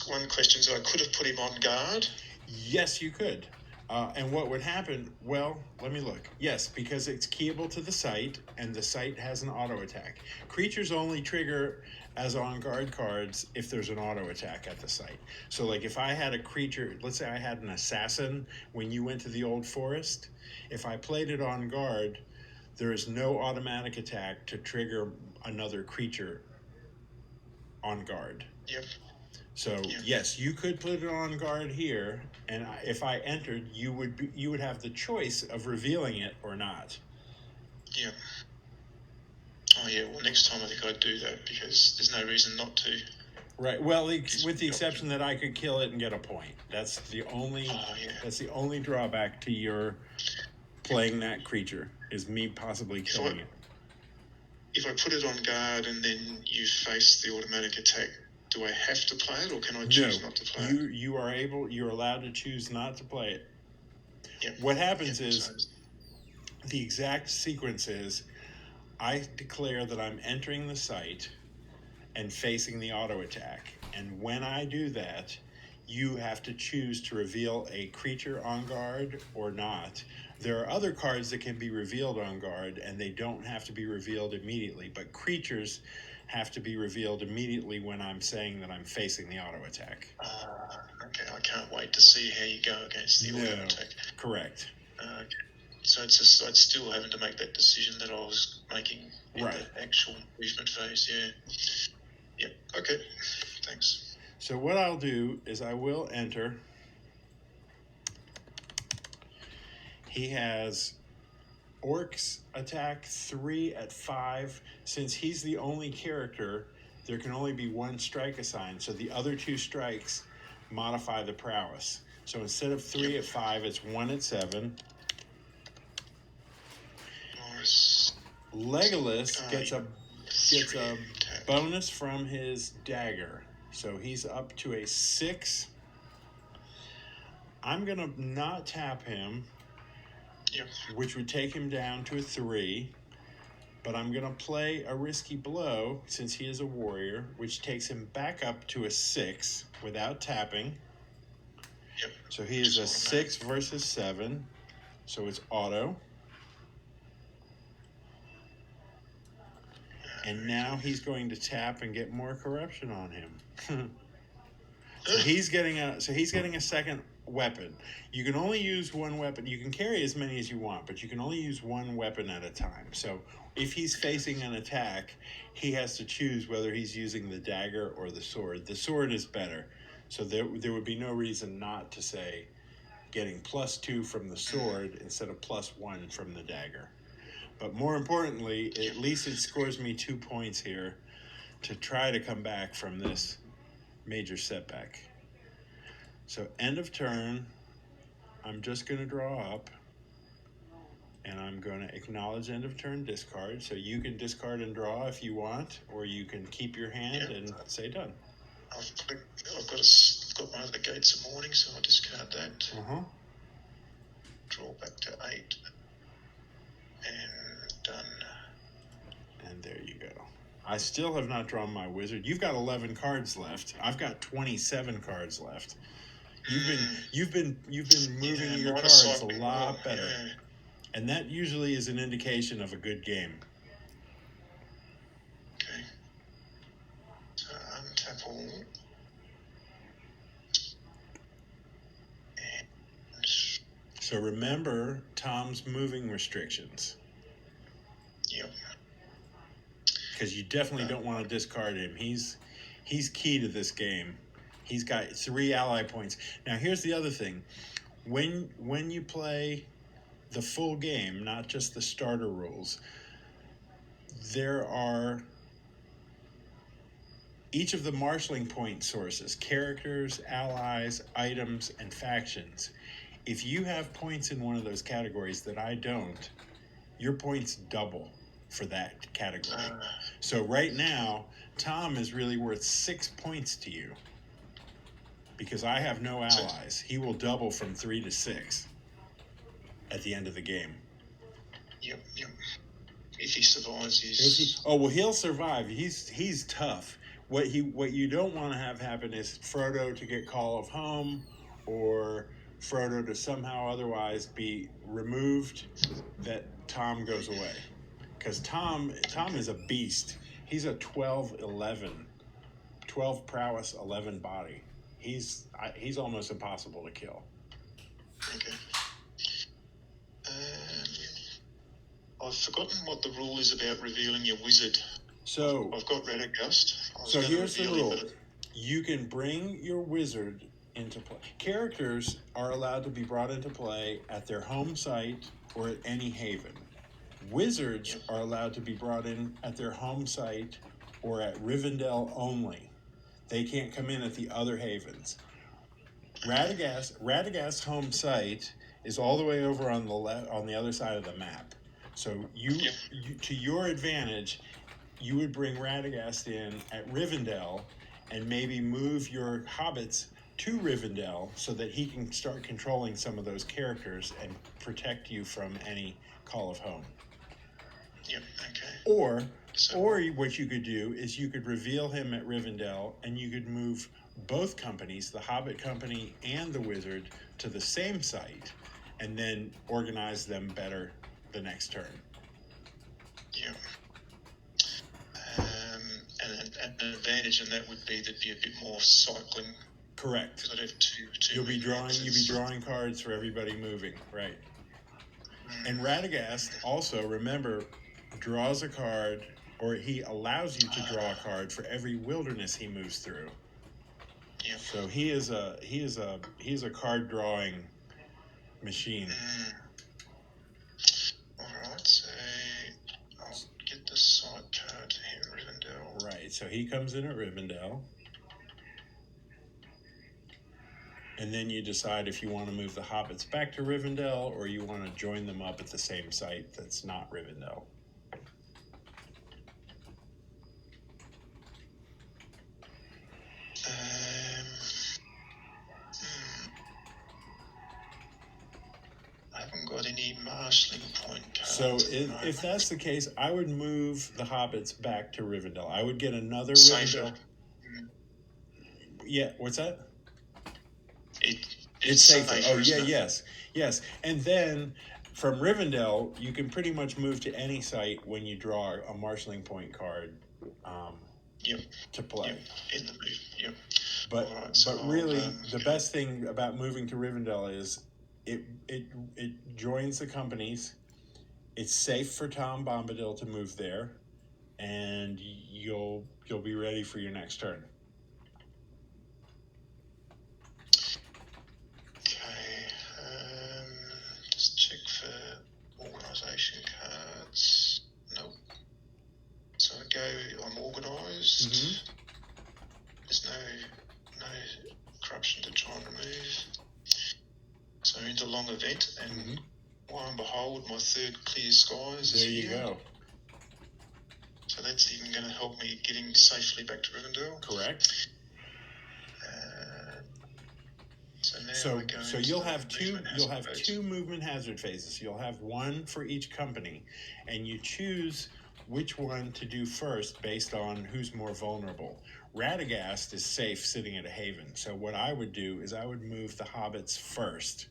one question. So I could have put him on guard?
Yes, you could. And what would happen? Well, let me look. Yes, because it's keyable to the site, and the site has an auto attack. Creatures only trigger as on guard cards if there's an auto attack at the site. So, like if I had a creature, let's say I had an assassin when you went to the old forest, if I played it on guard, there is no automatic attack to trigger another creature on guard.
Yep.
So yes, you could put it on guard here, and if I entered, you would have the choice of revealing it or not.
Yeah. Oh yeah. Well, next time I think I'd do that because there's no reason not to.
Right. Well, with the exception that I could kill it and get a point. That's the only. That's the only drawback to your playing that creature is me possibly killing it.
If I put it on guard and then you face the automatic attack, do I have to play it, or can I choose not to play it?
You're allowed to choose not to play it.
Yep.
What happens is, the exact sequence is, I declare that I'm entering the site and facing the auto attack. And when I do that, you have to choose to reveal a creature on guard or not. There are other cards that can be revealed on guard, and they don't have to be revealed immediately. But creatures have to be revealed immediately when I'm saying that I'm facing the auto attack.
Okay, I can't wait to see how you go against the auto attack.
Correct.
Okay. So it's I'd still having to make that decision that I was making in the actual movement phase. Yeah. Yep. Okay. Thanks.
So what I'll do is I will enter. He has Orcs attack 3 at 5. Since he's the only character, there can only be one strike assigned. So the other 2 strikes modify the prowess. So instead of 3 at 5, it's 1 at 7. Legolas gets a bonus from his dagger. So he's up to a 6. I'm going to not tap him, which would take him down to a 3. But I'm going to play a risky blow since he is a warrior, which takes him back up to a 6 without tapping.
Yep.
So he is a 6 versus 7. So it's auto. And now he's going to tap and get more corruption on him. So he's getting a second weapon. You can only use one weapon. You can carry as many as you want, but you can only use one weapon at a time. So if he's facing an attack, he has to choose whether he's using the dagger or the sword. The sword is better. So there would be no reason not to say getting +2 from the sword instead of +1 from the dagger. But more importantly, at least it scores me 2 points here to try to come back from this major setback. So end of turn, I'm just going to draw up, and I'm going to acknowledge end of turn discard. So you can discard and draw if you want, or you can keep your hand and say done.
I've got one of the gates of mourning, so I'll discard that. Draw back to 8. And done.
And there you go. I still have not drawn my wizard. You've got 11 cards left. I've got 27 cards left. You've been moving your cards a lot better. Yeah. And that usually is an indication of a good game.
Okay. So untap all.
So remember Tom's moving restrictions.
Yep.
Because you definitely don't want to discard him. He's key to this game. He's got 3 ally points. Now here's the other thing. When you play the full game, not just the starter rules, there are each of the marshalling point sources, characters, allies, items, and factions. If you have points in one of those categories that I don't, your points double for that category. So right now, Tom is really worth 6 points to you because I have no allies. He will double from 3 to 6 at the end of the game.
Yep. If he survives,
he'll survive. He's tough. What you don't want to have happen is Frodo to get Call of Home, or Frodo to somehow otherwise be removed, that Tom goes away. Because Tom is a beast. He's a 12 prowess, 11 body. He's almost impossible to kill.
Okay. I've forgotten what the rule is about revealing your wizard.
So
I've got Radagast.
So here's the rule. You can bring your wizard into play. Characters are allowed to be brought into play at their home site or at any haven. Wizards are allowed to be brought in at their home site or at Rivendell only. They can't come in at the other havens. Radagast's home site is all the way over on the other side of the map. So you to your advantage, you would bring Radagast in at Rivendell and maybe move your hobbits to Rivendell so that he can start controlling some of those characters and protect you from any call of home.
Yep, okay.
Or what you could do is you could reveal him at Rivendell and you could move both companies, the Hobbit Company and the Wizard, to the same site and then organize them better the next turn.
Yeah. And an advantage in that would be there'd be a bit more cycling.
Correct.
Because I'd have two
you'll be drawing cards for everybody moving, right? And Radagast also, remember, draws a card, or he allows you to draw a card for every wilderness he moves through.
Yeah.
So he's a card drawing machine.
All right. So I'll get the side card to him, Rivendell.
Right. So he comes in at Rivendell. And then you decide if you want to move the hobbits back to Rivendell or you want to join them up at the same site that's not Rivendell.
I haven't got any marshalling point cards.
So if that's the case, I would move the hobbits back to Rivendell. I would get another
Safer.
Rivendell. Yeah, what's that?
It's
safer.
Safer,
Yes. And then from Rivendell, you can pretty much move to any site when you draw a marshalling point card to play.
Yep. In the move. Yep.
But
right, so
really, the best thing about moving to Rivendell is it joins the companies. It's safe for Tom Bombadil to move there, and you'll be ready for your next turn.
Just check for organisation cards. Nope. So I'm organised.
Mm-hmm.
There's no corruption to try and remove. So into long event, and lo and behold, my third clear skies is here.
There you go.
So that's even going to help me getting safely back to Rivendell.
Correct.
So
you'll have two movement hazard phases. You'll have one for each company, and you choose which one to do first based on who's more vulnerable. Radagast is safe sitting at a haven. So what I would do is I would move the hobbits first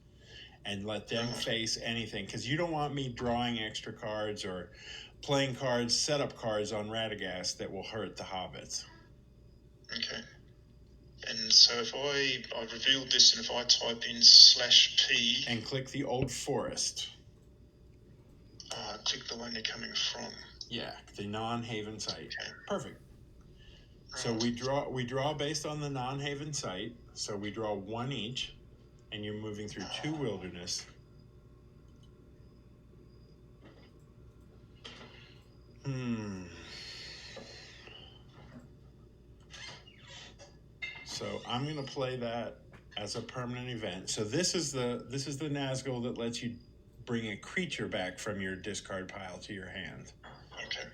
and let them face anything, because you don't want me drawing extra cards or playing cards, setup cards on Radagast that will hurt the hobbits.
Okay. And so if I revealed this, and if I type in /P...
And click the Old Forest.
Click the one you're coming from.
Yeah, the non-haven site. Okay. Perfect.
Right.
So we draw based on the non-haven site. So we draw one each, and you're moving through two wilderness. So I'm going to play that as a permanent event. So this is the Nazgul that lets you bring a creature back from your discard pile to your hand.
Okay.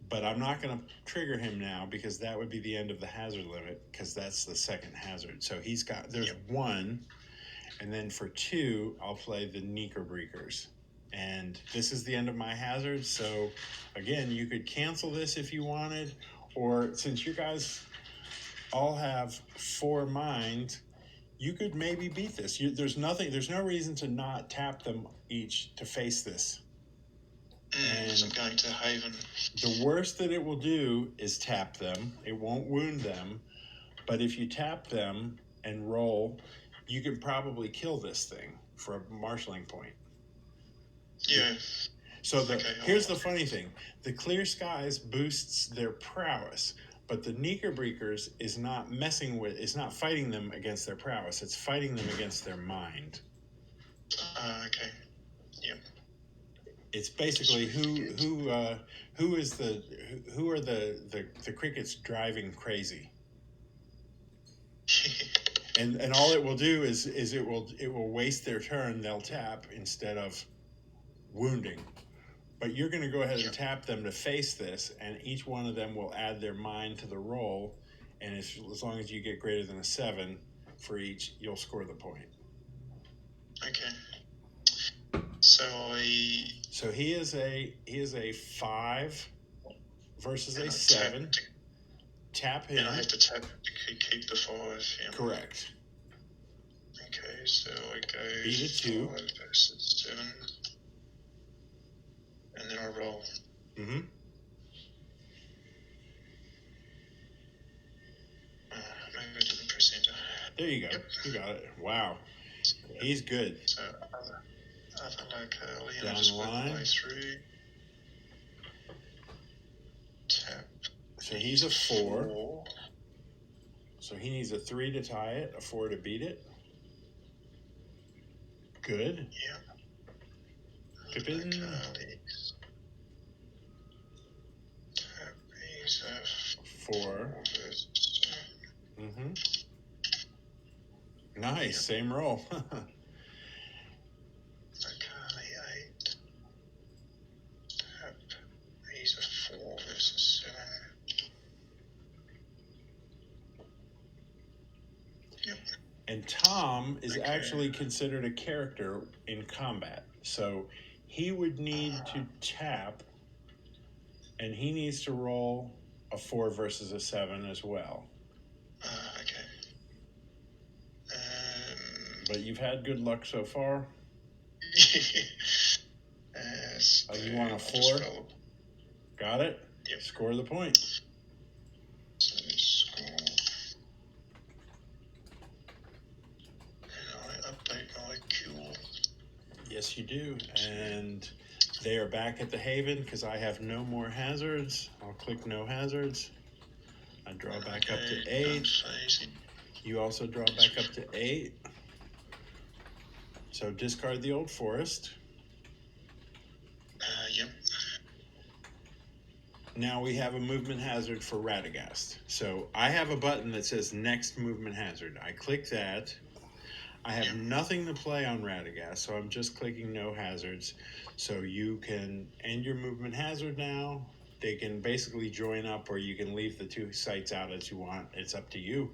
But I'm not going to trigger him now because that would be the end of the hazard limit, because that's the second hazard. So there's one, and then for two, I'll play the Knickerbreakers. And this is the end of my hazard. So again, you could cancel this if you wanted, or since you guys all have 4 mind, you could maybe beat this. There's no reason to not tap them each to face this.
And I'm going to Haven.
The worst that it will do is tap them. It won't wound them. But if you tap them and roll, you can probably kill this thing for a marshalling point.
Yeah.
So here's the funny thing. The Clear Skies boosts their prowess, but the Knickerbreakers is not fighting them against their prowess. It's fighting them against their mind.
Okay. Yep.
It's basically who are the crickets driving crazy. And all it will do is it will waste their turn. They'll tap instead of wounding. But you're going to go ahead and tap them to face this, and each one of them will add their mind to the roll. And as long as you get greater than a 7 for each, you'll score the point.
Okay. So
he is a 5 versus a 7. Tap him.
And I have to tap to keep the 5. Yeah.
Correct.
Okay, so I go
beat a 2
5 versus 7, and then I roll.
Mm-hmm.
Maybe I didn't press enter.
There you go. Yep. You got it. Wow. He's good.
So other locale, and
down
I just
the
work
line.
my way through. Tap.
So he's a 4. So he needs a 3 to tie it, a 4 to beat it. Good.
Yeah.
Pippin.
Tap. He's a
4. Mm-hmm. Nice. Yep. Same roll.
Locale 8. Tap. He's a 4 versus 7. Yep.
And Tom is actually considered a character in combat. So he would need to tap, and he needs to roll a 4 versus a 7 as well.
Okay.
But you've had good luck so far. You want a 4? Got it?
Yep.
Score the point.
So score. And I update my cure.
Yes, you do. And they are back at the Haven because I have no more hazards. I'll click no hazards. I draw back up to 8. You also draw back up to 8. So discard the Old Forest.
Yep.
Now we have a movement hazard for Radagast. So I have a button that says next movement hazard. I click that. I have nothing to play on Radagast, so I'm just clicking no hazards. So you can end your movement hazard now. They can basically join up, or you can leave the 2 sites out as you want. It's up to you.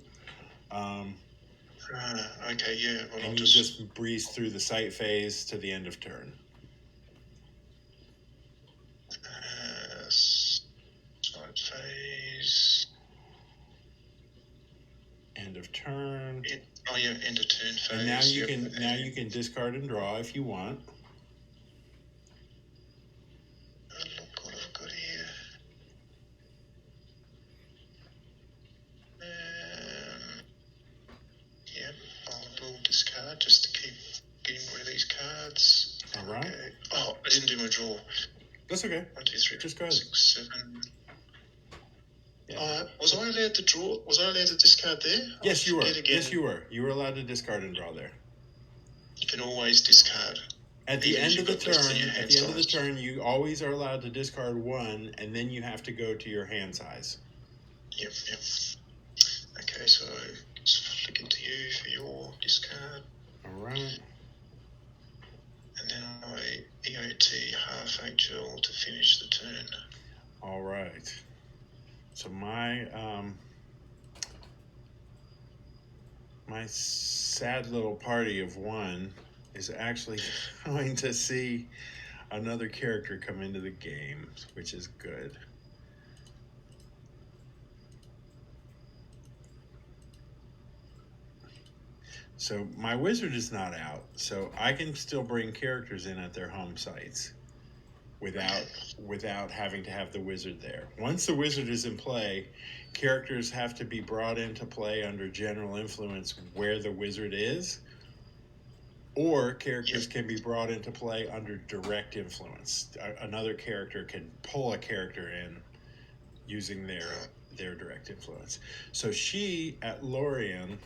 Okay, yeah. Well,
and you just breeze through the site phase to the end of turn.
Site phase.
End of turn.
End of turn phase.
And now you can discard and draw if you want.
Look what I've got here. I'll discard just to keep getting rid of these cards.
All right.
Okay. Oh, I didn't do my draw.
That's okay.
1, 2, 3,
just go ahead.
6, 7.
Yeah.
Was I allowed to draw? Was I allowed to discard there?
Yes, you were. Yes, you were. You were allowed to discard and draw there.
You can always discard.
At the end of the turn, you always are allowed to discard 1, and then you have to go to your hand size.
Yep. Okay, so just flick into you for your discard.
All right.
And then I EOT half HL to finish the turn.
All right. So my sad little party of 1 is actually going to see another character come into the game, which is good. So my wizard is not out, so I can still bring characters in at their home sites without having to have the wizard there. Once the wizard is in play, characters have to be brought into play under general influence where the wizard is, or characters can be brought into play under direct influence. Another character can pull a character in using their direct influence. So she, at Lorien,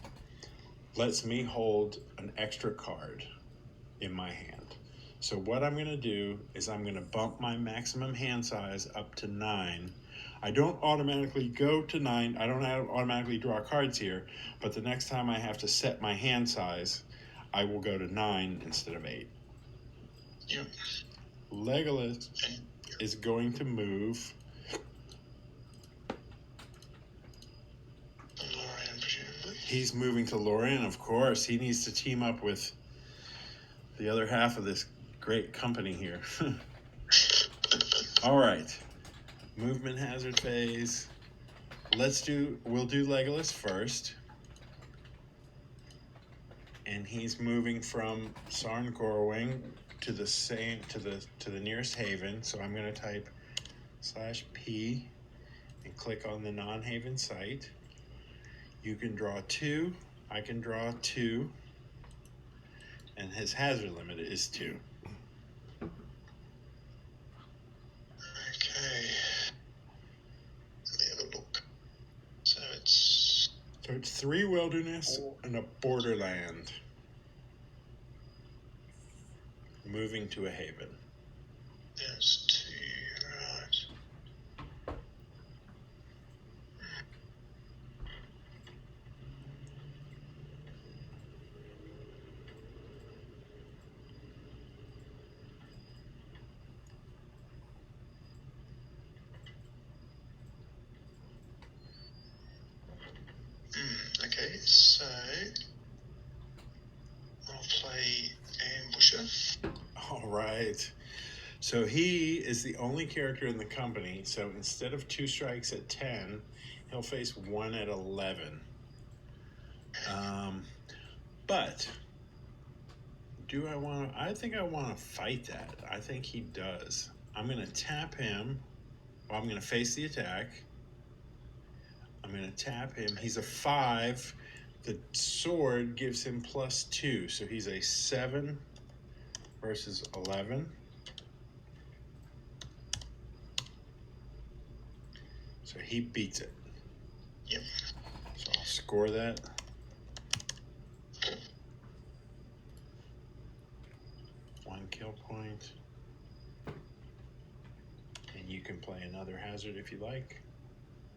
lets me hold an extra card in my hand. So what I'm going to do is I'm going to bump my maximum hand size up to 9. I don't automatically go to 9. I don't automatically draw cards here, but the next time I have to set my hand size, I will go to 9 instead of 8.
Yep.
Legolas is going to move.
Lorien, presumably.
He's moving to Lorien, of course. He needs to team up with the other half of this great company here. All right. Movement hazard phase. We'll do Legolas first. And he's moving from Sarn Gorwing to the nearest haven. So I'm going to type /P and click on the non-haven site. You can draw 2. I can draw 2. And his hazard limit is 2.
Okay. Let me have a look. So it's
3 wilderness and a borderland. Moving to a haven.
There's 2, right. Okay, so I'll play Ambusher.
All right. So he is the only character in the company. So instead of 2 strikes at 10, he'll face 1 at 11. But do I want to? I think I want to fight that. I think he does. I'm going to tap him. Well, I'm going to face the attack. I'm going to tap him. He's a 5. The sword gives him +2. So he's a 7 versus 11. So he beats it.
Yep.
So I'll score that. One kill point. And you can play another hazard if you like.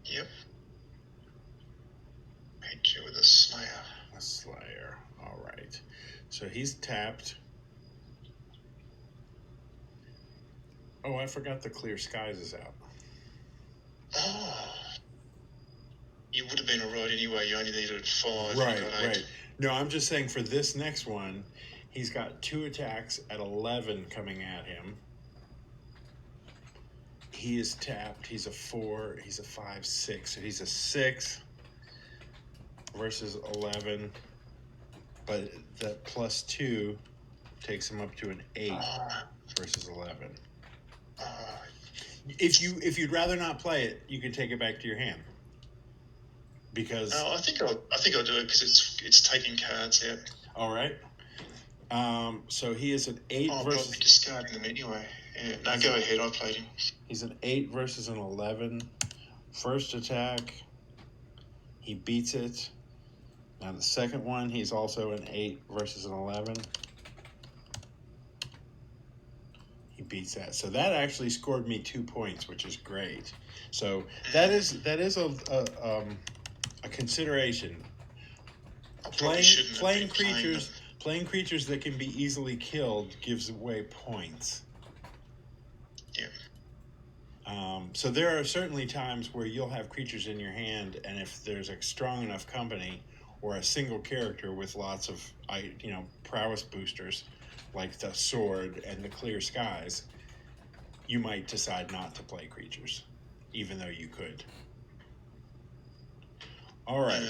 Yep. Hit you with a Slayer.
A Slayer. All right. So he's tapped. Oh, I forgot the Clear Skies is out.
Oh. You would have been all right anyway. You only needed 5.
Right. No, I'm just saying for this next one, he's got 2 attacks at 11 coming at him. He is tapped. He's a 4. He's a 5, 6. So he's a 6 versus 11. But that +2 takes him up to an 8 versus 11. If you'd rather not play it, you can take it back to your hand. Because
I think I'll do it because it's taking cards out.
All right. So he is an 8 versus.
I'll be discarding them anyway. Yeah. No, go ahead. I played him.
He's an 8 versus an 11. First attack, he beats it. Now the second one, he's also an 8 versus an 11. He beats that. So that actually scored me 2 points, which is great. So that is a consideration. Playing creatures that can be easily killed gives away points.
Yeah.
So there are certainly times where you'll have creatures in your hand, and if there's a strong enough company or a single character with lots of prowess boosters, like the sword and the Clear Skies, you might decide not to play creatures, even though you could. All right.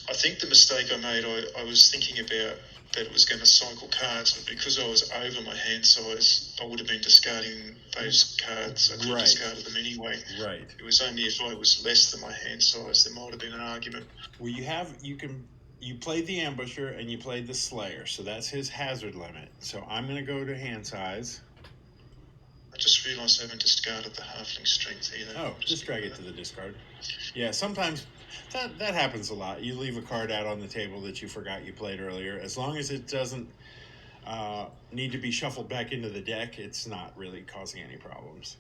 I think the mistake I made, I was thinking about that it was going to cycle cards, but because I was over my hand size, I would have been discarding those cards. I could have discarded them anyway.
Right.
It was only if I was less than my hand size there might have been an argument.
Well, you played the Ambusher and you played the Slayer, so that's his hazard limit. So I'm going to go to hand size.
I just realised I haven't discarded the halfling strength either.
Oh, just drag it to the discard. Yeah, sometimes that happens a lot. You leave a card out on the table that you forgot you played earlier. As long as it doesn't need to be shuffled back into the deck, it's not really causing any problems.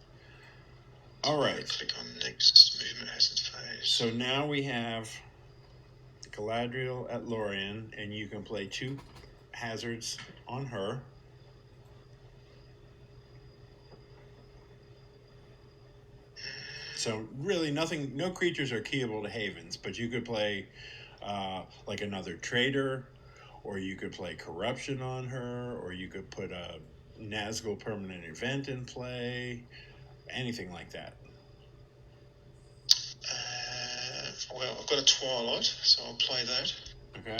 All right.
Click on next. Movement hasn't phased.
So now we have Galadriel at Lorien, and you can play 2 hazards on her. So really no creatures are keyable to Havens, but you could play like another Trader, or you could play Corruption on her, or you could put a Nazgul permanent event in play, anything like that.
Well, I've got a Twilight, so I'll play that.
Okay.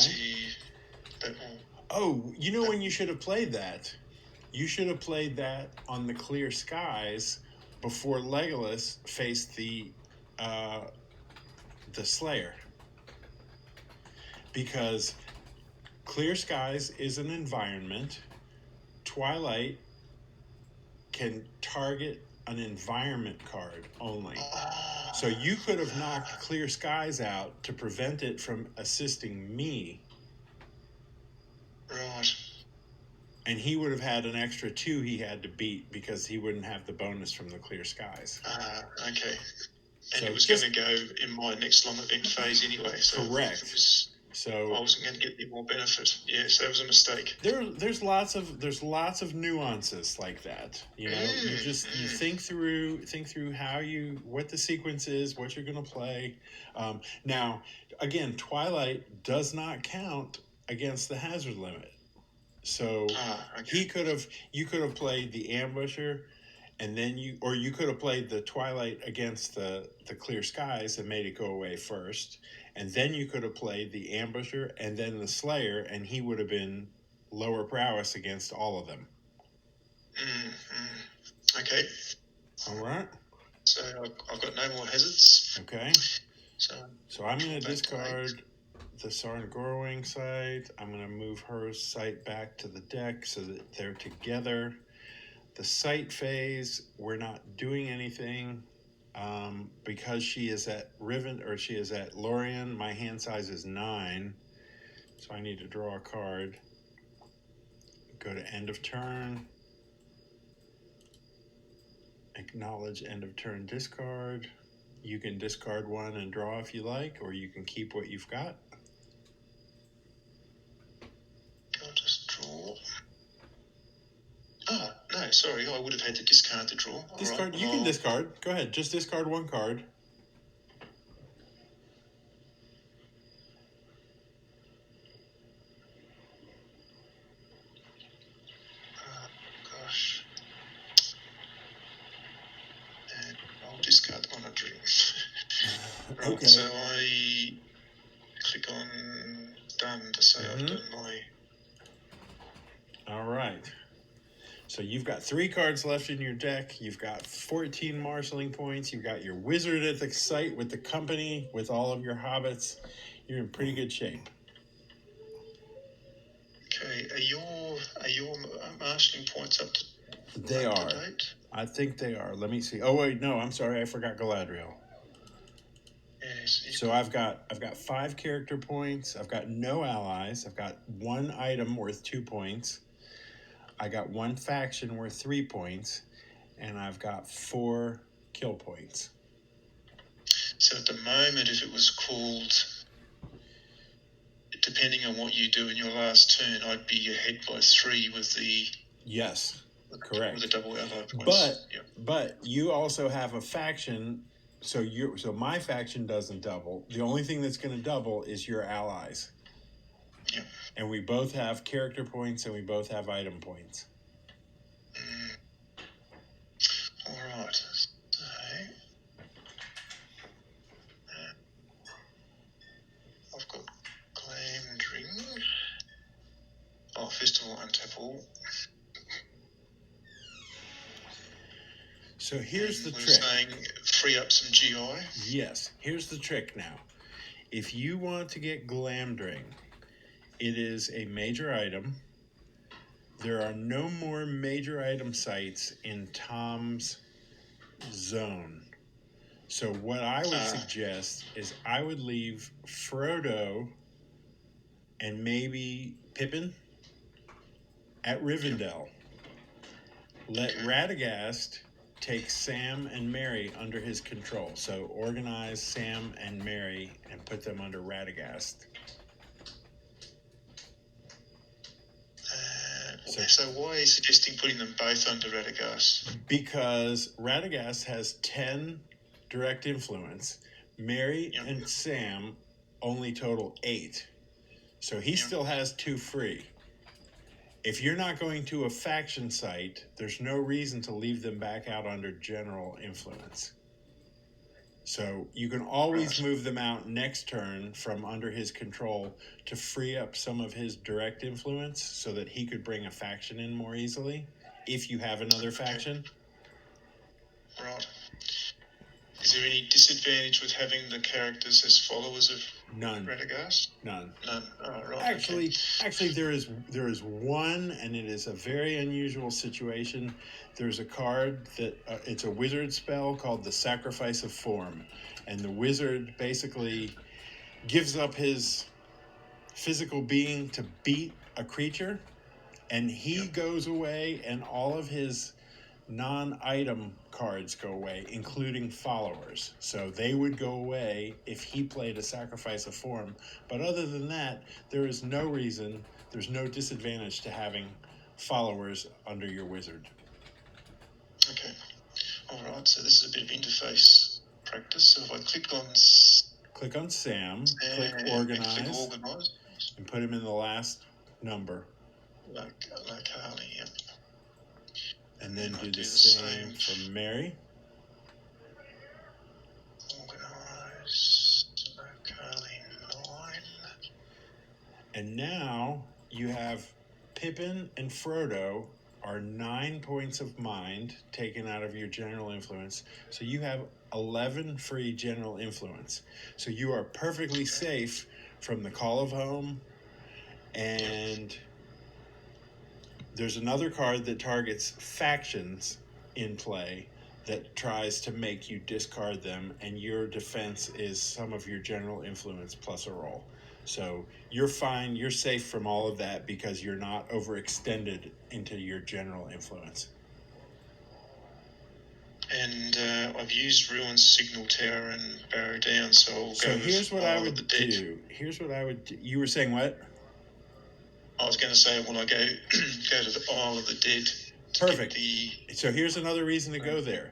Oh, you know when you should have played that? You should have played that on the Clear Skies before Legolas faced the Slayer. Because Clear Skies is an environment. Twilight can target an environment card only. So you could have knocked Clear Skies out to prevent it from assisting me.
Right.
And he would have had an extra 2 he had to beat because he wouldn't have the bonus from the Clear Skies.
Okay. And it was going to go in my next long event phase anyway. So
correct. So
I wasn't going to get any more benefit. Yes, that was a mistake.
There's lots of nuances like that. You know, you think through what the sequence is, what you're going to play. Now, again, Twilight does not count against the hazard limit. So you could have played the Ambusher, and then you could have played the Twilight against the Clear Skies and made it go away first. And then you could have played the Ambusher and then the Slayer, and he would have been lower prowess against all of them.
Okay.
All right.
So I've got no more hazards.
Okay. So I'm going to discard the Sarn Gorwing site. I'm going to move her site back to the deck so that they're together. The site phase, we're not doing anything. Because she is at Lorien, my hand size is 9, so I need to draw a card. Go to end of turn. Acknowledge end of turn discard. You can discard 1 and draw if you like, or you can keep what you've got.
I'll just draw. Oh, no, sorry, I would have had to discard the draw.
Discard. Right, you can discard. Go ahead, just discard 1 card.
Gosh. And I'll discard 1 I drew. Right, okay. So I click on done to say I've done my...
All right. So you've got 3 cards left in your deck. You've got 14 marshalling points. You've got your wizard at the site with the company, with all of your hobbits. You're in pretty good shape.
Okay. Are your marshalling points up to
They
up
are.
To date?
I think they are. Let me see. Oh wait, no. I'm sorry. I forgot Galadriel.
Yes.
So I've got 5 character points. I've got no allies. I've got 1 item worth 2 points. I got 1 faction worth 3 points, and I've got 4 kill points.
So at the moment, if it was called, depending on what you do in your last turn, I'd be ahead by 3 with the...
Yes, correct.
With the double ally points.
But you also have a faction, so my faction doesn't double. The only thing that's going to double is your allies.
Yeah.
And we both have character points and we both have item points.
All right. So, I've got Festival, untap all.
So here's the trick.
We're saying free up some GI.
Yes, here's the trick now. If you want to get Glamdring, it is a major item. There are no more major item sites in Tom's zone. So what I would suggest is I would leave Frodo and maybe Pippin at Rivendell. Let Radagast take Sam and Mary under his control. So organize Sam and Mary and put them under Radagast.
So why are you suggesting putting them both under Radagast?
Because Radagast has 10 direct influence. Mary and Sam only total 8. So he still has 2 free. If you're not going to a faction site, there's no reason to leave them back out under general influence. So you can always move them out next turn from under his control to free up some of his direct influence so that he could bring a faction in more easily if you have another faction.
Right. Is there any disadvantage with having the characters as followers of Radagast?
None.
Oh, right.
Actually, there is one, and it is a very unusual situation. There's a card that it's a wizard spell called the Sacrifice of Form, and the wizard basically gives up his physical being to beat a creature, and he goes away, and all of his non-item cards go away, including followers. So they would go away if he played a Sacrifice of Form. But other than that, there is no reason, there's no disadvantage to having followers under your wizard.
Okay. All right, so this is a bit of interface practice. So if I click on
Sam, click Organize, and put him in the last number.
Like Harley, yep.
And then do the same for Mary.
Organize, Carly 9.
And now you have Pippin and Frodo are 9 points of mind taken out of your general influence. So you have 11 free general influence. So you are perfectly safe from the Call of Home, and there's another card that targets factions in play that tries to make you discard them, and your defense is some of your general influence plus a roll. So you're fine, you're safe from all of that because you're not overextended into your general influence.
And I've used Ruin's Signal Tower and Barrow Down, so I'll go
here's what I would do. Here's what I would do. You were saying what?
I was going to say when I go to the Isle of the Dead.
Perfect. So here's another reason to go there.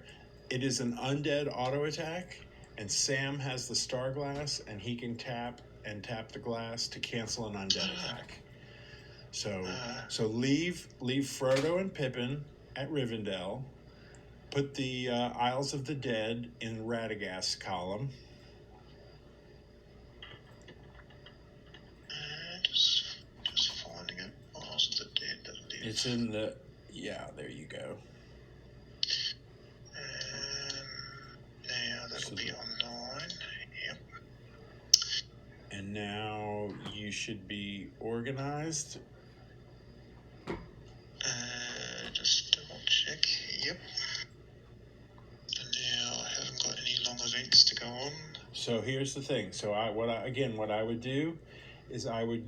It is an undead auto attack, and Sam has the Star Glass, and he can tap the glass to cancel an undead attack. So leave Frodo and Pippin at Rivendell. Put the Isles of the Dead in Radagast's column.
Just finding it. Isles of the Dead.
It's in the... Yeah, there you go.
Now that'll be on 9. Yep.
And now you should be organized.
Just double check. Yep. And now I haven't got any long events to go on.
So here's the thing. So what I would do is I would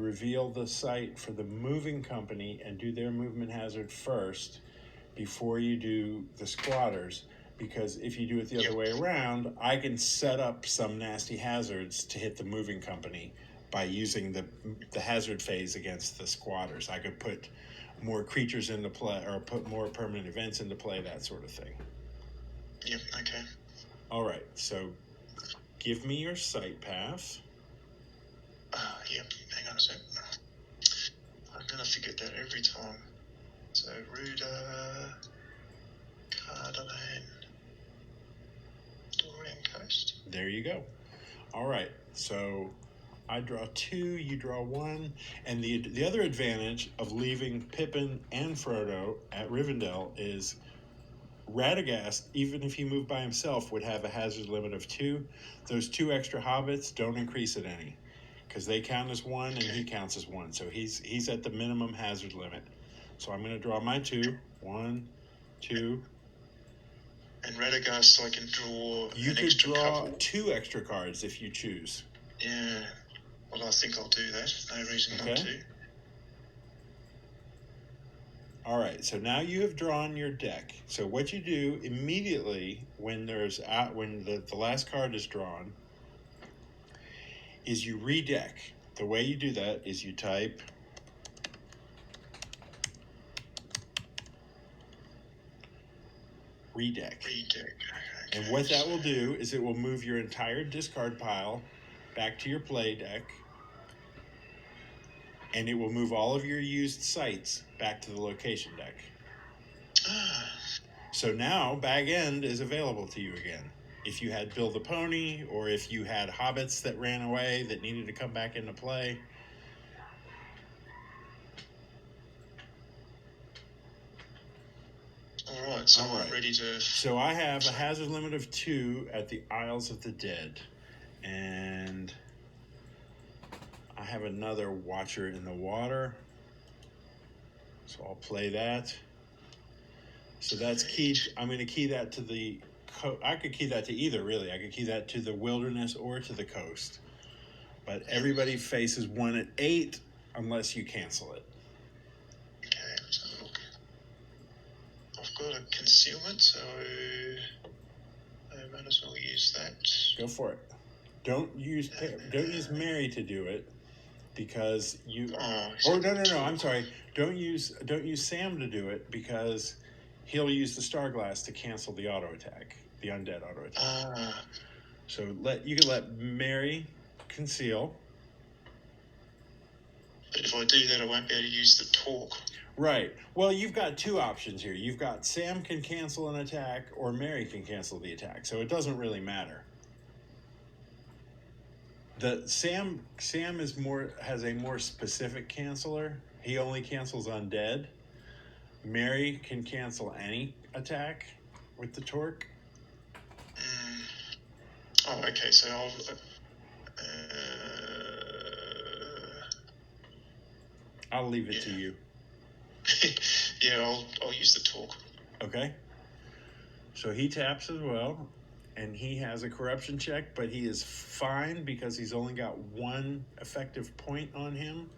reveal the site for the moving company and do their movement hazard first before you do the squatters, because if you do it the other way around, I can set up some nasty hazards to hit the moving company by using the hazard phase against the squatters. I could put more creatures into play or put more permanent events into play, that sort of thing.
Yep, okay.
All right, so give me your site path.
Yep, hang on a sec. I'm going to forget that every time. So, Ruda, Cardalan, Dorian Coast.
There you go. All right, so I draw 2, you draw 1, and the other advantage of leaving Pippin and Frodo at Rivendell is Radagast, even if he moved by himself, would have a hazard limit of 2. Those 2 extra hobbits don't increase it any, because they count as 1 and he counts as 1. So he's at the minimum hazard limit. So I'm going to draw my 2. 1, 2.
And Radagast, I can draw.
You
an
could
extra
draw
couple.
2 extra cards if you choose.
Yeah. Well, I think I'll do that. No reason not to.
All right, so now you have drawn your deck. So what you do immediately when the last card is drawn is you redeck. The way you do that is you type redeck.
Okay.
And what that will do is it will move your entire discard pile back to your play deck, and it will move all of your used sites back to the location deck. So now Bag End is available to you again. If you had Bill the Pony, or if you had hobbits that ran away that needed to come back into play.
Alright, so I'm ready to...
So I have a hazard limit of 2 at the Isles of the Dead. And I have another Watcher in the Water. So I'll play that. So that's keyed. I'm going to key that to the... I could key that to either, really. I could key that to the wilderness or to the coast. But everybody faces 1 at 8 unless you cancel it.
Okay, let's have a look. I've got a concealment, so I might as well use that.
Go for it. Don't use Mary to do it, because you... No, I'm sorry. Don't use Sam to do it, because he'll use the Starglass to cancel the auto attack, the undead auto attack. So you can let Mary conceal.
But if I do that, I won't be able to use the talk.
Right. Well, you've got 2 options here. You've got Sam can cancel an attack, or Mary can cancel the attack. So it doesn't really matter. Sam has a more specific canceller. He only cancels undead. Mary can cancel any attack with the torque.
Oh, okay. So
I'll leave it to you.
Yeah, I'll use the talk.
Okay. So he taps as well, and he has a corruption check, but he is fine because he's only got 1 effective point on him.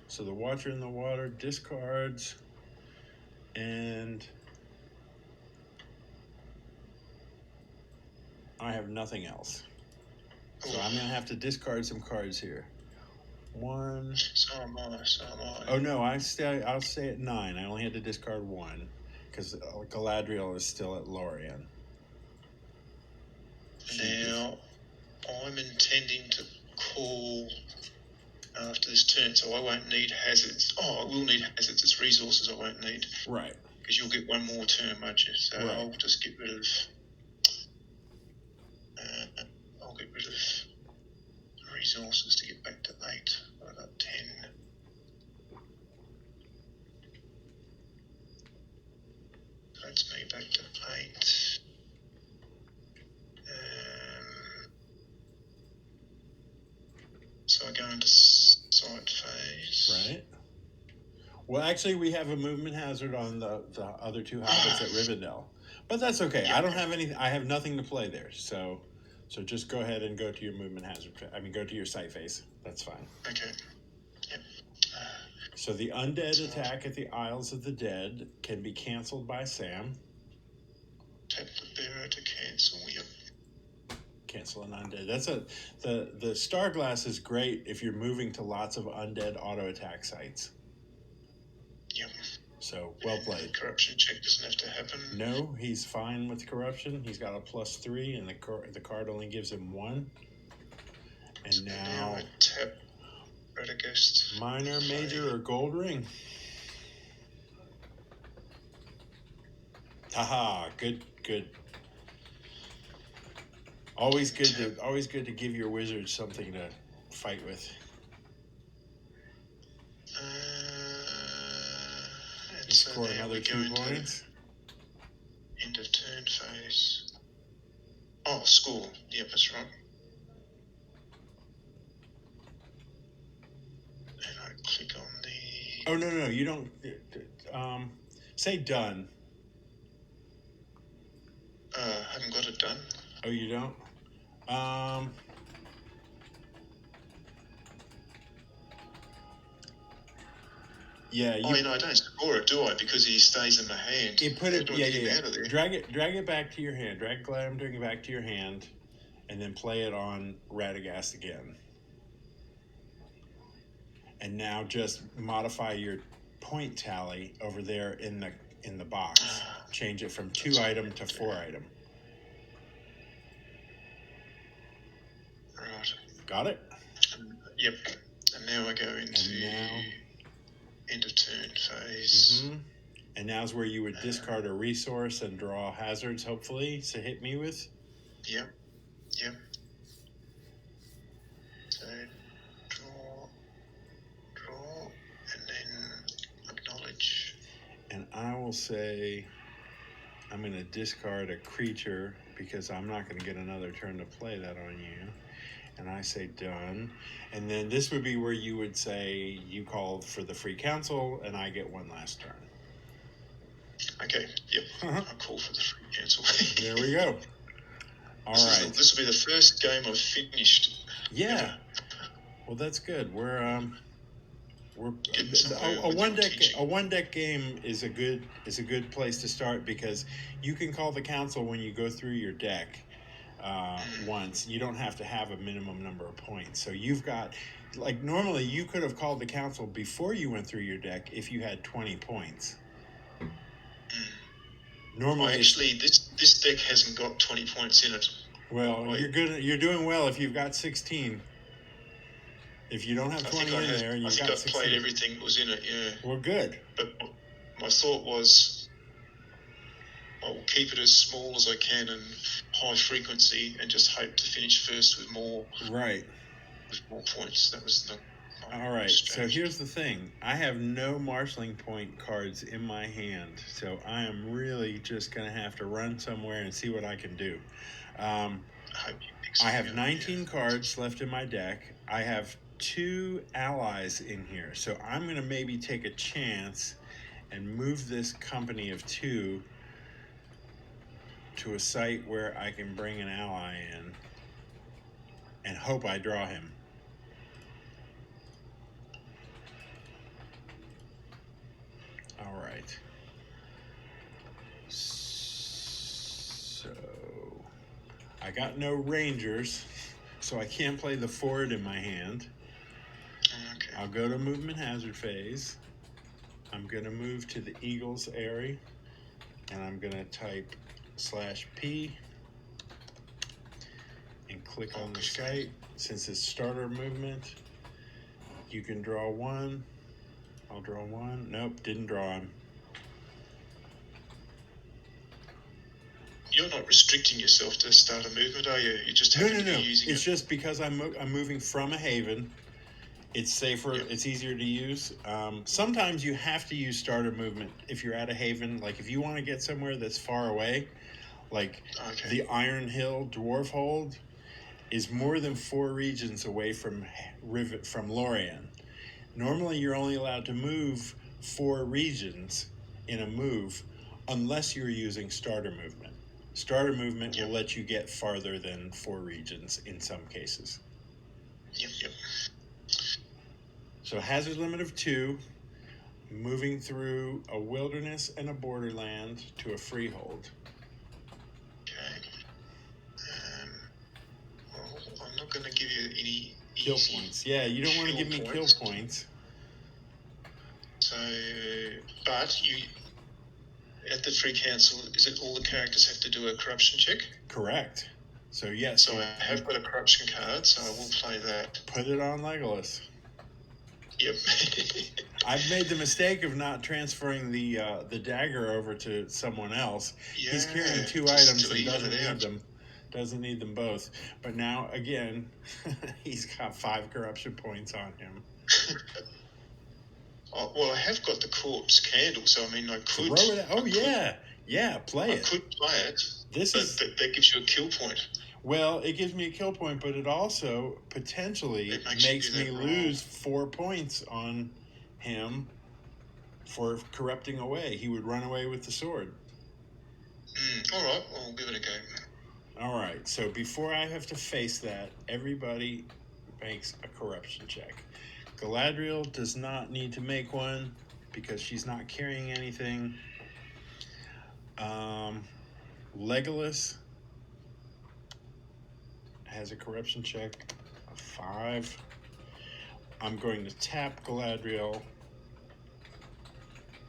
So the Watcher in the Water discards, and I have nothing else. So I'm going to have to discard some cards here. 1.
So am I.
Oh no, I'll stay at 9. I only had to discard 1 because Galadriel is still at Lorien.
Now, I'm intending to call after this turn, so I won't need hazards. Oh, I will need hazards. It's resources I won't need.
Right.
Because you'll get 1 more turn, won't you? So right. I'll just get rid of... I'll get rid of resources to get back to 8. I've got 10. That's me back to 8. So I go into side phase.
Right. Well, actually, we have a movement hazard on the other 2 hobbits at Rivendell, but that's okay. Yeah. I don't have anything. I have nothing to play there, so just go ahead and go to your movement hazard. Go to your side phase. That's fine.
Okay. Yep.
So the undead attack at the Isles of the Dead can be canceled by Sam.
Tap the bearer to cancel. Yep.
Cancel an undead. The Starglass is great if you're moving to lots of undead auto attack sites.
Yep.
So well played.
The corruption check doesn't have to happen.
No, he's fine with corruption. He's got a +3, and the card only gives him 1. And
so
now
I tap Radagast.
Minor, major, or gold ring. Haha, good. Always good to give your wizards something fight with? You score another 2 points.
End of turn phase. Oh, score. Yep, that's right. And I click on the...
Oh, no, you don't... say done.
I haven't got it done.
Oh, you don't? Yeah.
I don't score it, do I? Because he stays in my hand.
You put it... Yeah.
Out of there.
Drag it back to your hand. Drag Glamdring back to your hand, and then play it on Radagast again. And now just modify your point tally over there in the box. Change it from 2 item to 4 item.
Right.
Got it?
Yep. And now I go into end of turn phase.
Mm-hmm. And now's where you would discard a resource and draw hazards, hopefully, to hit me with.
Yep. So draw, and then acknowledge.
And I will say I'm going to discard a creature because I'm not going to get another turn to play that on you. And I say done. And then this would be where you would say you called for the free council and I get 1 last turn.
Okay, yep. I'll call for the free cancel.
There we go. All right.
This will be the first game I've finished.
Yeah. Ever. Well, that's good. We're a one deck game is a good place to start because you can call the council when you go through your deck once. You don't have to have a minimum number of points. So you've got, like, normally you could have called the council before you went through your deck if you had 20 points. Normally,
actually, this deck hasn't got 20 points in it.
Well, you're good. You're doing well if you've got 16. If you don't have 20 in there, and you've got 16. I think I've played
everything that was in it. Yeah.
Well, good.
But my thought was, I will keep it as small as I can and high frequency, and just hope to finish first with more.
Right.
With more points. That was the.
All right, so here's the thing. I have no marshalling point cards in my hand, so I am really just going to have to run somewhere and see what I can do. I have 19 cards left in my deck. I have 2 allies in here, so I'm going to maybe take a chance and move this company of 2 to a site where I can bring an ally in and hope I draw him. All right. So I got no rangers, so I can't play the forward in my hand.
Okay.
I'll go to movement hazard phase. I'm going to move to the Eagles area, and I'm going to type /P and click on the site. Since it's starter movement, you can draw 1. I'll draw 1. Nope, didn't draw him.
You're not restricting yourself to start a movement, are you? You just have to be using it.
It's just because I'm moving from a haven. It's safer. Yep. It's easier to use. Sometimes you have to use starter movement if you're at a haven. Like if you want to get somewhere that's far away, like the Iron Hill Dwarf Hold is more than 4 regions away from Lorien. Normally, you're only allowed to move 4 regions in a move unless you're using starter movement. Starter movement will let you get farther than 4 regions in some cases.
Yep.
So hazard limit of 2, moving through a wilderness and a borderland to a freehold.
Okay. Well, I'm not going to give you any
kill points. Yeah, you don't want to give me kill points.
So, but you, at the free council, is it all the characters have to do a corruption check?
Correct. So yes.
So I have got a corruption card, so I will play that.
Put it on Legolas.
Yep.
I've made the mistake of not transferring the dagger over to someone else.
Yeah,
he's carrying 2 items and doesn't need them. Doesn't need them both. But now, again, he's got 5 corruption points on him.
Well, I have got the corpse candle, so I mean, I could
throw it out. Oh, yeah, play it.
I could play it. That gives you a kill point.
Well, it gives me a kill point, but it also potentially makes me lose 4 points on him for corrupting away. He would run away with the sword.
All right, well, we'll give it a go.
All right, so before I have to face that, everybody makes a corruption check. Galadriel does not need to make one because she's not carrying anything. Legolas has a corruption check of 5. I'm going to tap Galadriel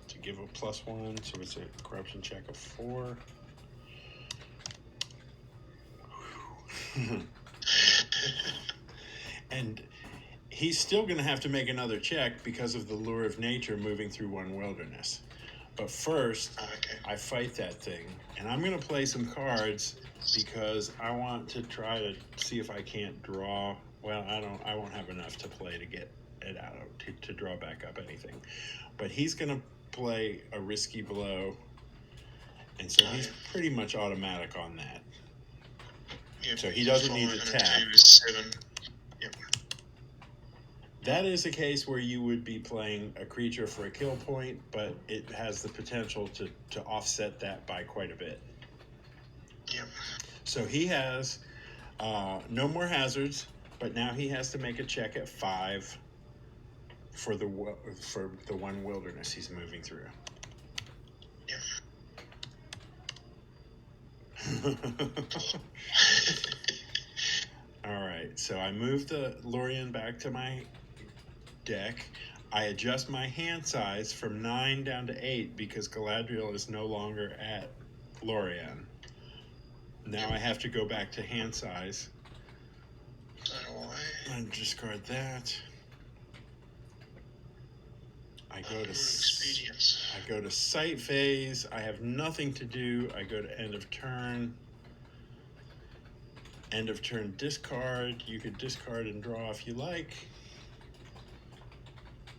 to give a +1, so it's a corruption check of 4. And he's still going to have to make another check because of the lure of nature moving through one wilderness. But first, I fight that thing. And I'm going to play some cards because I want to try to see if I can't draw. Well, I won't have enough to play to get it out, to draw back up anything. But he's going to play a risky blow. And so he's pretty much automatic on that.
Yep.
So he doesn't need to tap.
7. Yep.
That is a case where you would be playing a creature for a kill point, but it has the potential to offset that by quite a bit.
Yep.
So he has no more hazards, but now he has to make a check at 5 for the one wilderness he's moving through.
Yep.
All right, so I move the Lorien back to my deck. I adjust my hand size from 9 down to 8 because Galadriel is no longer at Lorien. Now I have to go back to hand size. And discard that. I go to sight phase. I have nothing to do. I go to end of turn. End of turn discard. You could discard and draw if you like.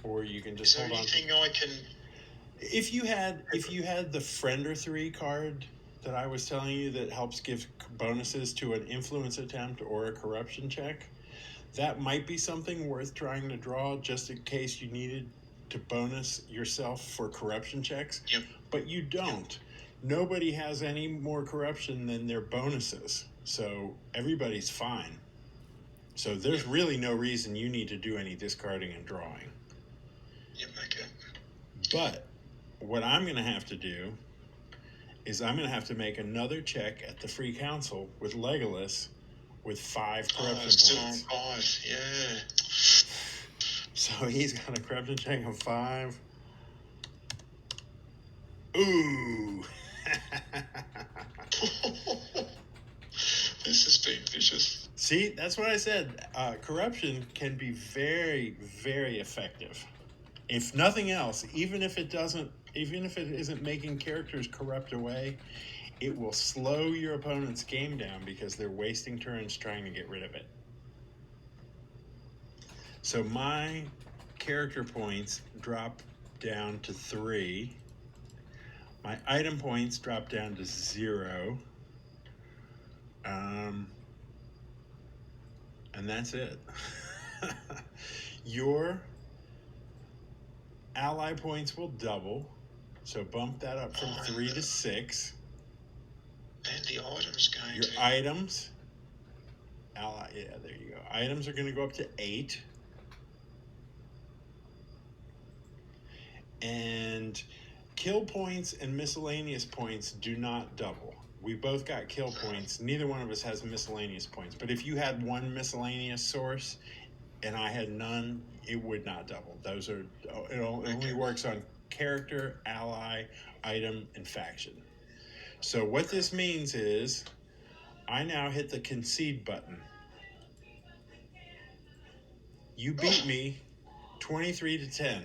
Or you can just hold on.
Is there anything I can...
If you had the Friender 3 card that I was telling you that helps give bonuses to an influence attempt or a corruption check, that might be something worth trying to draw just in case you needed to bonus yourself for corruption checks.
Yep.
But you don't. Yep. Nobody has any more corruption than their bonuses. So everybody's fine. So there's really no reason you need to do any discarding and drawing.
Yep, okay.
But what I'm going to have to do is I'm going to have to make another check at the Free Council with Legolas with 5 corruption points.
Still on 5, yeah.
So he's got a corruption check of 5. Ooh.
This has been vicious.
See, that's what I said. Corruption can be very, very effective. If nothing else, even if it isn't making characters corrupt away, it will slow your opponent's game down because they're wasting turns trying to get rid of it. So my character points drop down to 3. My item points drop down to 0. And that's it. Your ally points will double. So bump that up from 3 to 6.
And the items going
Your items. Ally, yeah, there you go. Items are going to go up to 8. And kill points and miscellaneous points do not double. We both got kill points. Neither one of us has miscellaneous points. But if you had one miscellaneous source and I had none, it would not double. It only works on character, ally, item, and faction. So what this means is I now hit the concede button. You beat me 23-10.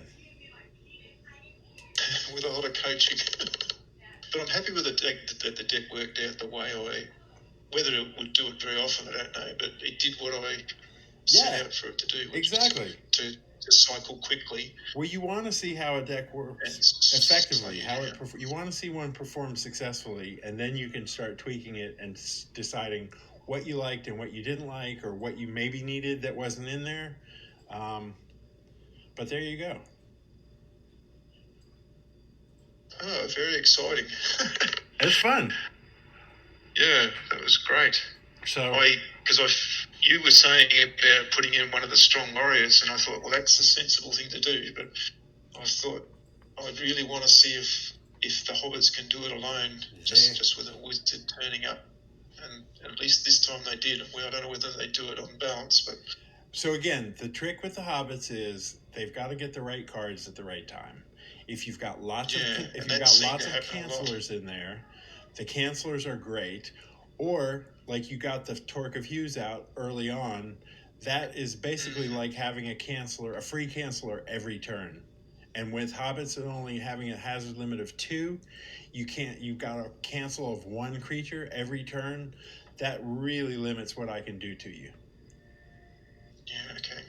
With a lot of coaching. But I'm happy with the deck that the deck worked out the way whether it would do it very often, I don't know, but it did what I set out for it to do, which
exactly.
was to cycle quickly.
Well, you want to see how a deck works effectively, you want to see one perform successfully, and then you can start tweaking it and deciding what you liked and what you didn't like, or what you maybe needed that wasn't in there. But there you go.
Oh, very exciting.
It's fun.
Yeah, that was great.
So,
you were saying about putting in one of the strong warriors, and I thought, well, that's the sensible thing to do. But I thought I'd really want to see if the hobbits can do it alone, just with a wizard turning up. And at least this time they did. Well, I don't know whether they do it on balance, but.
So again, the trick with the hobbits is they've got to get the right cards at the right time. If you've got lots of cancelers in there, the cancelers are great. Or like you got the Torque of Hughes out early on, that is basically like having a free canceler every turn. And with hobbits and only having a hazard limit of 2, you've got a cancel of 1 creature every turn. That really limits what I can do to you.
Yeah, okay.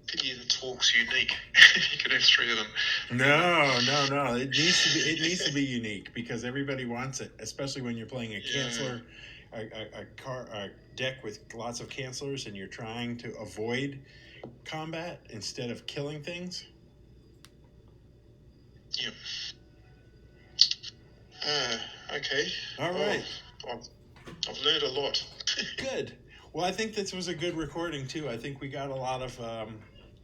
Pity the Torque's unique. You could have 3 of them.
No. It needs to be unique, because everybody wants it, especially when you're playing a canceler, a deck with lots of cancelers, and you're trying to avoid combat instead of killing things.
Yep. Okay.
All right.
I've learned a lot.
Good. Well, I think this was a good recording too. I think we got a lot of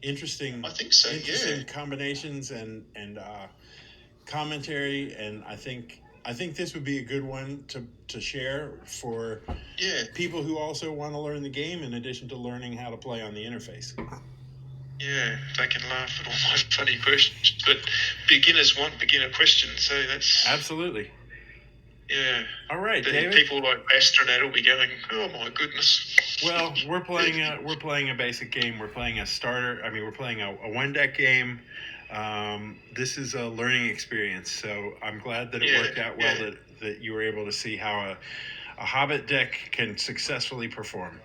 interesting combinations and commentary, and I think this would be a good one to share for people who also want to learn the game in addition to learning how to play on the interface.
Yeah, they can laugh at all my funny questions, but beginners want beginner questions, so that's
absolutely.
Yeah.
All right, David.
People like Astronaut will be going, "Oh my goodness."
Well, we're playing a basic game. We're playing a starter. I mean, we're playing a 1-deck game. This is a learning experience, so I'm glad that it worked out well. That you were able to see how a Hobbit deck can successfully perform.